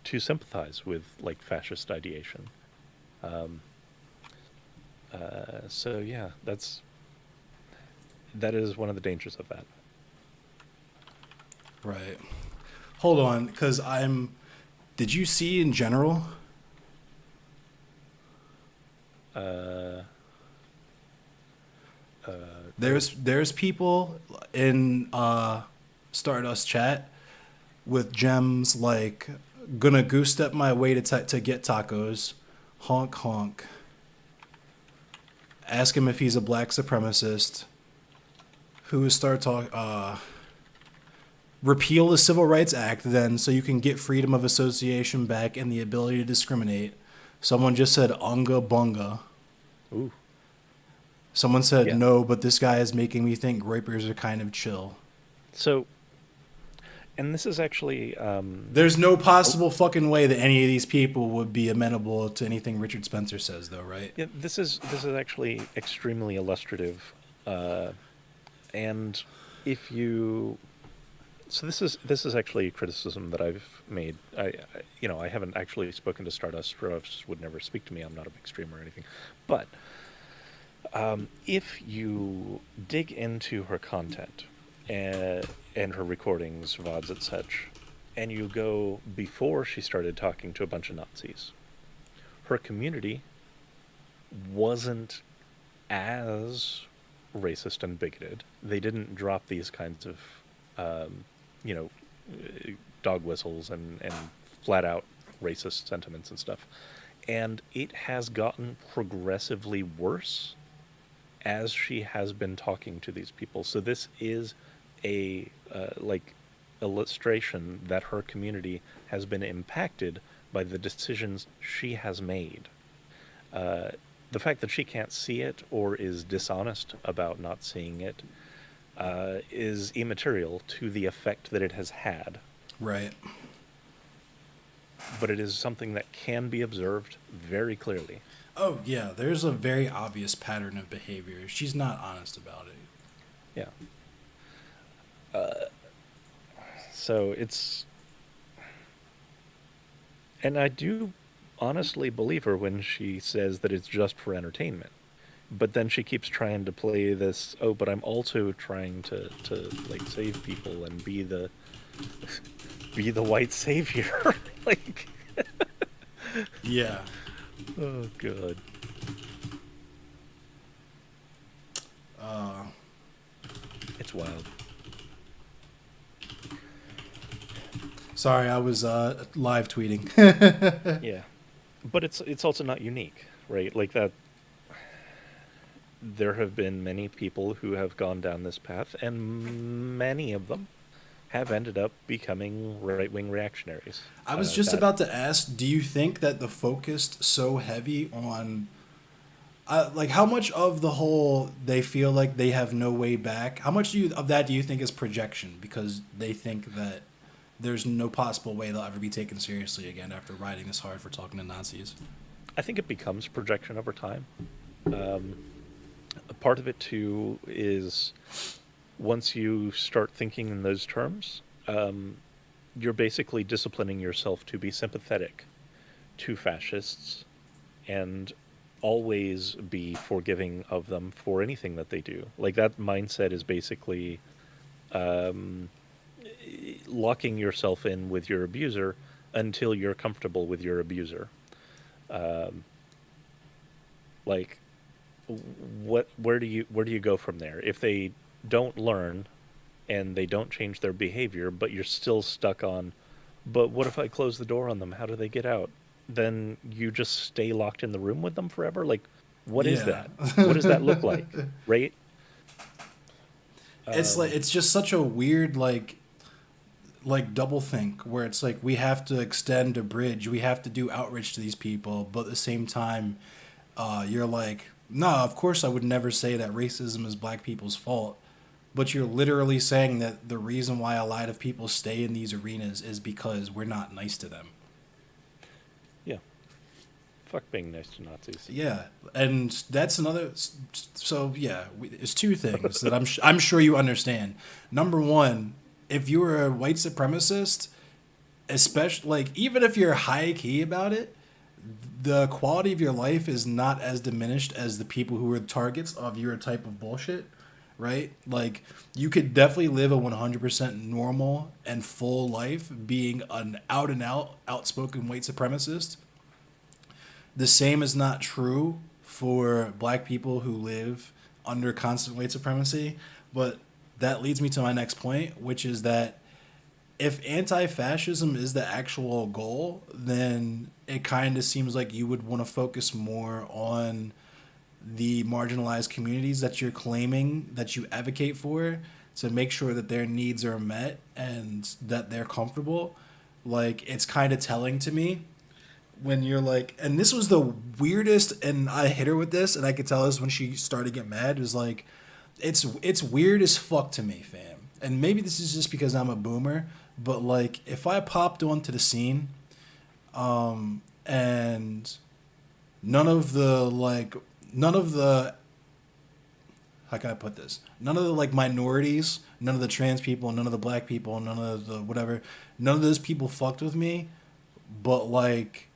to sympathize with like fascist ideation. So yeah, that is one of the dangers of that. Right. Hold on, because I'm. Did you see in general? Uh, There's people in Stardust chat with gems like gonna goose step my way to get tacos, honk honk. Ask him if he's a black supremacist. Who start talk? Repeal the Civil Rights Act then, so you can get freedom of association back and the ability to discriminate. Someone just said unga bunga. ooh, Someone said yeah. no, but this guy is making me think grapers are kind of chill. So, and this is actually, There's no oh, possible fucking way that any of these people would be amenable to anything Richard Spencer says, though, right? yeah, this is actually extremely illustrative, uh, and if you, so this is actually a criticism that I've made. I haven't actually spoken to Stardust. Stardust would never speak to me. I'm not a big streamer or anything, but if you dig into her content and her recordings, VODs, and such, and you go before she started talking to a bunch of Nazis, her community wasn't as racist and bigoted. They didn't drop these kinds of, um, you know, dog whistles and flat out racist sentiments and stuff. And it has gotten progressively worse as she has been talking to these people. So this is a like illustration that her community has been impacted by the decisions she has made. The fact that she can't see it or is dishonest about not seeing it is immaterial to the effect that it has had, Right. but it is something that can be observed very clearly. Oh yeah, there's a very obvious pattern of behavior. She's not honest about it. Yeah. So it's. And I do honestly believe her when she says that it's just for entertainment. But then she keeps trying to play this, oh, but I'm also trying to like save people and be the white savior. Like, Yeah. oh god. Uh, It's wild. Sorry, I was live tweeting. Yeah. But it's also not unique, right? Like that there have been many people who have gone down this path, and many of them have ended up becoming right-wing reactionaries. I was just That about to ask, do you think that the focused so heavy on like how much of the whole they feel like they have no way back? How much of that do you think is projection because they think that there's no possible way they'll ever be taken seriously again after riding this hard for talking to Nazis? I think it becomes projection over time. A part of it too is once you start thinking in those terms, you're basically disciplining yourself to be sympathetic to fascists and always be forgiving of them for anything that they do. Like that mindset is basically locking yourself in with your abuser until you're comfortable with your abuser. Like where do you go from there if they don't learn and they don't change their behavior, but you're still stuck on, but what if I close the door on them? How do they get out? Then you just stay locked in the room with them forever? Like, what is Yeah. that? What does that look like? Right? It's like it's just such a weird like double think where it's like we have to extend a bridge, we have to do outreach to these people, but at the same time you're like, no, of course I would never say that racism is black people's fault. But you're literally saying that the reason why a lot of people stay in these arenas is because we're not nice to them. Yeah. Fuck being nice to Nazis. Yeah, and that's another. So yeah, it's two things that I'm sure you understand. Number one, if you're a white supremacist, especially like even if you're high key about it, the quality of your life is not as diminished as the people who are targets of your type of bullshit, right? Like you could definitely live a 100% normal and full life being an out and out outspoken white supremacist. The same is not true for black people who live under constant white supremacy, but that leads me to my next point, which is that if anti-fascism is the actual goal, then it kind of seems like you would want to focus more on the marginalized communities that you're claiming that you advocate for to make sure that their needs are met and that they're comfortable. Like it's kind of telling to me when you're like, and this was the weirdest, and I hit her with this, and I could tell this when she started to get mad. It was like, it's weird as fuck to me, fam. And maybe this is just because I'm a boomer, but like, if I popped onto the scene, and none of the like, none of the, how can I put this? None of the like minorities, none of the trans people, none of the black people, none of the whatever, none of those people fucked with me, but like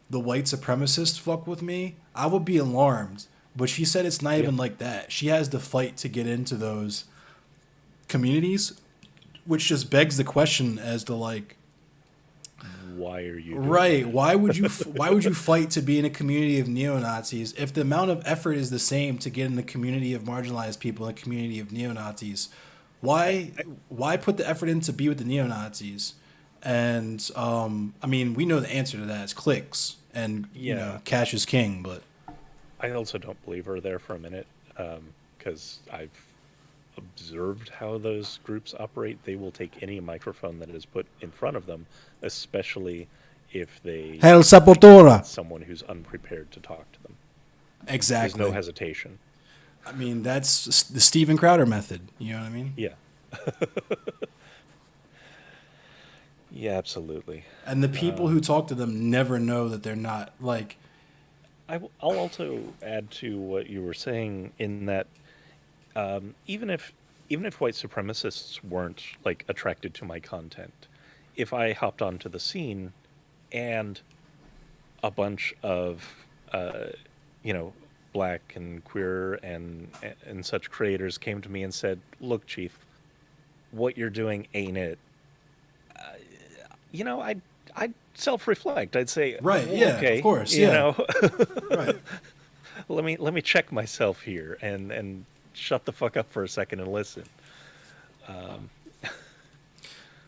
the white supremacists fuck with me, I would be alarmed. But she said it's not Yep. even like that. She has to fight to get into those communities, which just begs the question as to like, Why are you doing right? that? Why would you fight to be in a community of neo Nazis if the amount of effort is the same to get in the community of marginalized people and the community of neo Nazis? Why put the effort in to be with the neo Nazis? And I mean, we know the answer to that. It's clicks, and you Yeah. know, cash is king. But I also don't believe her there for a minute because I've observed how those groups operate. They will take any microphone that is put in front of them, especially if they Hail think that Sepultura. it's someone who's unprepared to talk to them. Exactly. There's no hesitation. I mean, that's the Steven Crowder method. You know what I mean? Yeah. Yeah, absolutely. And the people who talk to them never know that they're not like. I'll also add to what you were saying in that even if white supremacists weren't like attracted to my content, if I hopped onto the scene and a bunch of you know black and queer and such creators came to me and said, "Look, Chief, what you're doing ain't it." I'd self-reflect. I'd say, Right, "Well, yeah, of okay, course, yeah. Right. let me check myself here and shut the fuck up for a second and listen."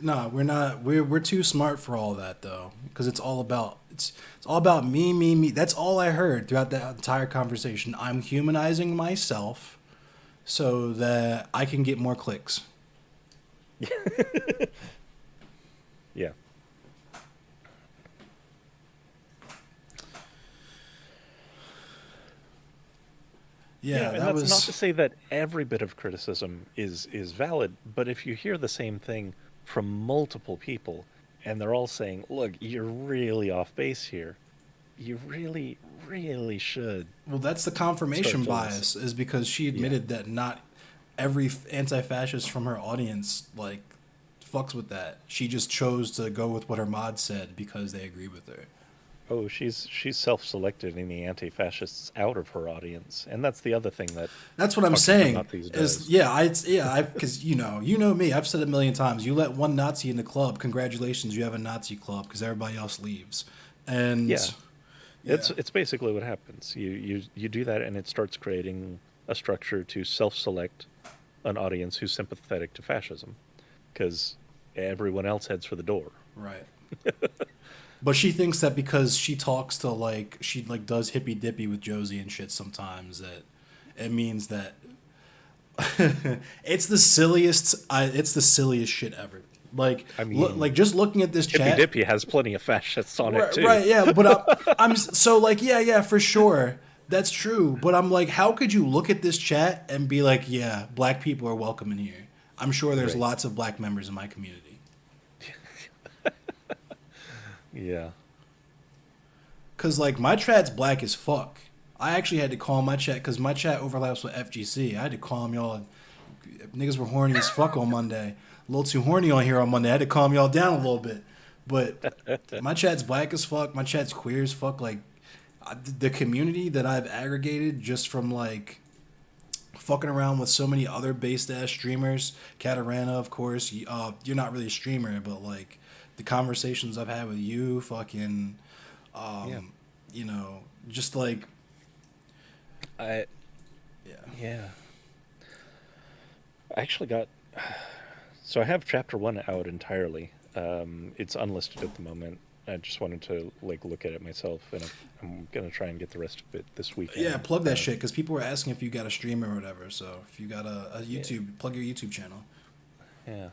No, we're not. We're too smart for all that though, because it's all about me, me, me. That's all I heard throughout that entire conversation. I'm humanizing myself so that I can get more clicks. Yeah. Yeah, And that that's was not to say that every bit of criticism is valid, but if you hear the same thing from multiple people and they're all saying, "Look, you're really off base here. You really, really should well. That's the start confirmation to listen." bias, is because she Yeah. admitted that not every anti-fascist from her audience like fucks with that. She just chose to go with what her mod said because they agree with her. Oh, she's self-selected any anti-fascists out of her audience, and that's the other thing that That's what I'm talking to saying. Nazis Is does. I because you know me. I've said it a million times. You let one Nazi in the club, congratulations, you have a Nazi club because everybody else leaves. And Yeah, yeah, it's basically what happens. You do that, and it starts creating a structure to self-select an audience who's sympathetic to fascism, because everyone else heads for the door. right. But she thinks that because she talks to she like does hippy dippy with Josie and shit sometimes that it means that it's the silliest shit ever. Like I mean, like just looking at this Hippy chat. Dippy has plenty of fascists on it Right, too. right, yeah, but so like, yeah, for sure, that's true. But I'm like, how could you look at this chat and be like, yeah, black people are welcome in here? I'm sure there's Right. lots of black members in my community. Yeah. Cause like my chat's black as fuck. I actually had to call my chat because my chat overlaps with FGC. I had to calm y'all. Niggas were horny as fuck on Monday. A little too horny on here on Monday. I had to calm y'all down a little bit. But my chat's black as fuck. My chat's queer as fuck. Like the community that I've aggregated just from like fucking around with so many other based ass streamers. Katarana, of course. You're not really a streamer, but like the conversations I've had with you, fucking, Yeah. you know, just like, I yeah. yeah. I actually got so I have chapter 1 out entirely. It's unlisted at the moment. I just wanted to like look at it myself, and I'm gonna try and get the rest of it this weekend. Yeah, plug that shit because people were asking if you got a streamer or whatever. So if you got a YouTube, plug your YouTube channel. Yeah.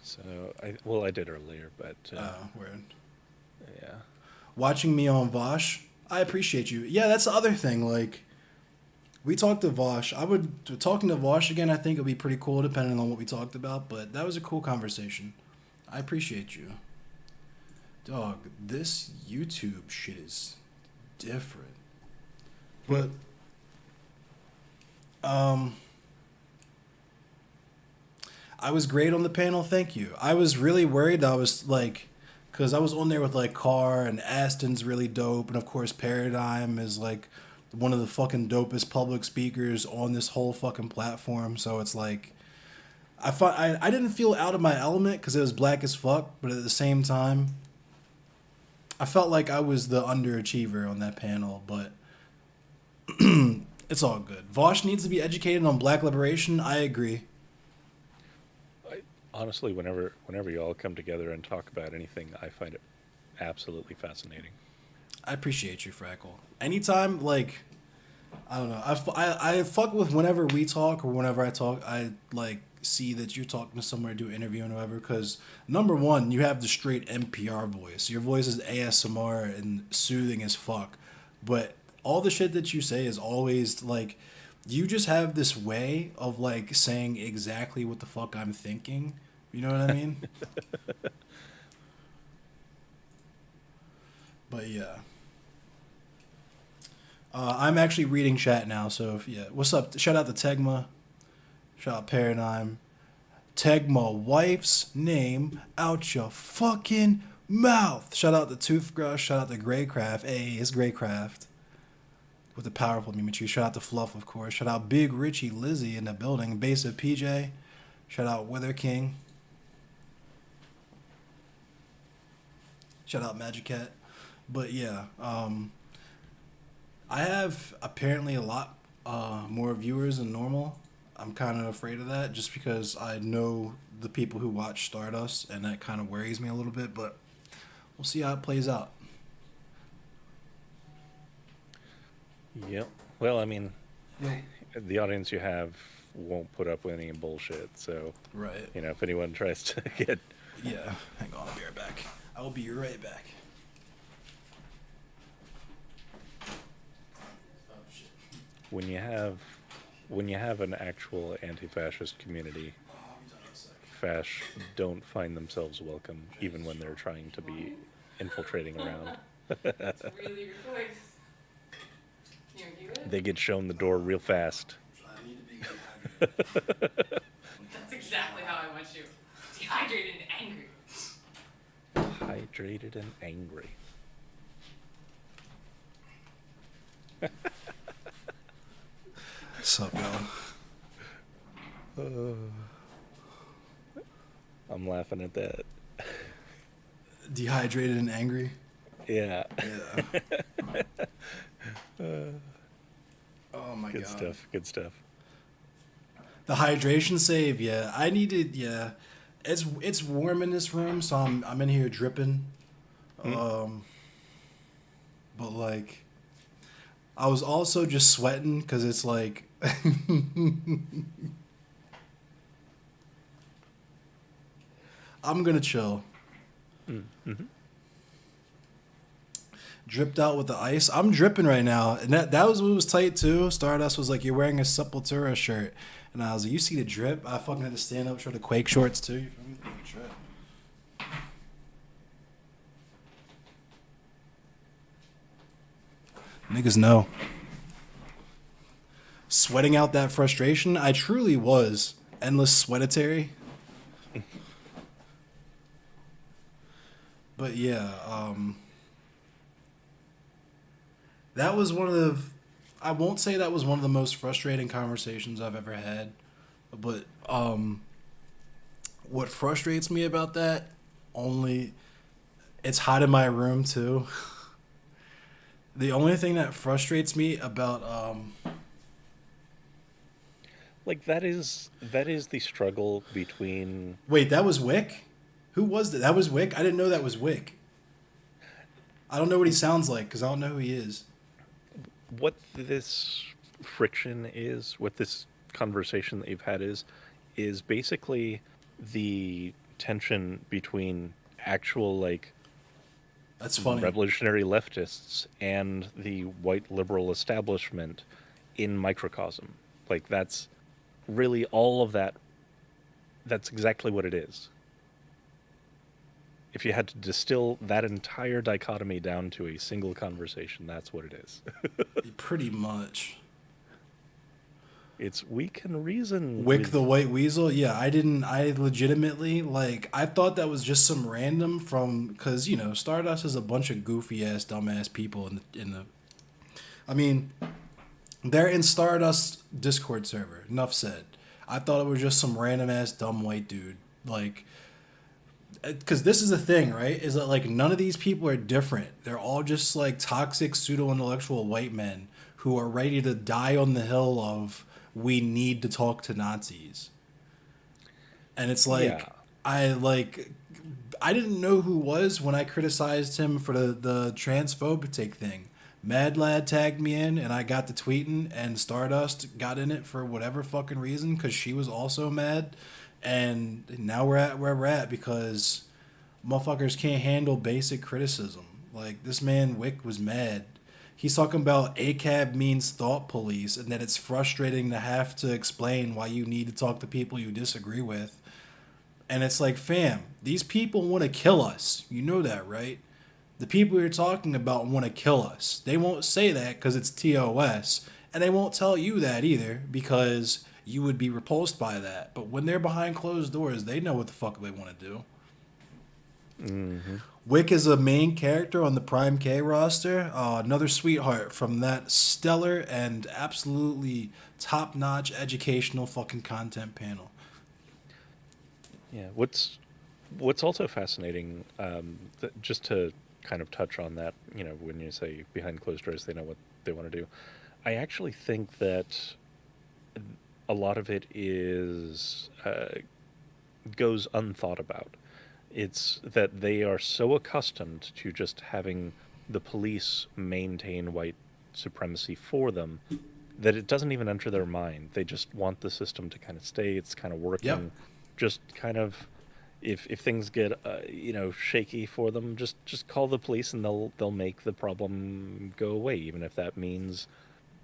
So I did earlier, but Weird. yeah. Watching me on Vosh, I appreciate you. Yeah, that's the other thing. Like, we talked to Vosh. Talking to Vosh again. I think it'd be pretty cool, depending on what we talked about. But that was a cool conversation. I appreciate you, dog. This YouTube shit is different. But I was great on the panel. Thank you. I was really worried. I was like, because I was on there with like Carr and Aston's really dope, and of course Paradigm is like one of the fucking dopest public speakers on this whole fucking platform. So it's like, I didn't feel out of my element because it was black as fuck, but at the same time, I felt like I was the underachiever on that panel. But it's all good. Vosh needs to be educated on black liberation. I agree. Honestly, whenever you all come together and talk about anything, I find it absolutely fascinating. I appreciate you, Frackle. Anytime, like, I don't know. I fuck with whenever we talk or whenever I talk. I like see that you're talking to someone or do an interview and whatever. Because number one, you have the straight NPR voice. Your voice is ASMR and soothing as fuck. But all the shit that you say is always like, you just have this way of like saying exactly what the fuck I'm thinking. You know what I mean? But yeah. I'm actually reading chat now, so if, yeah. What's up? Shout out to Tegma. Shout out Paradigm. Tegma wife's name out your fucking mouth. Shout out to Toothbrush. Shout out to Greycraft. Hey, it's Greycraft. With the powerful Mimichu. Shout out to Fluff, of course. Shout out Big Richie Lizzie in the building. Base of PJ. Shout out Weather King. Shout out Magic Cat. But yeah, I have apparently a lot more viewers than normal. I'm kind of afraid of that just because I know the people who watch Stardust, and that kind of worries me a little bit, but we'll see how it plays out. Yep. Well, I mean, the audience you have won't put up with any bullshit, so, Right. you know, if anyone tries to get... Yeah. Hang on, I'll be right back. I will be right back. Oh, shit. When you have an actual anti-fascist community, fash don't find themselves welcome, even when they're trying to be infiltrating around. That's really your voice. You wanna do it? They get shown the door real fast. I need to be dehydrated. That's exactly how I want you. Dehydrated and angry. Hydrated and angry. What's up, y'all? I'm laughing at that. Dehydrated and angry? Yeah. Yeah. Oh my Good god. stuff. Good stuff. The hydration save, yeah. I needed, yeah. It's warm in this room, so I'm in here dripping. But like, I was also just sweating because it's like. I'm gonna chill. Mm-hmm. Dripped out with the ice. I'm dripping right now, and that was what was tight too. Stardust was like, "You're wearing a Sepultura shirt," and I was like, "You see the drip?" I fucking had to stand up, show the Quake shorts too. You feel me? Drip. Niggas know. Sweating out that frustration, I truly was endless sweatitary. But yeah, that was one of the. I won't say that was one of the most frustrating conversations I've ever had, but what frustrates me about that only, it's hot in my room too. The only thing that frustrates me about Like that is the struggle between wait, that was Wick? Who was that? That was Wick? I didn't know that was Wick. I don't know what he sounds like because I don't know who he is. what this friction is, what this conversation that you've had is basically the tension between actual like That's funny. revolutionary leftists and the white liberal establishment in microcosm. Like that's really all of that. That's exactly what it is. If you had to distill that entire dichotomy down to a single conversation, that's what it is. Pretty much. It's we can reason Wick with- the White Weasel? Yeah, I legitimately, like, I thought that was just some random from, because, you know, Stardust is a bunch of goofy-ass, dumbass people in the I mean, they're in Stardust Discord server, enough said. I thought it was just some random-ass, dumb white dude, like, because this is the thing, right? Is that like none of these people are different. They're all just like toxic pseudo-intellectual white men who are ready to die on the hill of we need to talk to Nazis. And it's like Yeah. I didn't know who was when I criticized him for the transphobic thing. Mad Lad tagged me in, and I got the tweeting, and Stardust got in it for whatever fucking reason because she was also mad, and now we're at where we're at because motherfuckers can't handle basic criticism. Like this man Wick was mad. He's talking about ACAB means thought police, and that it's frustrating to have to explain why you need to talk to people you disagree with. And it's like, fam, these people want to kill us. You know that, right? The people you're talking about want to kill us. They won't say that because it's TOS, and they won't tell you that either because you would be repulsed by that. But when they're behind closed doors, they know what the fuck they want to do. Mm-hmm. Wick is a main character on the Prime K roster. Another sweetheart from that stellar and absolutely top-notch educational fucking content panel. Yeah. What's also fascinating, just to kind of touch on that, when you say behind closed doors, they know what they want to do. I actually think that a lot of it is goes unthought about. It's that they are so accustomed to just having the police maintain white supremacy for them that it doesn't even enter their mind. They just want the system to kind of stay. It's kind of working. Yep. Just kind of, if things get shaky for them, just call the police and they'll make the problem go away, even if that means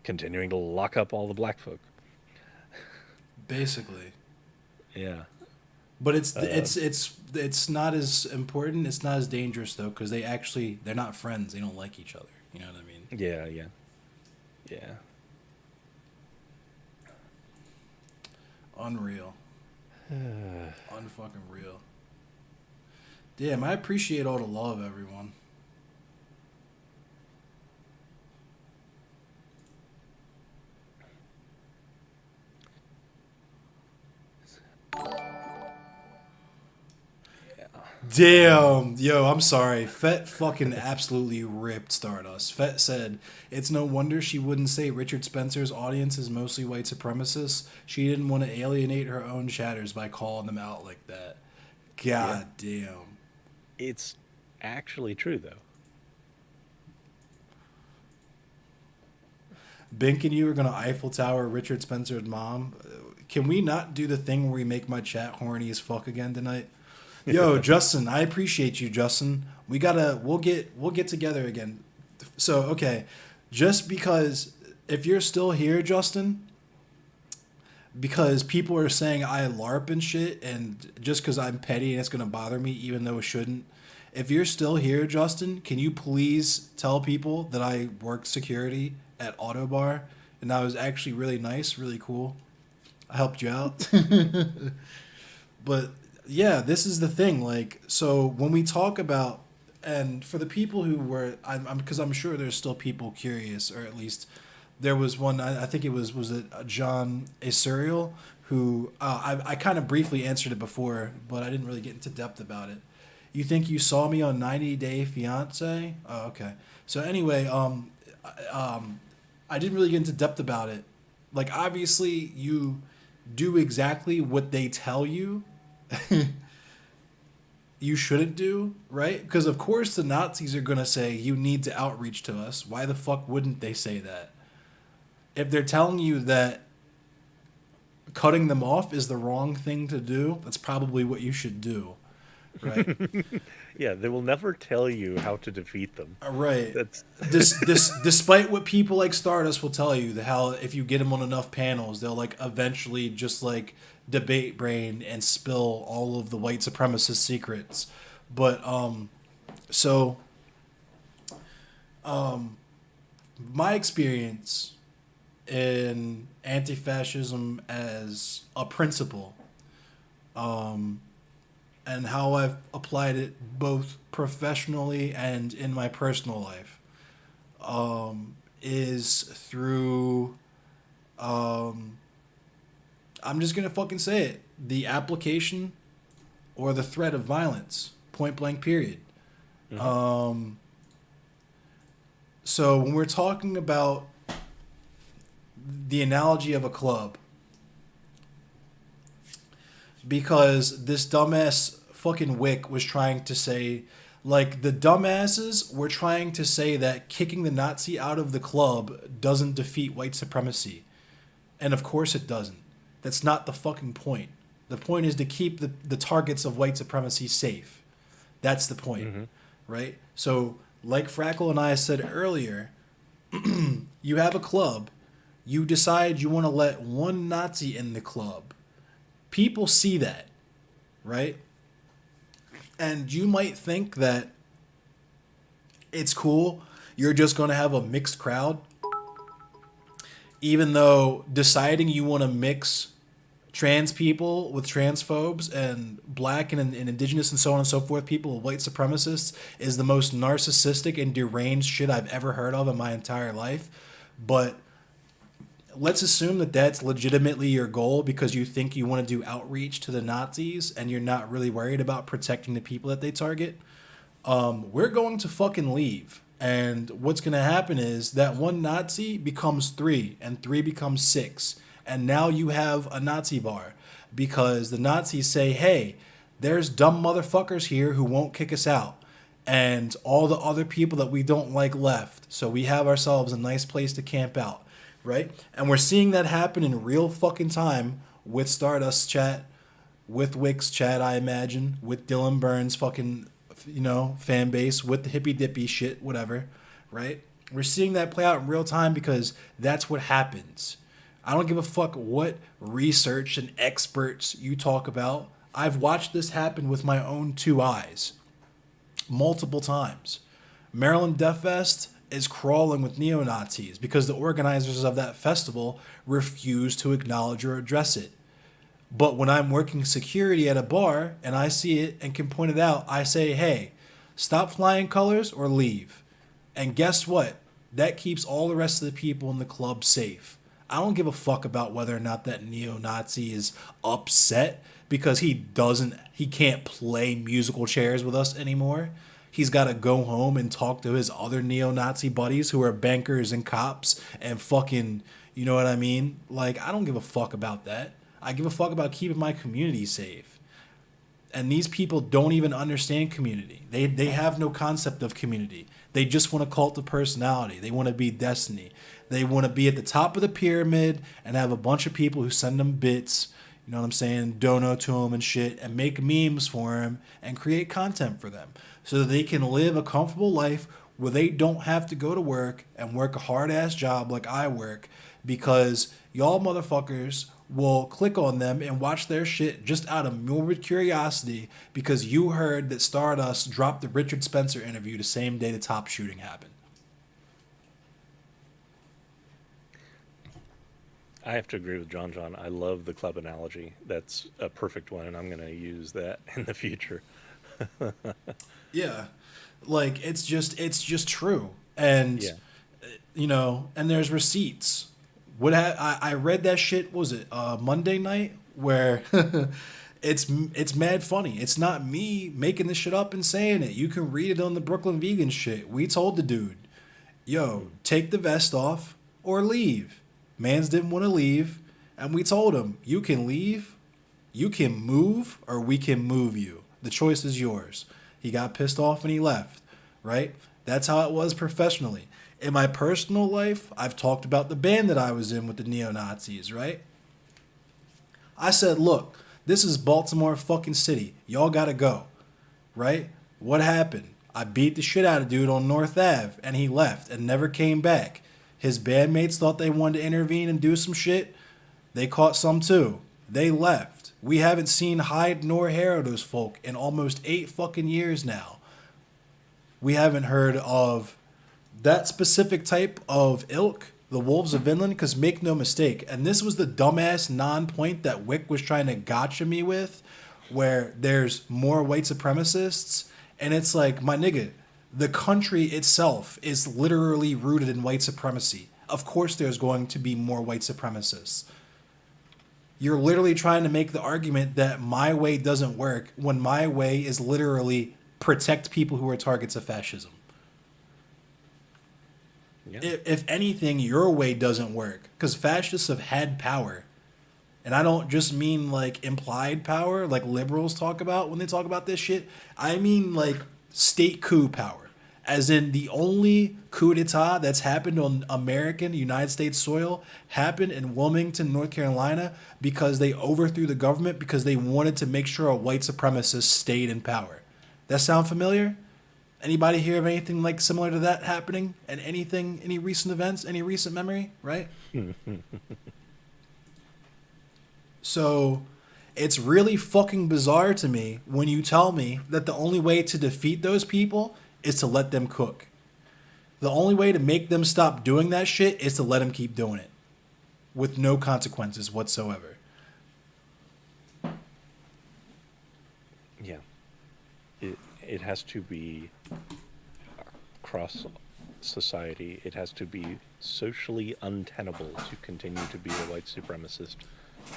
continuing to lock up all the black folk. Basically. Yeah. But it's not as important. It's not as dangerous though, because they're not friends. They don't like each other. You know what I mean? Yeah. Unreal. Unfucking real. Damn, I appreciate all the love, everyone. Damn, yo, I'm sorry. Fett fucking absolutely ripped Stardust. Fett said, it's no wonder she wouldn't say Richard Spencer's audience is mostly white supremacists. She didn't want to alienate her own chatters by calling them out like that. God damn. It's actually true, though. Bink and you are going to Eiffel Tower Richard Spencer's mom. Can we not do the thing where we make my chat horny as fuck again tonight? Yo, Justin, I appreciate you, Justin. We'll get together again. So, okay, just because if you're still here, Justin, because people are saying I LARP and shit, and just because I'm petty and it's gonna bother me, even though it shouldn't. If you're still here, Justin, can you please tell people that I worked security at Autobar, and that was actually really nice, really cool. I helped you out, but. Yeah, this is the thing. Like, so when we talk about, and for the people who were, because I'm sure there's still people curious, or at least there was one. I think was it John Asuriel, who I kind of briefly answered it before, but I didn't really get into depth about it. You think you saw me on 90 Day Fiance? Oh, okay. So anyway, I didn't really get into depth about it. Like, obviously, you do exactly what they tell you. You shouldn't do, right? Because of course the Nazis are going to say you need to outreach to us. Why the fuck wouldn't they say that? If they're telling you that cutting them off is the wrong thing to do, that's probably what you should do, right? Yeah, they will never tell you how to defeat them. Right. That's Despite what people like Stardust will tell you, how if you get them on enough panels, they'll like eventually just like debate brain and spill all of the white supremacist secrets. But my experience in anti-fascism as a principle, and how I've applied it both professionally and in my personal life, is through, I'm just going to fucking say it, the application or the threat of violence, point blank period. Mm-hmm. So when we're talking about the analogy of a club, because this dumbass fucking Wick was trying to say, Like, the dumbasses were trying to say that kicking the Nazi out of the club doesn't defeat white supremacy. And of course it doesn't. That's not the fucking point. The point is to keep the targets of white supremacy safe. That's the point, right? So, like Frackle and I said earlier, you have a club. You decide you want to let one Nazi in the club. People see that, right? And you might think that it's cool. You're just going to have a mixed crowd. Even though deciding you want to mix trans people with transphobes and black and indigenous and so on and so forth people with white supremacists is the most narcissistic and deranged shit I've ever heard of in my entire life. But let's assume that that's legitimately your goal because you think you want to do outreach to the Nazis and you're not really worried about protecting the people that they target. We're going to fucking leave. And what's going to happen is that one Nazi becomes 3 and 3 becomes 6. And now you have a Nazi bar because the Nazis say, hey, there's dumb motherfuckers here who won't kick us out. And all the other people that we don't like left. So we have ourselves a nice place to camp out, right? And we're seeing that happen in real fucking time with Stardust chat, with Wix chat, I imagine, with Dylan Burns fucking, fan base, with the hippy dippy shit, whatever, right? We're seeing that play out in real time because that's what happens. I don't give a fuck what research and experts you talk about. I've watched this happen with my own 2 eyes multiple times. Maryland Death Fest is crawling with neo-Nazis because the organizers of that festival refuse to acknowledge or address it. But when I'm working security at a bar and I see it and can point it out, I say, hey, stop flying colors or leave. And guess what? That keeps all the rest of the people in the club safe. I don't give a fuck about whether or not that neo-Nazi is upset because he can't play musical chairs with us anymore. He's got to go home and talk to his other neo-Nazi buddies who are bankers and cops and fucking, you know what I mean? Like, I don't give a fuck about that. I give a fuck about keeping my community safe. And these people don't even understand community. They have no concept of community. They just want a cult of personality. They want to be Destiny. They want to be at the top of the pyramid and have a bunch of people who send them bits, you know what I'm saying, dono to them and shit, and make memes for them and create content for them so that they can live a comfortable life where they don't have to go to work and work a hard-ass job like I work because y'all motherfuckers will click on them and watch their shit just out of morbid curiosity because you heard that Stardust dropped the Richard Spencer interview the same day the Top shooting happened. I have to agree with John. I love the club analogy. That's a perfect one, and I'm going to use that in the future. Yeah. Like, it's just true. And, and there's receipts. I read that shit, what was it, Monday night? Where it's mad funny. It's not me making this shit up and saying it. You can read it on the Brooklyn Vegan shit. We told the dude, yo, take the vest off or leave. Mans didn't want to leave, and we told him, you can leave, you can move, or we can move you. The choice is yours. He got pissed off and he left, right? That's how it was professionally. In my personal life, I've talked about the band that I was in with the neo-Nazis, right? I said, look, this is Baltimore fucking city. Y'all gotta go, right? What happened? I beat the shit out of dude on North Ave, and he left and never came back. His bandmates thought they wanted to intervene and do some shit. They caught some too. They left. We haven't seen hide nor hair of those folk in almost 8 fucking years now. We haven't heard of that specific type of ilk, the Wolves of Vinland, because make no mistake, and this was the dumbass non-point that Wick was trying to gotcha me with, where there's more white supremacists, and it's like, my nigga, the country itself is literally rooted in white supremacy. Of course there's going to be more white supremacists. You're literally trying to make the argument that my way doesn't work when my way is literally protect people who are targets of fascism. Yeah. If anything, your way doesn't work because fascists have had power. And I don't just mean like implied power like liberals talk about when they talk about this shit. I mean like state coup power, as in the only coup d'etat that's happened on American United States soil happened in Wilmington, North Carolina, because they overthrew the government because they wanted to make sure a white supremacist stayed in power. That sound familiar? Anybody hear of anything like similar to that happening? And anything, any recent events, any recent memory, right? So it's really fucking bizarre to me when you tell me that the only way to defeat those people is to let them cook. The only way to make them stop doing that shit is to let them keep doing it with no consequences whatsoever. Yeah. It has to be across society. It has to be socially untenable to continue to be a white supremacist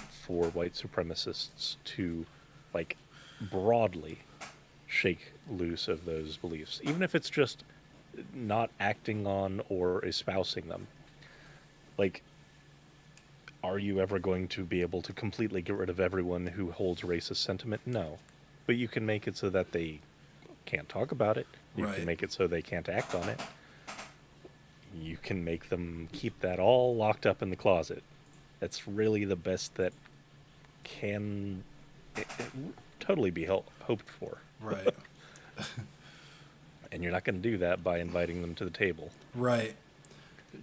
for white supremacists to, like, broadly shake loose of those beliefs, even if it's just not acting on or espousing them. Like, are you ever going to be able to completely get rid of everyone who holds racist sentiment? No. But you can make it so that they can't talk about it. You Right. can make it so they can't act on it. You can make them keep that all locked up in the closet. That's really the best that can totally be hoped for. Right. And you're not going to do that by inviting them to the table. Right.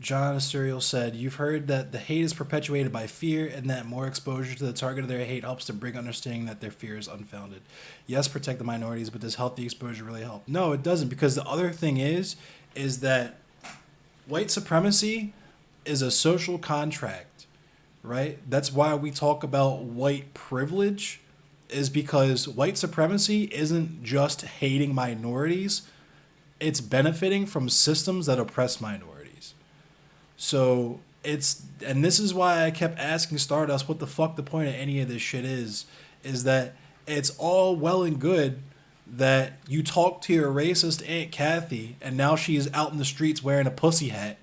John Asterial said, "You've heard that the hate is perpetuated by fear and that more exposure to the target of their hate helps to bring understanding that their fear is unfounded. Yes, protect the minorities, but does healthy exposure really help? No, it doesn't, because the other thing is that white supremacy is a social contract, right? That's why we talk about white privilege, is because white supremacy isn't just hating minorities, it's benefiting from systems that oppress minorities. So and this is why I kept asking Stardust what the fuck the point of any of this shit is that it's all well and good that you talk to your racist Aunt Kathy and now she's out in the streets wearing a pussy hat,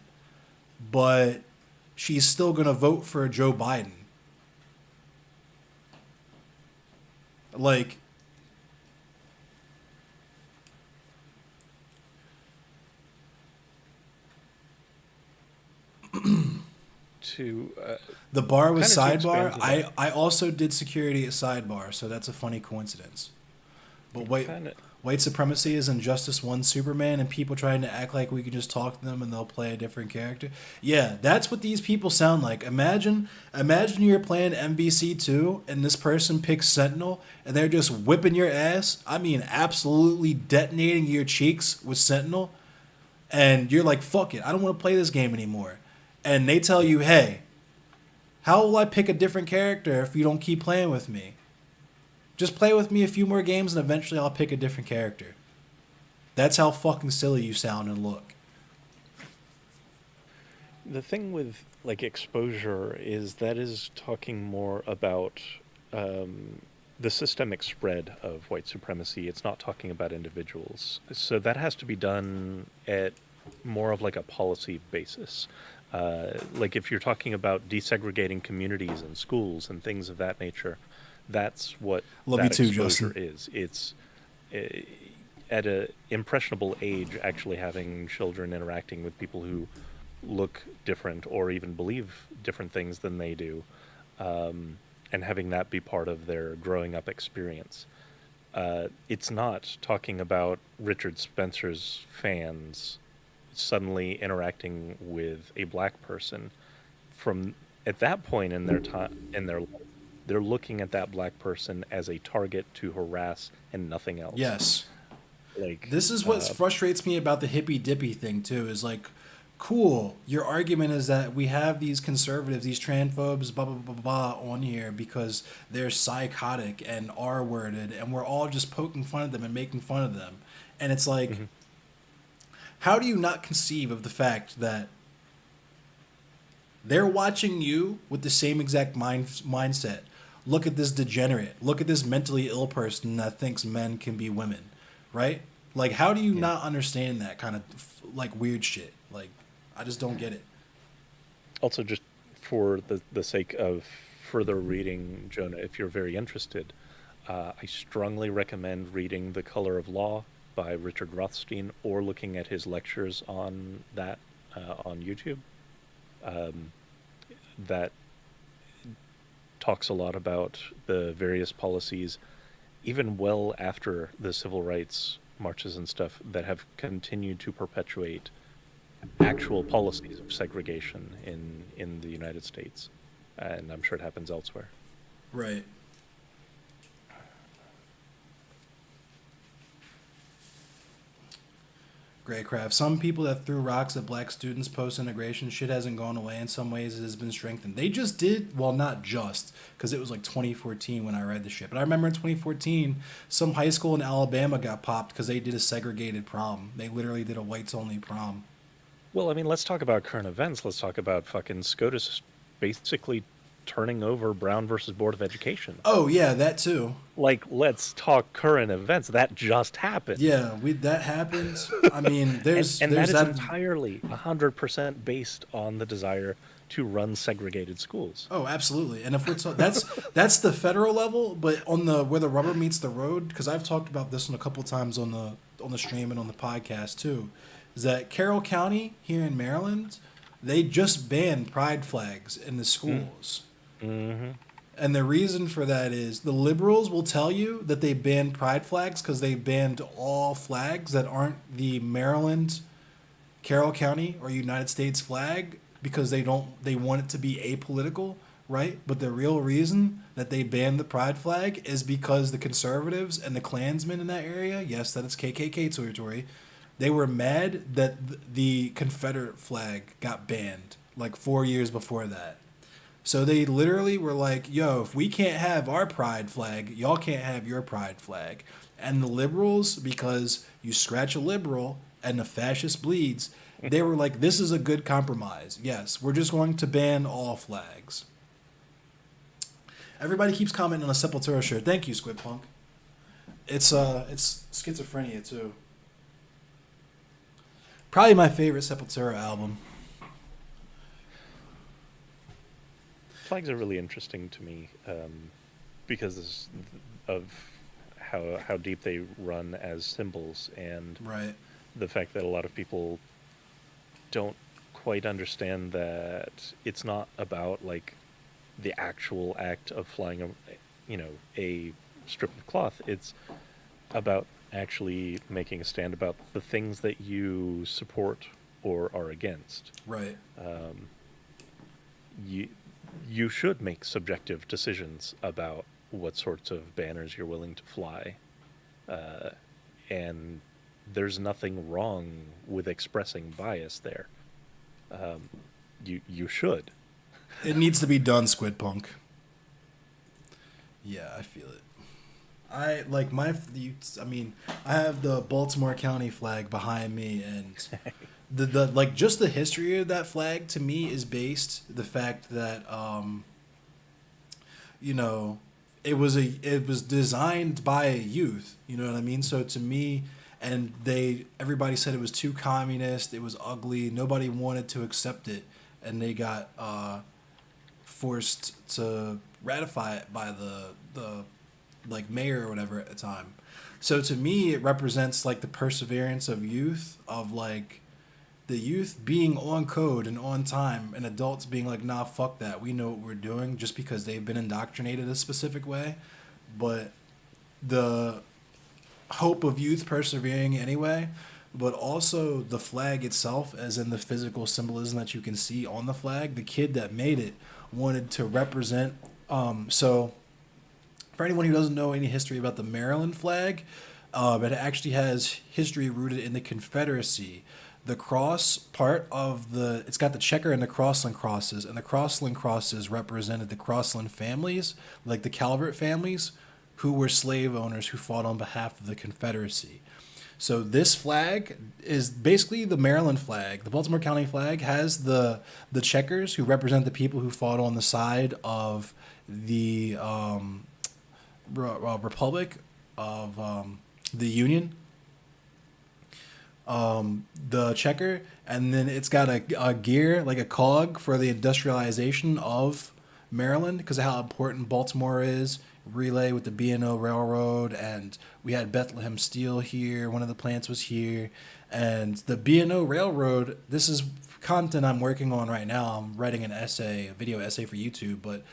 but she's still gonna vote for Joe Biden. Like, To the bar was Kinda to Sidebar. expand to that. I also did security at Sidebar, so that's a funny coincidence. But kinda, white supremacy is Injustice 1 Superman and people trying to act like we can just talk to them and they'll play a different character. Yeah, that's what these people sound like. Imagine you're playing MVC2 and this person picks Sentinel and they're just whipping your ass. I mean, absolutely detonating your cheeks with Sentinel. And you're like, fuck it, I don't want to play this game anymore. And they tell you, hey, how will I pick a different character if you don't keep playing with me? Just play with me a few more games and eventually I'll pick a different character. That's how fucking silly you sound and look. the thing with, like, exposure is that is talking more about the systemic spread of white supremacy. It's not talking about individuals. So that has to be done at more of like a policy basis. Like if you're talking about desegregating communities and schools and things of that nature, that's what Love that you too, exposure Justin. is. It's at a impressionable age, actually having children interacting with people who look different or even believe different things than they do, and having that be part of their growing up experience. It's not talking about Richard Spencer's fans suddenly interacting with a black person. From at that point in their time in their life, they're looking at that black person as a target to harass and nothing else. Yes. Like This is what frustrates me about the hippy dippy thing too. Is like, cool. Your argument is that we have these conservatives, these transphobes, blah blah blah blah, on here because they're psychotic and R-worded, and we're all just poking fun at them and making fun of them. And it's like, how do you not conceive of the fact that they're watching you with the same exact mindset? Look at this degenerate. Look at this mentally ill person that thinks men can be women, right? Like, how do you not understand that kind of like weird shit? Like, I just don't get it. Also, just for the sake of further reading, Jonah, if you're very interested, I strongly recommend reading The Color of Law by Richard Rothstein or looking at his lectures on that on YouTube, that talks a lot about the various policies, even well after the civil rights marches and stuff, that have continued to perpetuate actual policies of segregation in the United States, and I'm sure it happens elsewhere. Right. Graycraft. Some people that threw rocks at black students post-integration, shit hasn't gone away. In some ways, it has been strengthened. They just did, well, not just, because it was like 2014 when I read the shit. But I remember in 2014, some high school in Alabama got popped because they did a segregated prom. They literally did a whites-only prom. Well, I mean, let's talk about current events. Let's talk about fucking SCOTUS basically turning over Brown versus Board of Education. Oh, yeah, that too. Like, let's talk current events. That just happened. Yeah, that happened. I mean, there's and there's that is entirely 100% based on the desire to run segregated schools. Oh, absolutely. And if we're that's the federal level, but on the where the rubber meets the road, because I've talked about this one a couple times on the stream and on the podcast too, is that Carroll County here in Maryland, they just banned pride flags in the schools. Mm-hmm. And the reason for that is the liberals will tell you that they banned pride flags because they banned all flags that aren't the Maryland, Carroll County, or United States flag because they want it to be apolitical, right? But the real reason that they banned the pride flag is because the conservatives and the Klansmen in that area, yes, that is KKK territory, they were mad that the Confederate flag got banned like 4 years before that. So they literally were like, yo, if we can't have our pride flag, y'all can't have your pride flag. And the liberals, because you scratch a liberal and the fascist bleeds, they were like, this is a good compromise. Yes, we're just going to ban all flags. Everybody keeps commenting on a Sepultura shirt. Thank you, Squid Punk. It's schizophrenia too. Probably my favorite Sepultura album. Flags are really interesting to me because of how deep they run as symbols, and Right. the fact that a lot of people don't quite understand that it's not about like the actual act of flying a strip of cloth. It's about actually making a stand about the things that you support or are against. Right. You should make subjective decisions about what sorts of banners you're willing to fly, and there's nothing wrong with expressing bias there. You should. It needs to be done, Squid Punk. Yeah, I feel it. I have the Baltimore County flag behind me, and the like just the history of that flag to me is based the fact that it was designed by a youth, you know what I mean? So to me, and everybody said it was too communist, it was ugly, nobody wanted to accept it, and they got forced to ratify it by the like mayor or whatever at the time. So to me, it represents like the perseverance of youth, of like the youth being on code and on time, and adults being like, nah, fuck that, we know what we're doing, just because they've been indoctrinated a specific way. But the hope of youth persevering anyway, but also the flag itself, as in the physical symbolism that you can see on the flag. The kid that made it wanted to represent. So for anyone who doesn't know any history about the Maryland flag, it actually has history rooted in the Confederacy. The cross part of it's got the checker and the crossland crosses, and the crossland crosses represented the Crossland families, like the Calvert families, who were slave owners who fought on behalf of the Confederacy. So this flag is basically the Maryland flag. The Baltimore County flag has the checkers, who represent the people who fought on the side of the Republic of the Union. The checker, and then it's got a gear, like a cog, for the industrialization of Maryland, because of how important Baltimore is relay with the B&O Railroad, and we had Bethlehem Steel here. One of the plants was here, and the B&O Railroad. This is content I'm working on right now. I'm writing an essay, a video essay for YouTube, but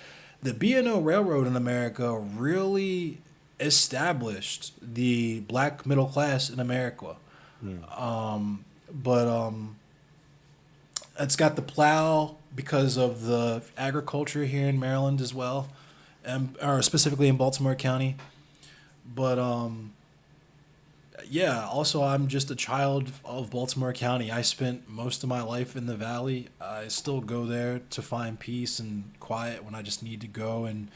the B&O Railroad in America really established the black middle class in America. But it's got the plow because of the agriculture here in Maryland as well, or specifically in Baltimore County. But yeah, also I'm just a child of Baltimore County. I spent most of my life in the valley. I still go there to find peace and quiet when I just need to go and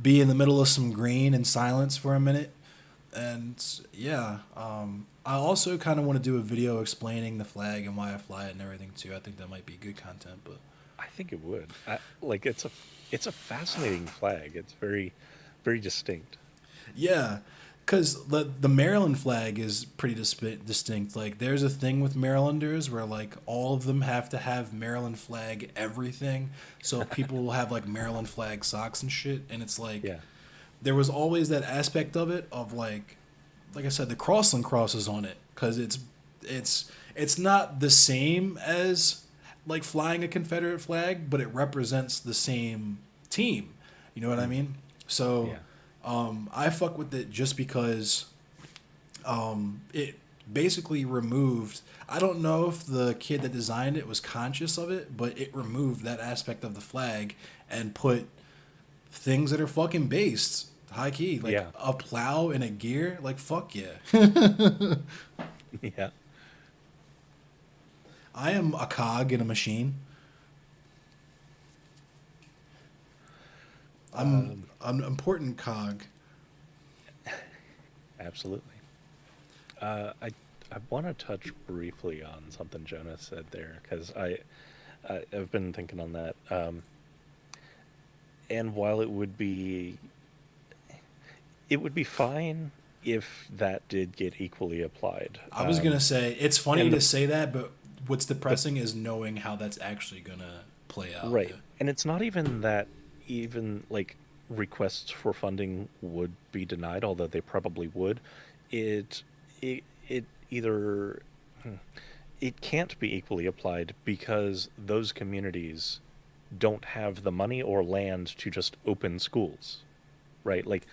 be in the middle of some green and silence for a minute. And yeah, I also kind of want to do a video explaining the flag and why I fly it and everything too. I think that might be good content, but I think it would. Like it's a fascinating flag. It's very, very distinct. yeah, because the Maryland flag is pretty distinct. Like, there's a thing with Marylanders where like all of them have to have Maryland flag everything. So people will have like Maryland flag socks and shit, and it's like Yeah. there was always that aspect of it of like I said, the Crossland crosses on it because it's not the same as like flying a Confederate flag, but it represents the same team. You know what I mean? So Yeah. I fuck with it just because it basically removed. I don't know if the kid that designed it was conscious of it, but it removed that aspect of the flag and put things that are fucking based high key, like Yeah. a plow and a gear. Like, fuck yeah. Yeah. I am a cog in a machine. I'm an important cog. Absolutely. I want to touch briefly on something Jonah said there because I've been thinking on that. And while it would be fine if that did get equally applied. I was gonna say it's funny and to the- say that, but what's depressing is knowing how that's actually gonna play out. Right. And it's not even that even like requests for funding would be denied, although they probably would. It either it can't be equally applied because those communities don't have the money or land to just open schools, right? Like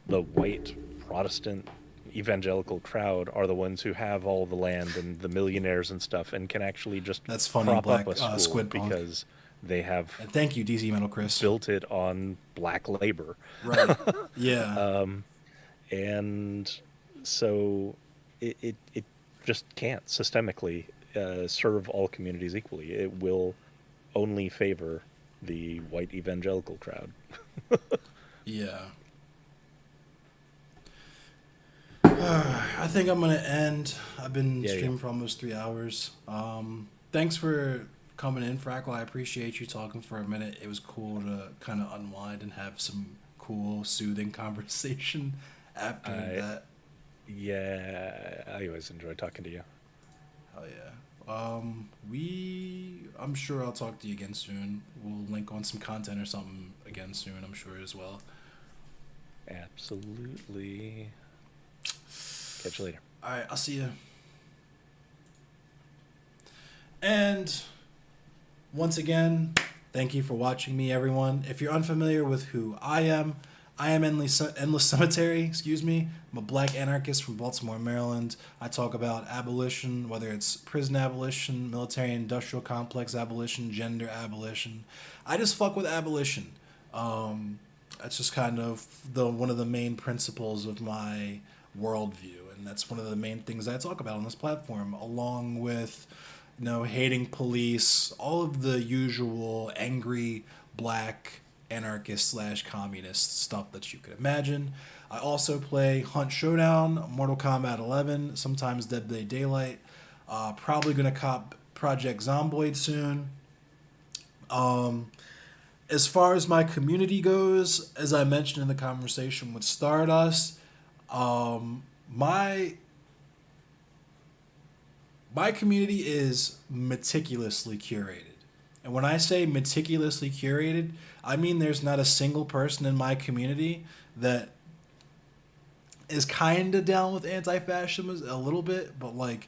the white Protestant evangelical crowd are the ones who have all the land and the millionaires and stuff and can actually just That's funny, prop Black up a school Squid Punk. because they have And thank you, DC Metal Chris. built it on black labor. Right. Yeah. And so it just can't systemically serve all communities equally. It will only favor the white evangelical crowd. Yeah. I think I'm gonna end. I've been Yeah, streaming yeah. for almost 3 hours. Thanks for coming in, Frackle. I appreciate you talking for a minute. It was cool to kind of unwind and have some cool, soothing conversation after that. Yeah, I always enjoy talking to you. Hell yeah. I'm sure I'll talk to you again soon. We'll link on some content or something again soon, I'm sure as well. Absolutely. Catch you later. Alright, I'll see you. And once again, thank you for watching me, everyone. If you're unfamiliar with who I am Endless Cemetery, excuse me. I'm a black anarchist from Baltimore, Maryland. I talk about abolition, whether it's prison abolition, military industrial complex abolition, gender abolition. I just fuck with abolition. That's just kind of one of the main principles of my worldview, and that's one of the main things I talk about on this platform, along with, hating police, all of the usual angry black anarchist / communist stuff that you could imagine. I also play Hunt Showdown, Mortal Kombat 11, sometimes Dead by Daylight. Probably gonna cop Project Zomboid soon. As far as my community goes, as I mentioned in the conversation with Stardust, my community is meticulously curated. And when I say meticulously curated, I mean there's not a single person in my community that is kind of down with anti-fascism a little bit, but like,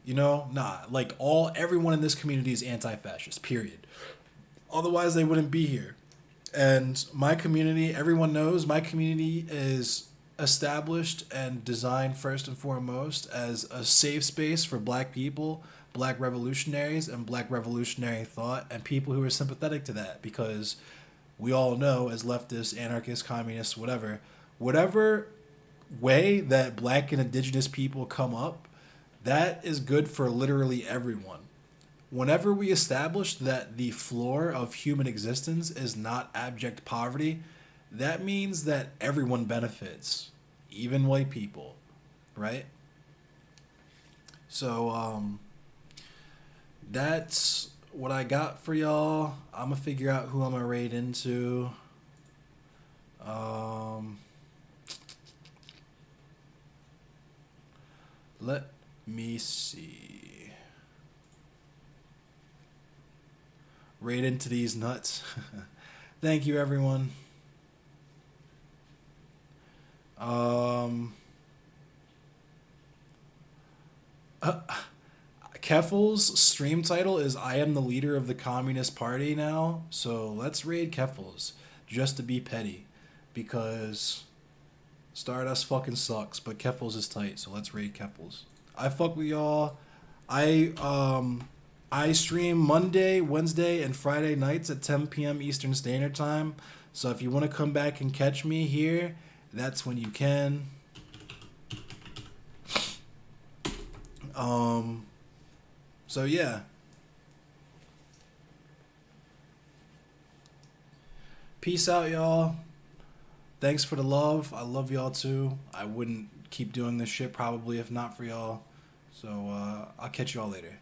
you know, nah, like everyone in this community is anti-fascist, period. Otherwise they wouldn't be here. And my community, everyone knows my community is established and designed first and foremost as a safe space for black people, black revolutionaries, and black revolutionary thought, and people who are sympathetic to that, because we all know as leftists, anarchists, communists, whatever way that black and indigenous people come up, that is good for literally everyone. Whenever we establish that the floor of human existence is not abject poverty, that means that everyone benefits, even white people, right? So that's what I got for y'all. I'm gonna figure out who I'm gonna raid into. Let me see. Raid into these nuts. Thank you, everyone. Keffel's stream title is I am the leader of the Communist Party now, so let's raid Keffel's just to be petty, because Stardust fucking sucks, but Keffel's is tight, so let's raid Keffel's. I fuck with y'all. I stream Monday, Wednesday, and Friday nights at 10 p.m. Eastern Standard Time, so if you want to come back and catch me here, that's when you can. So yeah. Peace out, y'all. Thanks for the love. I love y'all too. I wouldn't keep doing this shit probably if not for y'all. So I'll catch y'all later.